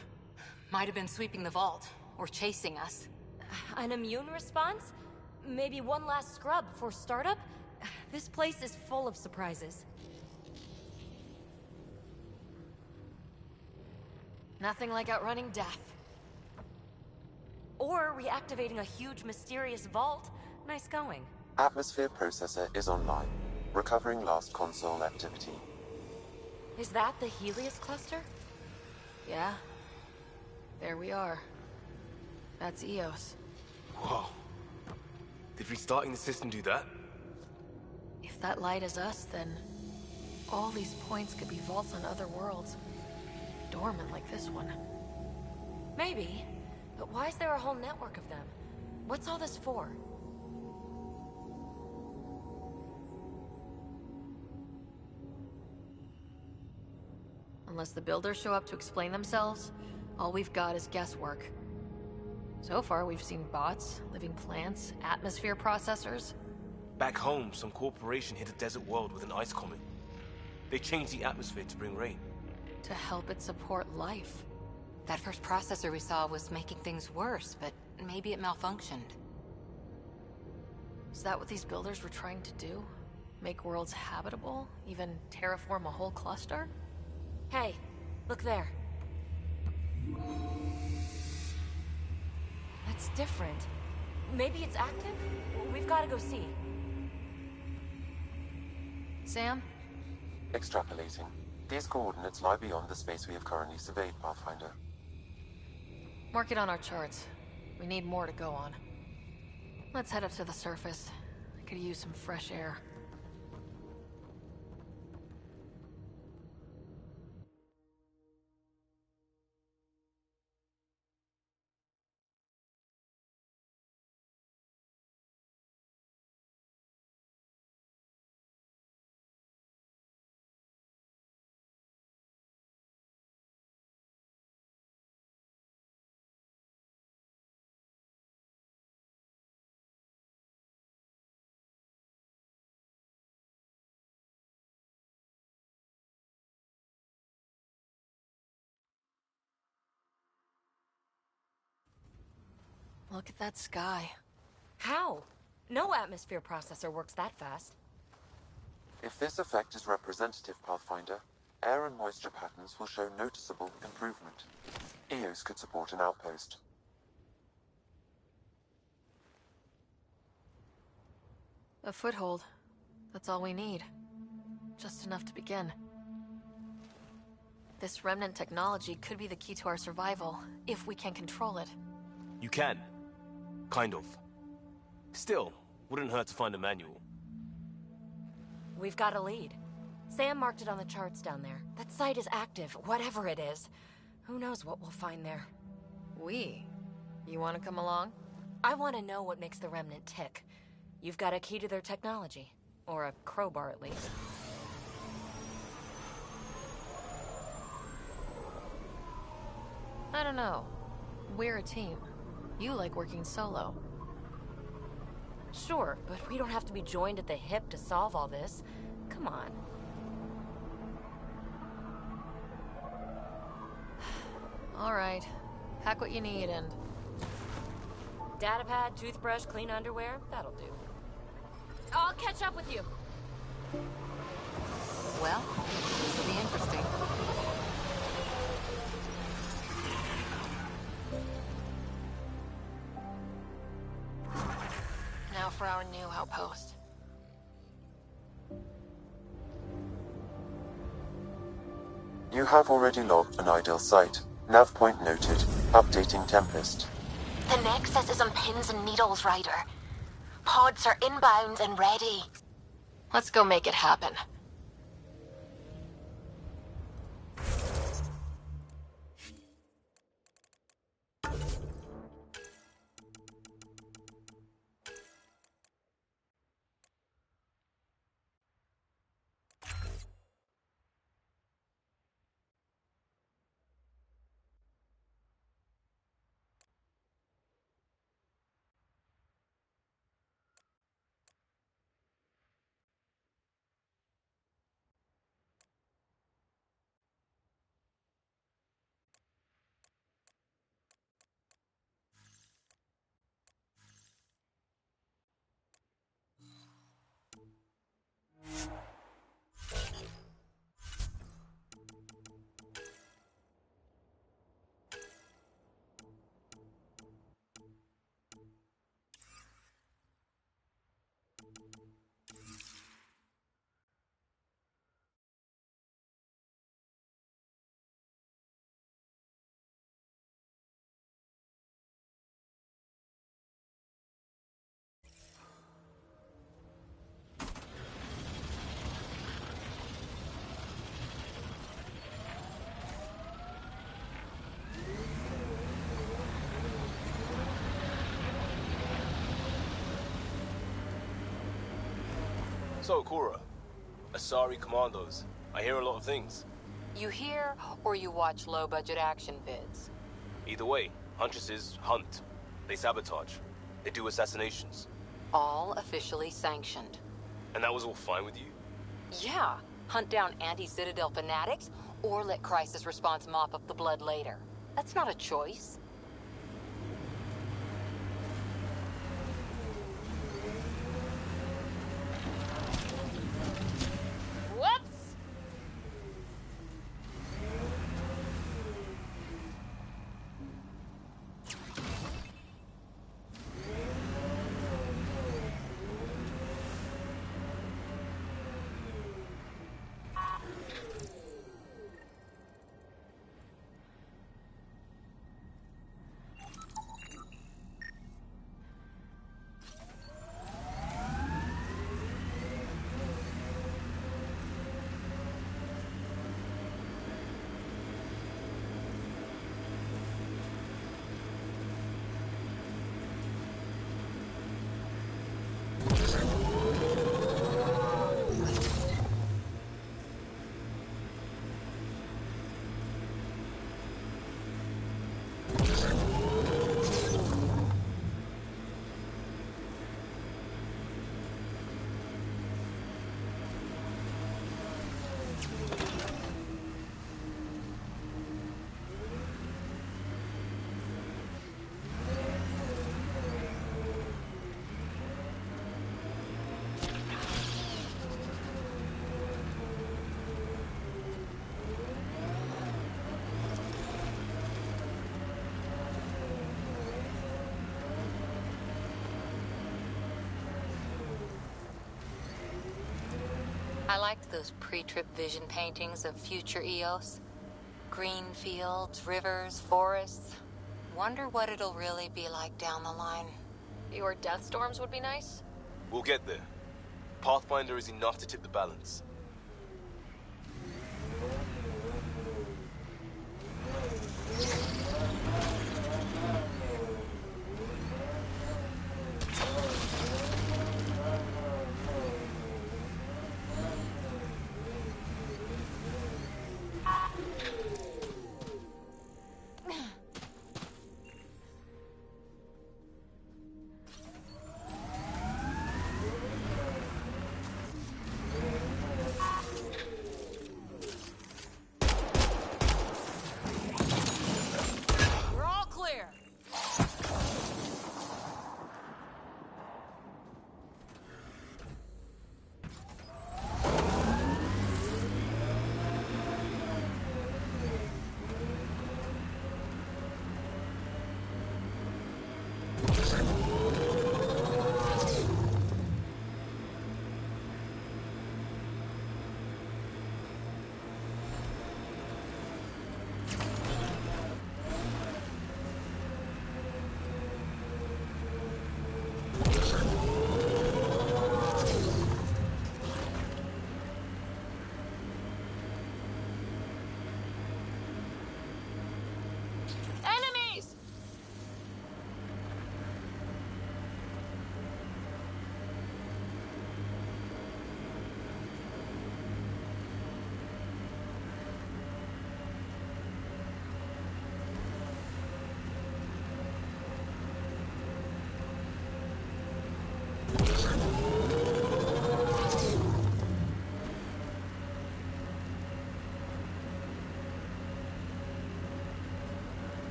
Might have been sweeping the vault, or chasing us. An immune response? Maybe one last scrub before startup? This place is full of surprises. Nothing like outrunning death. Or reactivating a huge mysterious vault. Nice going. Atmosphere processor is online, recovering last console activity. Is that the Helios cluster? Yeah. There we are. That's Eos. Whoa. Did restarting the system do that? If that light is us, then all these points could be vaults on other worlds. Dormant like this one. Maybe. But why is there a whole network of them? What's all this for? Unless the builders show up to explain themselves, all we've got is guesswork. So far, we've seen bots, living plants, atmosphere processors. Back home, some corporation hit a desert world with an ice comet. They changed the atmosphere to bring rain. To help it support life. That first processor we saw was making things worse, but maybe it malfunctioned. Is that what these builders were trying to do? Make worlds habitable? Even terraform a whole cluster? Hey, look there. That's different. Maybe it's active? We've got to go see. Sam? Extrapolating. These coordinates lie beyond the space we have currently surveyed, Pathfinder. Mark it on our charts. We need more to go on. Let's head up to the surface. I could use some fresh air. Look at that sky. How? No atmosphere processor works that fast. If this effect is representative, Pathfinder, air and moisture patterns will show noticeable improvement. Eos could support an outpost. A foothold. That's all we need. Just enough to begin. This remnant technology could be the key to our survival, if we can control it. You can. Kind of. Still, wouldn't hurt to find a manual. We've got a lead. Sam marked it on the charts down there. That site is active, whatever it is. Who knows what we'll find there. We? You want to come along? I want to know what makes the Remnant tick. You've got a key to their technology. Or a crowbar, at least. I don't know. We're a team. You like working solo. Sure, but we don't have to be joined at the hip to solve all this. Come on. All right. Pack what you need and... Datapad, toothbrush, clean underwear, that'll do. I'll catch up with you. Well, this will be interesting. Now for our new outpost. You have already logged an ideal site. Nav point noted. Updating Tempest. The Nexus is on pins and needles, Ryder. pods are inbound and ready. Let's go make it happen. So, Cora, Asari Commandos. I hear a lot of things. You hear or you watch low-budget action vids? Either way, Huntresses hunt. They sabotage. They do assassinations. All officially sanctioned. And that was all fine with you? Yeah. Hunt down anti-Citadel fanatics, or let crisis response mop up the blood later. That's not a choice. Whoops! I liked those pre-trip vision paintings of future Eos. Green fields, rivers, forests. Wonder what it'll really be like down the line. Fewer death storms would be nice. We'll get there. Pathfinder is enough to tip the balance.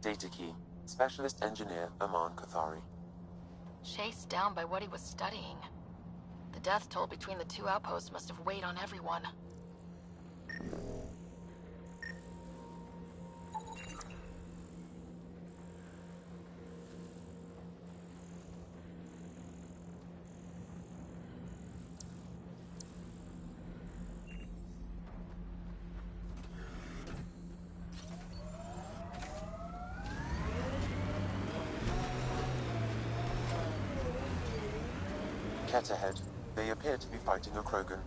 Data key. Specialist Engineer Aman Kathari. Chased down by what he was studying. The death toll between the two outposts must have weighed on everyone. Ket ahead. They appear to be fighting a Krogan.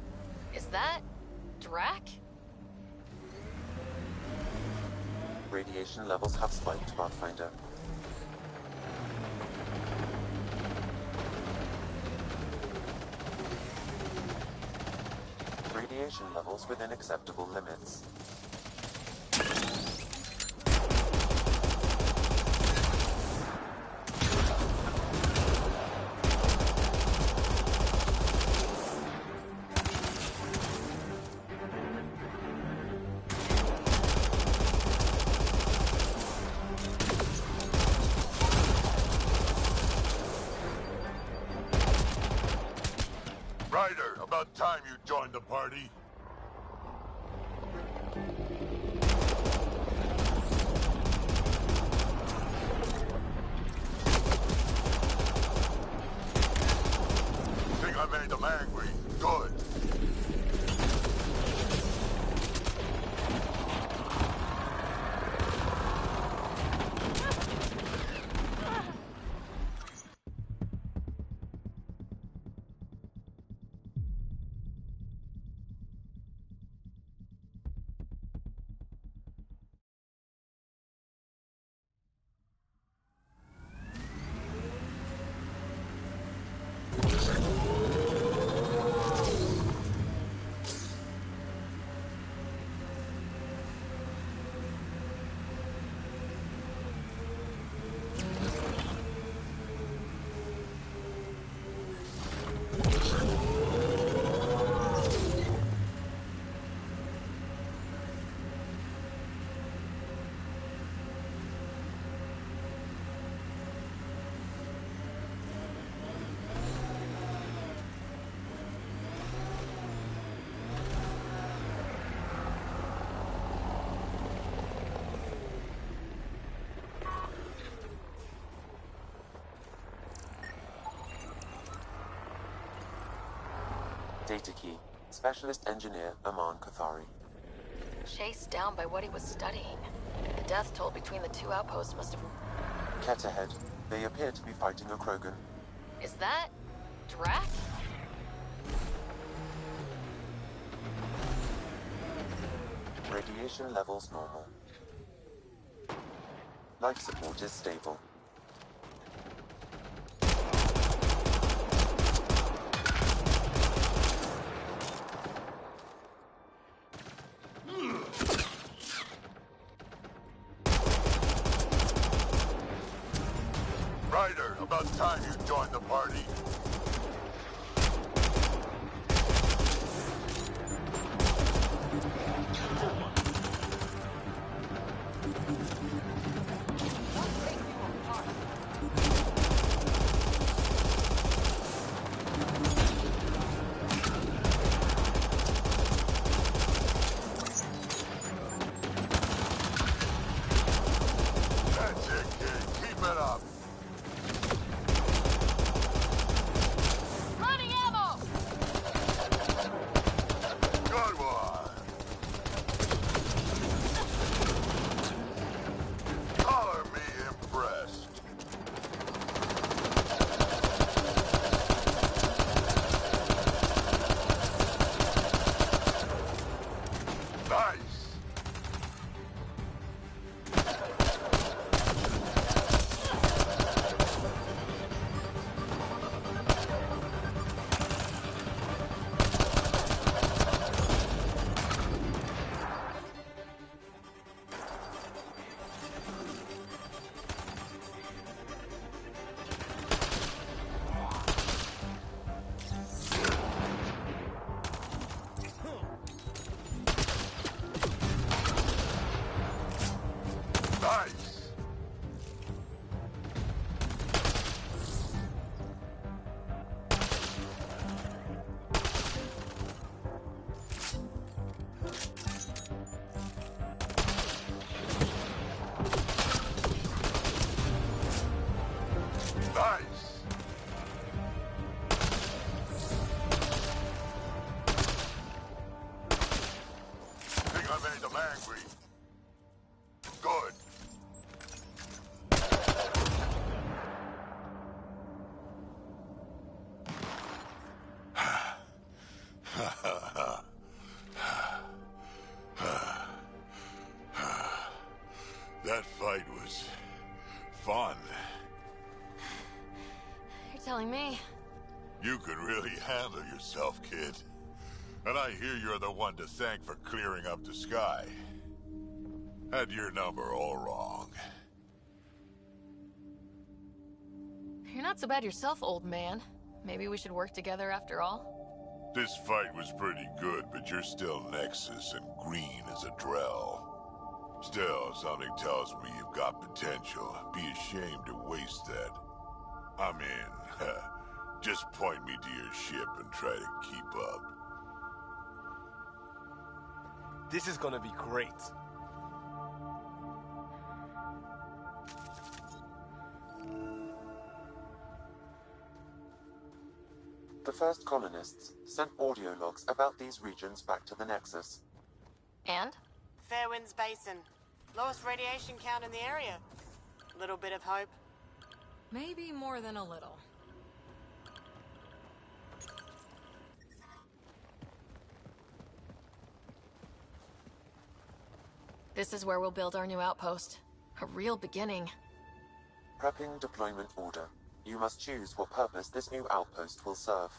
Is that... Drac? Radiation levels have spiked, Pathfinder. Radiation levels within acceptable limits. Ryder, about time you joined the party. Think I made them angry? Good. Data key. Specialist Engineer Aman Kathari. Chased down by what he was studying. The death toll between the two outposts must have... Ket ahead. They appear to be fighting a Krogan. Is that... Drac? Radiation levels normal. Life support is stable. Ryder, about time you joined the party. That's it, kid. Keep it up. Nice! Think I made them angry. Good. That fight was fun. You're telling me. You can really handle yourself, kid. And I hear you're the one to thank for clearing up the sky. Had your number all wrong. You're not so bad yourself, old man. Maybe we should work together after all? This fight was pretty good, but you're still Nexus and green as a Drell. Still, something tells me you've got potential. Be ashamed to waste that. I'm in. Just point me to your ship and try to keep up. This is gonna be great. The first colonists sent audio logs about these regions back to the Nexus. And? Fairwinds Basin. Lowest radiation count in the area. Little bit of hope. Maybe more than a little. This is where we'll build our new outpost. A real beginning. Prepping deployment order. You must choose what purpose this new outpost will serve.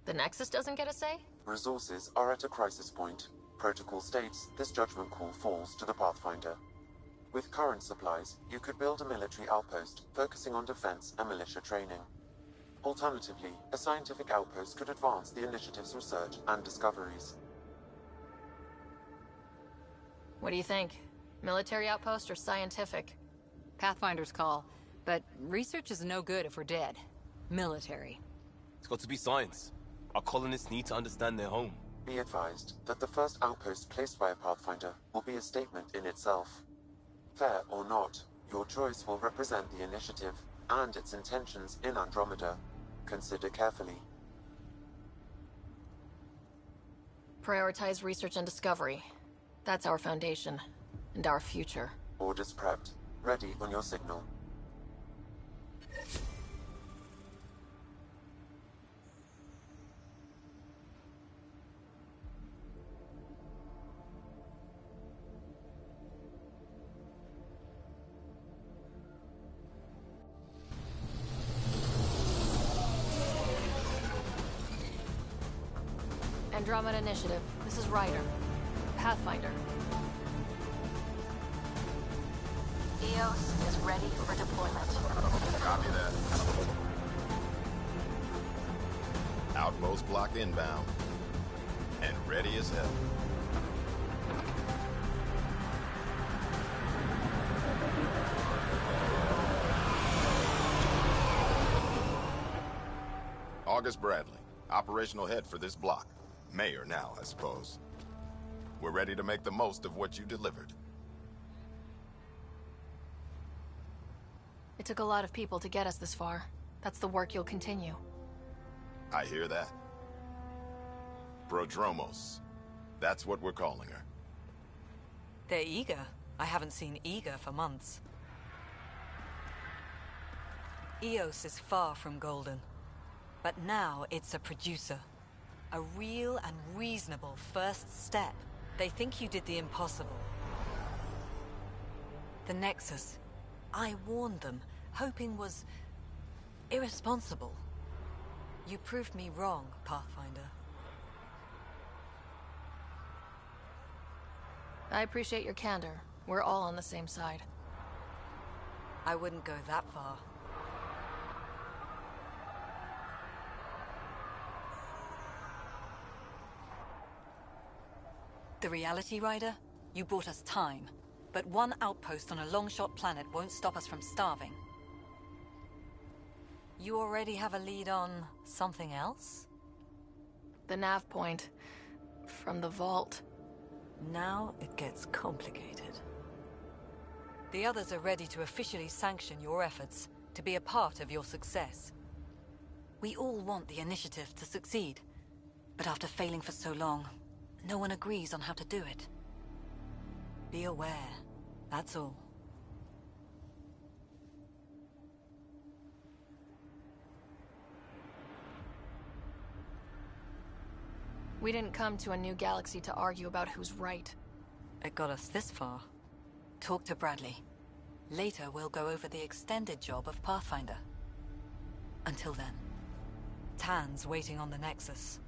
The Nexus doesn't get a say? Resources are at a crisis point. Protocol states this judgment call falls to the Pathfinder. With current supplies, you could build a military outpost focusing on defense and militia training. Alternatively, a scientific outpost could advance the initiative's research and discoveries. What do you think? Military outpost or scientific? Pathfinder's call, but research is no good if we're dead. Military. It's got to be science. Our colonists need to understand their home. Be advised that the first outpost placed by a Pathfinder will be a statement in itself. Fair or not, your choice will represent the initiative and its intentions in Andromeda. Consider carefully. Prioritize research and discovery. That's our foundation, and our future. Orders prepped. Ready on your signal. Andromeda Initiative. This is Ryder. Pathfinder. EOS is ready for deployment. Copy that. Outpost block inbound. And ready as hell. August Bradley, operational head for this block. Mayor now, I suppose. We're ready to make the most of what you delivered. It took a lot of people to get us this far. That's the work you'll continue. I hear that. Prodromos. That's what we're calling her. They're eager. I haven't seen eager for months. EOS is far from golden. But now it's a producer. A real and reasonable first step. They think you did the impossible. The Nexus. I warned them, hoping was irresponsible. You proved me wrong, Pathfinder. I appreciate your candor. We're all on the same side. I wouldn't go that far. The Reality Rider? You bought us time. But one outpost on a long-shot planet won't stop us from starving. You already have a lead on something else? The nav point. From the vault. Now it gets complicated. The others are ready to officially sanction your efforts. to be a part of your success. We all want the initiative to succeed, but after failing for so long, no one agrees on how to do it. Be aware, that's all. We didn't come to a new galaxy to argue about who's right. It got us this far. Talk to Bradley. Later, we'll go over the extended job of Pathfinder. Until then, Tan's waiting on the Nexus.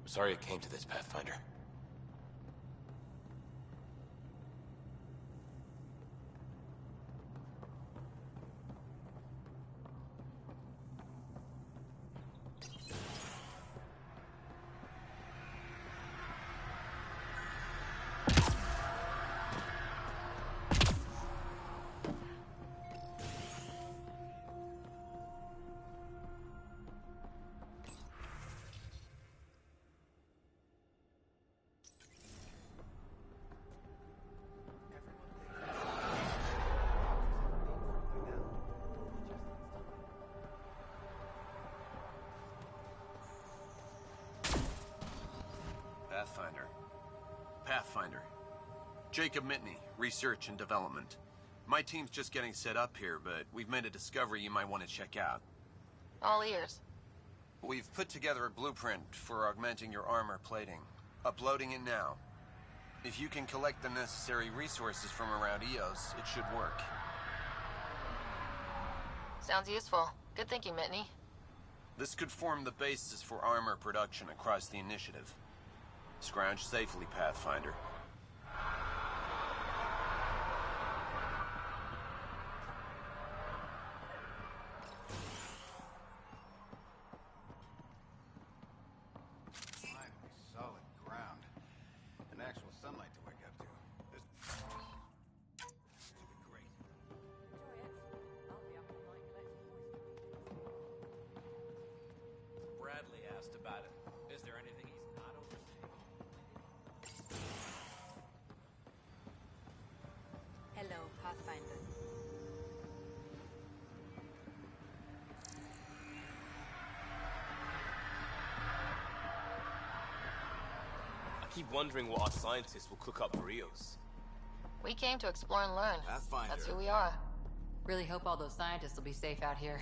Sorry it came to this, Pathfinder. Pathfinder. Jacob Mitney, Research and Development. My team's just getting set up here, but we've made a discovery you might want to check out. All ears. We've put together a blueprint for augmenting your armor plating. Uploading it now. If you can collect the necessary resources from around Eos, it should work. Sounds useful. Good thinking, Mitney. This could form the basis for armor production across the initiative. Scrounge safely, Pathfinder. Finally, solid ground. And actual sunlight to wake up to. This will be great. Bradley asked about it. Is there anything he's not overseeing? Hello, Pathfinder. I keep wondering what our scientists will cook up for Eos. We came to explore and learn. Pathfinder. That's who we are. Really hope all those scientists will be safe out here.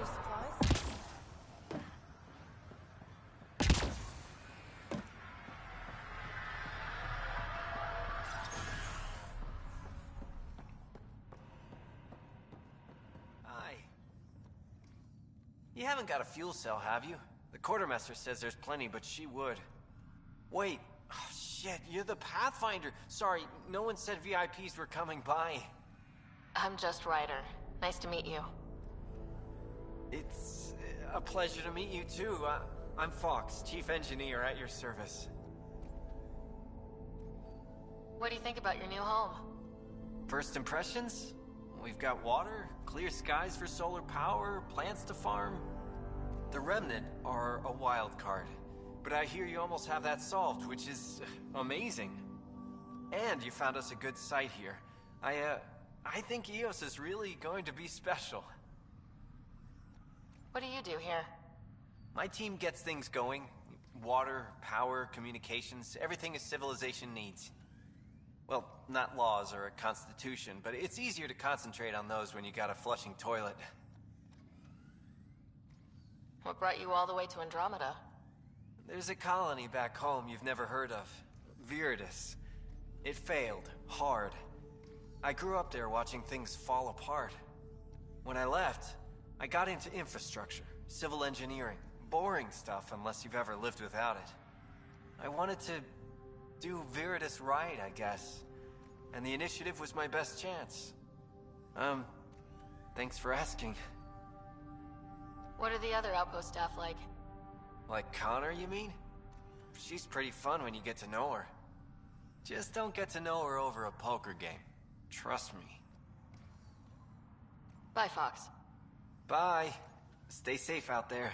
your supplies? Hi. You haven't got a fuel cell, have you? The quartermaster says there's plenty, but she would. Wait. Oh, shit, you're the Pathfinder. Sorry, no one said VIPs were coming by. I'm just Ryder. Nice to meet you. It's a pleasure to meet you, too. I'm Fox, Chief Engineer at your service. What do you think about your new home? First impressions? We've got water, clear skies for solar power, plants to farm. The Remnant are a wild card, but I hear you almost have that solved, which is amazing. And you found us a good site here. I think EOS is really going to be special. What do you do here? My team gets things going. Water, power, communications, everything a civilization needs. Well, not laws or a constitution, but it's easier to concentrate on those when you got a flushing toilet. What brought you all the way to Andromeda? There's a colony back home you've never heard of. Viridis. It failed. Hard. I grew up there watching things fall apart. When I left, I got into infrastructure, civil engineering. Boring stuff unless you've ever lived without it. I wanted to do Viridis right, I guess. And the initiative was my best chance. Thanks for asking. What are the other outpost staff like? Like Connor, you mean? She's pretty fun when you get to know her. Just don't get to know her over a poker game. Trust me. Bye, Fox. Bye. Stay safe out there.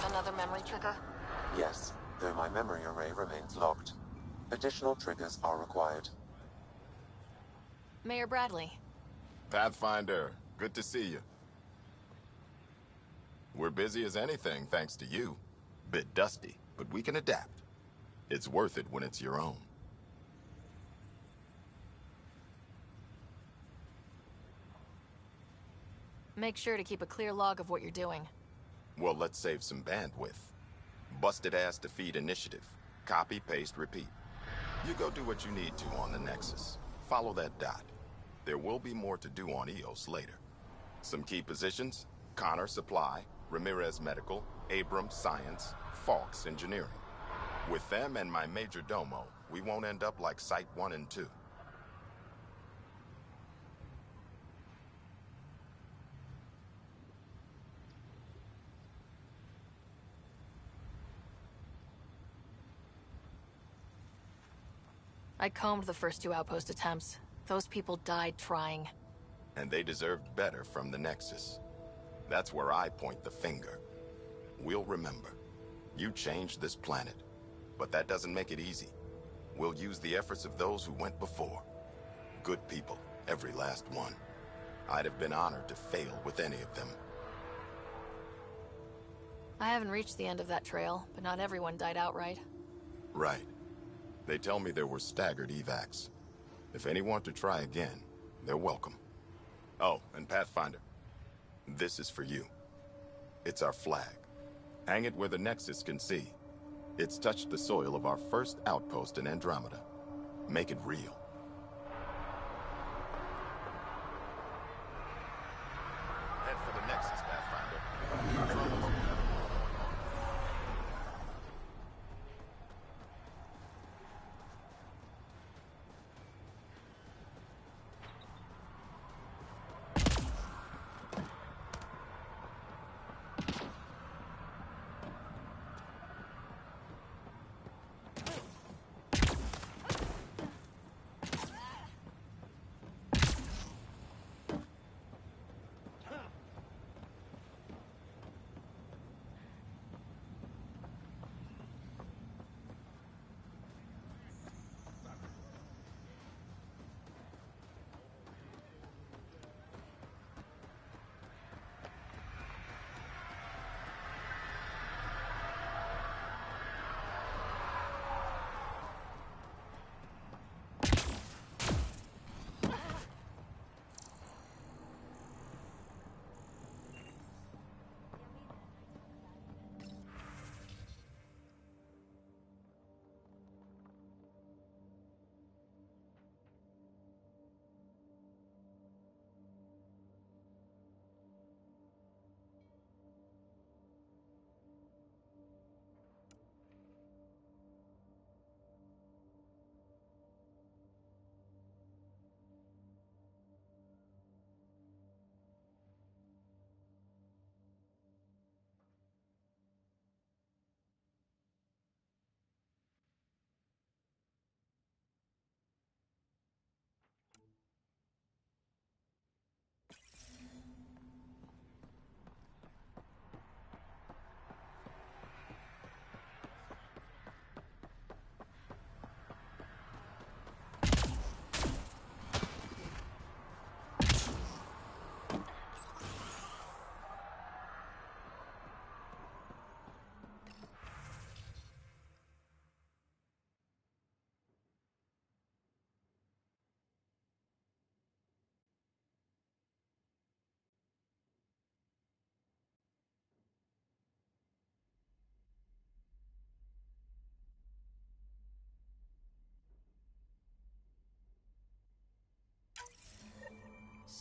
Another memory trigger? Yes, though my memory array remains locked. Additional triggers are required. Mayor Bradley. Pathfinder, good to see you. We're busy as anything, thanks to you. Bit dusty, but we can adapt. It's worth it when it's your own. Make sure to keep a clear log of what you're doing. Well, let's save some bandwidth. Busted ass to feed initiative. Copy, paste, repeat. You go do what you need to on the Nexus. Follow that dot. There will be more to do on EOS later. Some key positions: Connor Supply, Ramirez Medical, Abrams Science, Fawkes Engineering. With them and my major domo, we won't end up like Site 1 and 2. I combed the first 2 outpost attempts. Those people died trying. And they deserved better from the Nexus. That's where I point the finger. We'll remember. You changed this planet. But that doesn't make it easy. We'll use the efforts of those who went before. Good people, every last one. I'd have been honored to fail with any of them. I haven't reached the end of that trail, but not everyone died outright. Right. They tell me there were staggered evacs. If any want to try again, they're welcome. Oh, and Pathfinder, this is for you. It's our flag. Hang it where the Nexus can see. It's touched the soil of our first outpost in Andromeda. Make it real. Head for the Nexus, Pathfinder.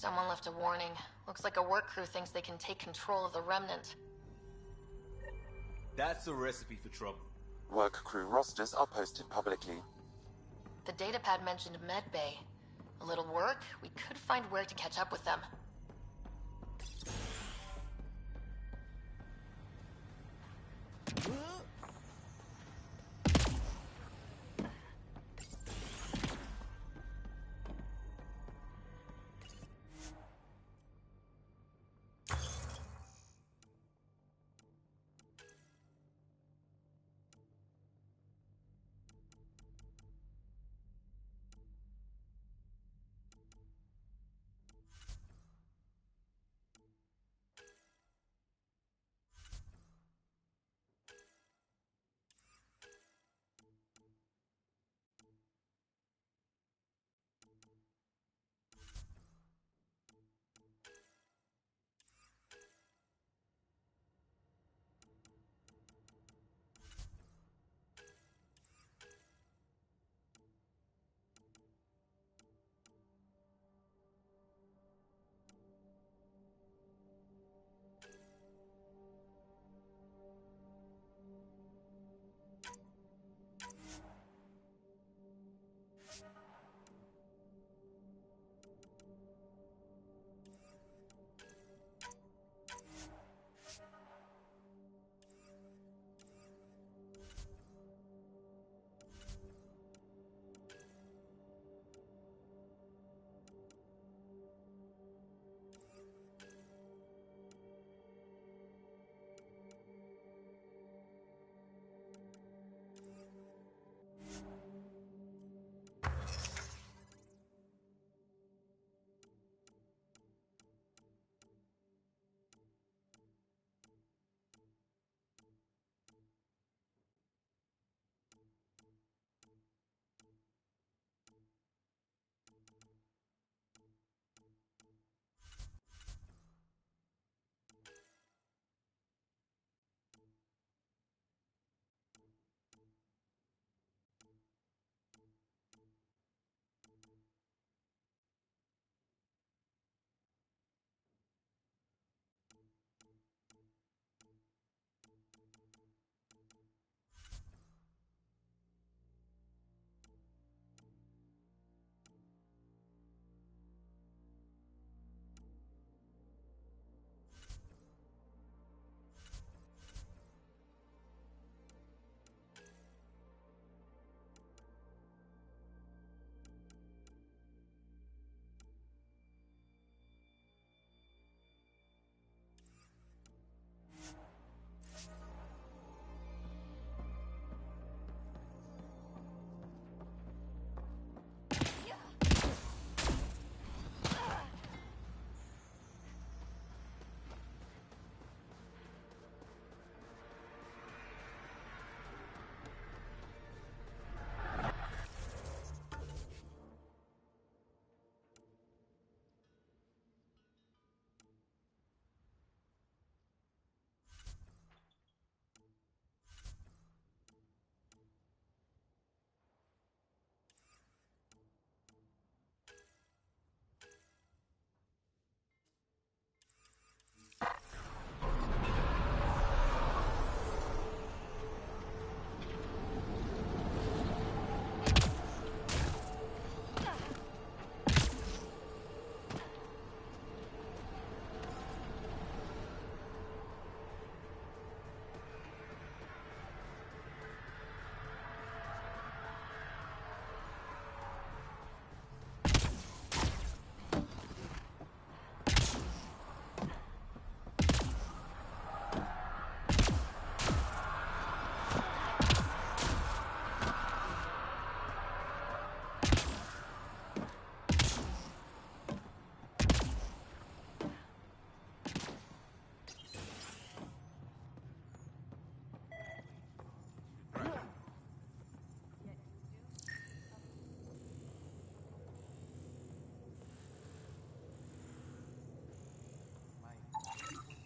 Someone left a warning. Looks like a work crew thinks they can take control of the Remnant. That's a recipe for trouble. Work crew rosters are posted publicly. The datapad mentioned Medbay. A little work, we could find where to catch up with them.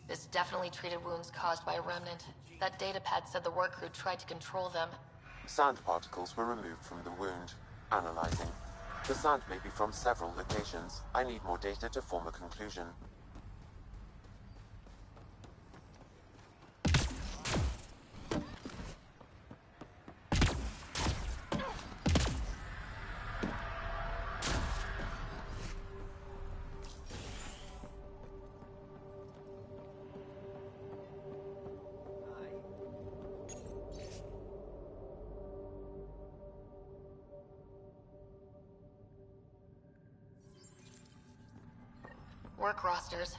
This definitely treated wounds caused by a remnant. That datapad said the work crew tried to control them. Sand particles were removed from the wound. Analyzing. The sound may be from several locations. I need more data to form a conclusion. Work rosters.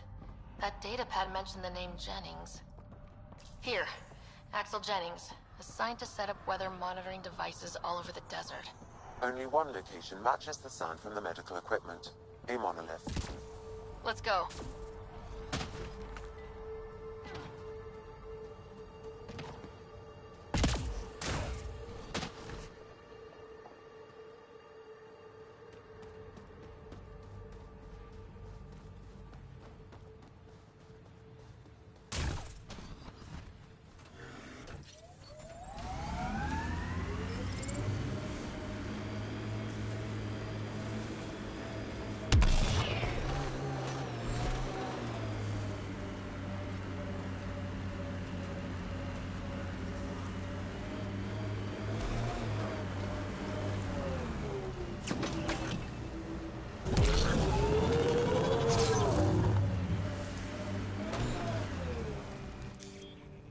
That datapad mentioned the name Jennings. Here, Axel Jennings, assigned to set up weather monitoring devices all over the desert. Only one location matches the sound from the medical equipment. A monolith. Let's go.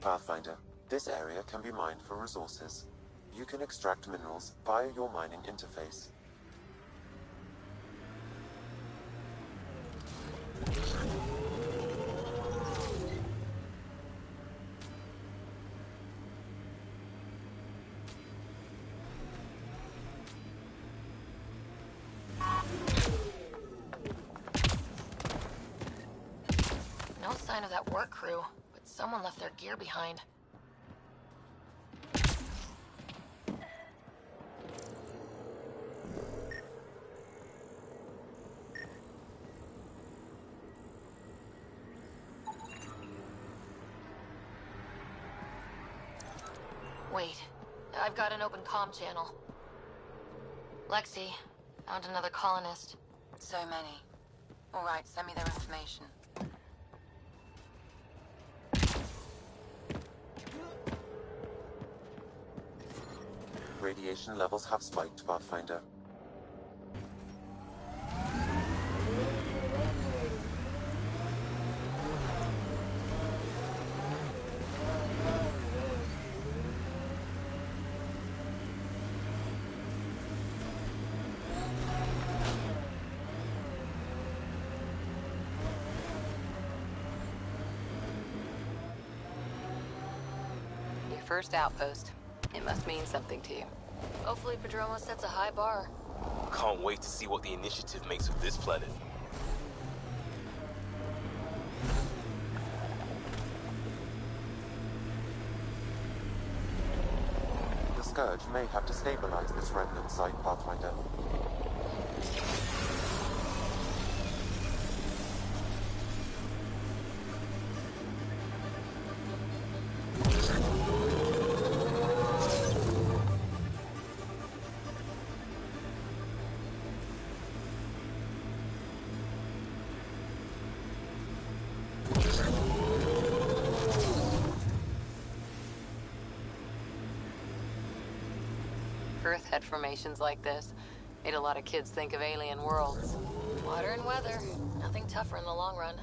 Pathfinder, this area can be mined for resources. You can extract minerals via your mining interface. No sign of that work crew, but someone left their gear behind. Wait, I've got an open comm channel. Lexi, found another colonist. So many. All right, send me their information. Radiation levels have spiked, Pathfinder. Your first outpost. It must mean something to you. Hopefully Padromo sets a high bar. Can't wait to see what the initiative makes of this planet. The Scourge may have to stabilize this remnant site, Pathfinder. Earth had formations like this. Made a lot of kids think of alien worlds. Water and weather. Nothing tougher in the long run.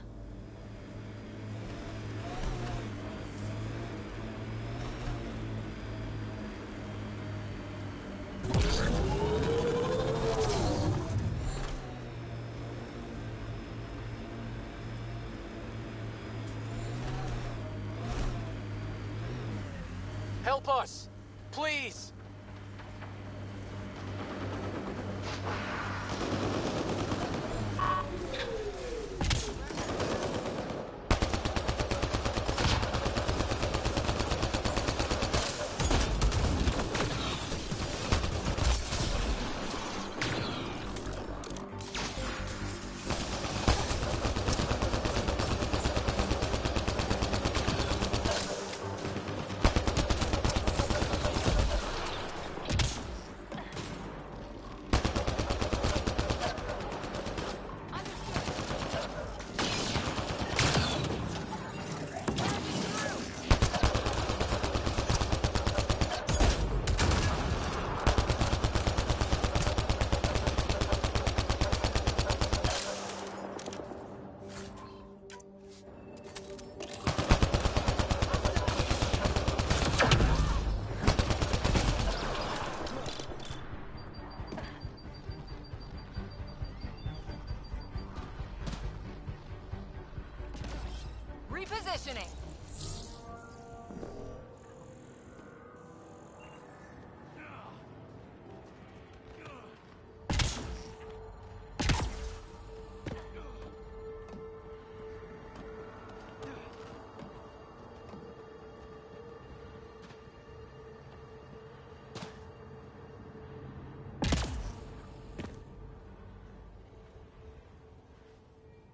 Help us! Please!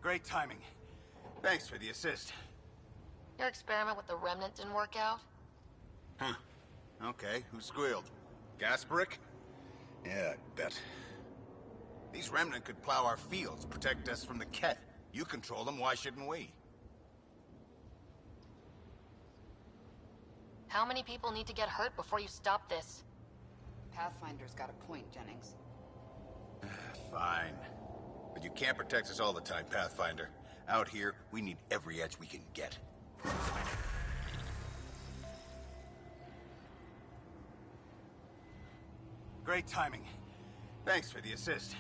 Great timing. Thanks for the assist. Your experiment with the remnant didn't work out? Huh. Okay, who squealed? Gasbrick? Yeah, I bet. These remnant could plow our fields, protect us from the Ket. You control them, why shouldn't we? How many people need to get hurt before you stop this? Pathfinder's got a point, Jennings. Fine. But you can't protect us all the time, Pathfinder. Out here, we need every edge we can get. Great timing. Thanks for the assist.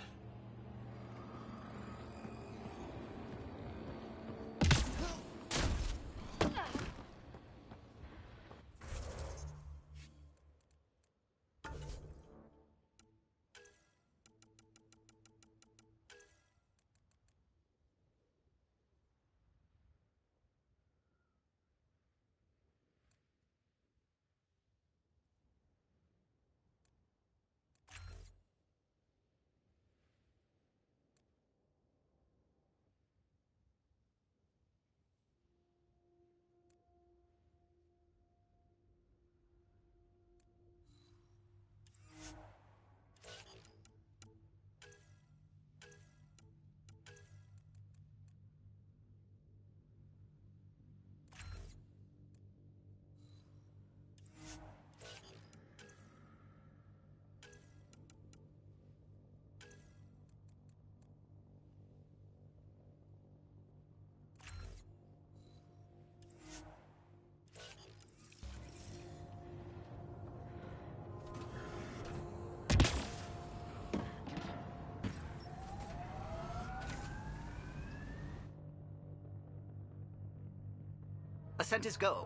Ascent is go.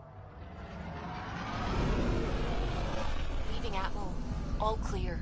Leaving Atmo. All clear.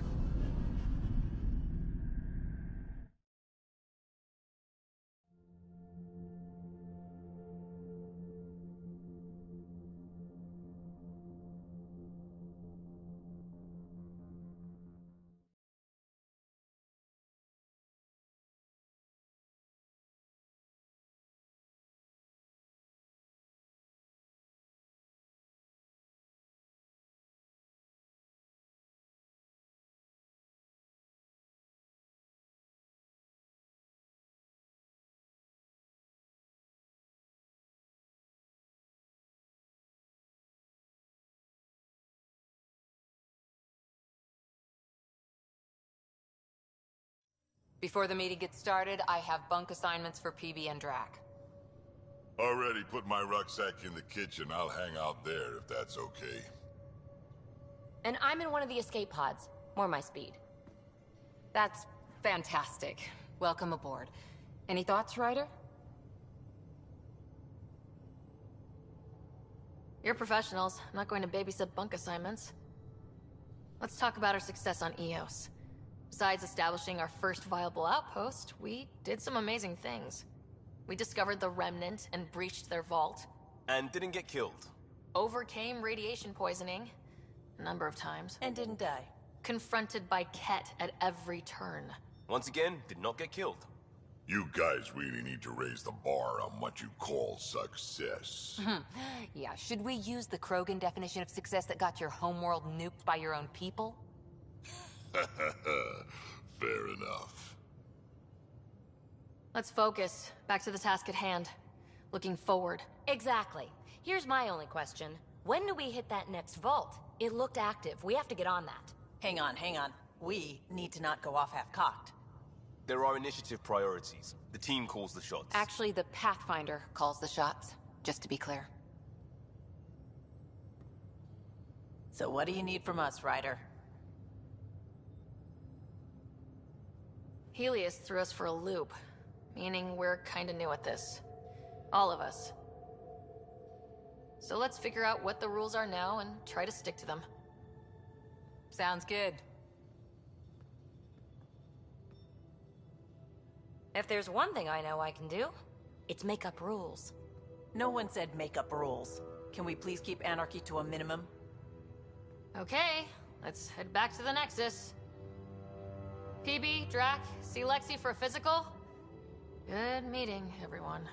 Before the meeting gets started, I have bunk assignments for PB and Drac. Already put my rucksack in the kitchen. I'll hang out there if that's okay. And I'm in one of the escape pods. More my speed. That's fantastic. Welcome aboard. Any thoughts, Ryder? You're professionals. I'm not going to babysit bunk assignments. Let's talk about our success on Eos. Besides establishing our first viable outpost, we did some amazing things. We discovered the Remnant and breached their vault. And didn't get killed. Overcame radiation poisoning. A number of times. And didn't die. Confronted by Ket at every turn. Once again, did not get killed. You guys really need to raise the bar on what you call success. Yeah, should we use the Krogan definition of success that got your homeworld nuked by your own people? Fair enough. Let's focus. Back to the task at hand. Looking forward. Exactly. Here's my only question. When do we hit that next vault? It looked active. We have to get on that. Hang on. We need to not go off half-cocked. There are initiative priorities. The team calls the shots. Actually, the Pathfinder calls the shots, just to be clear. So what do you need from us, Ryder? Helios threw us for a loop, meaning we're kinda new at this. All of us. So let's figure out what the rules are now and try to stick to them. Sounds good. If there's one thing I know I can do, it's make up rules. No one said make up rules. Can we please keep anarchy to a minimum? Okay, let's head back to the Nexus. PB, Drac, see Lexi for a physical? Good meeting, everyone.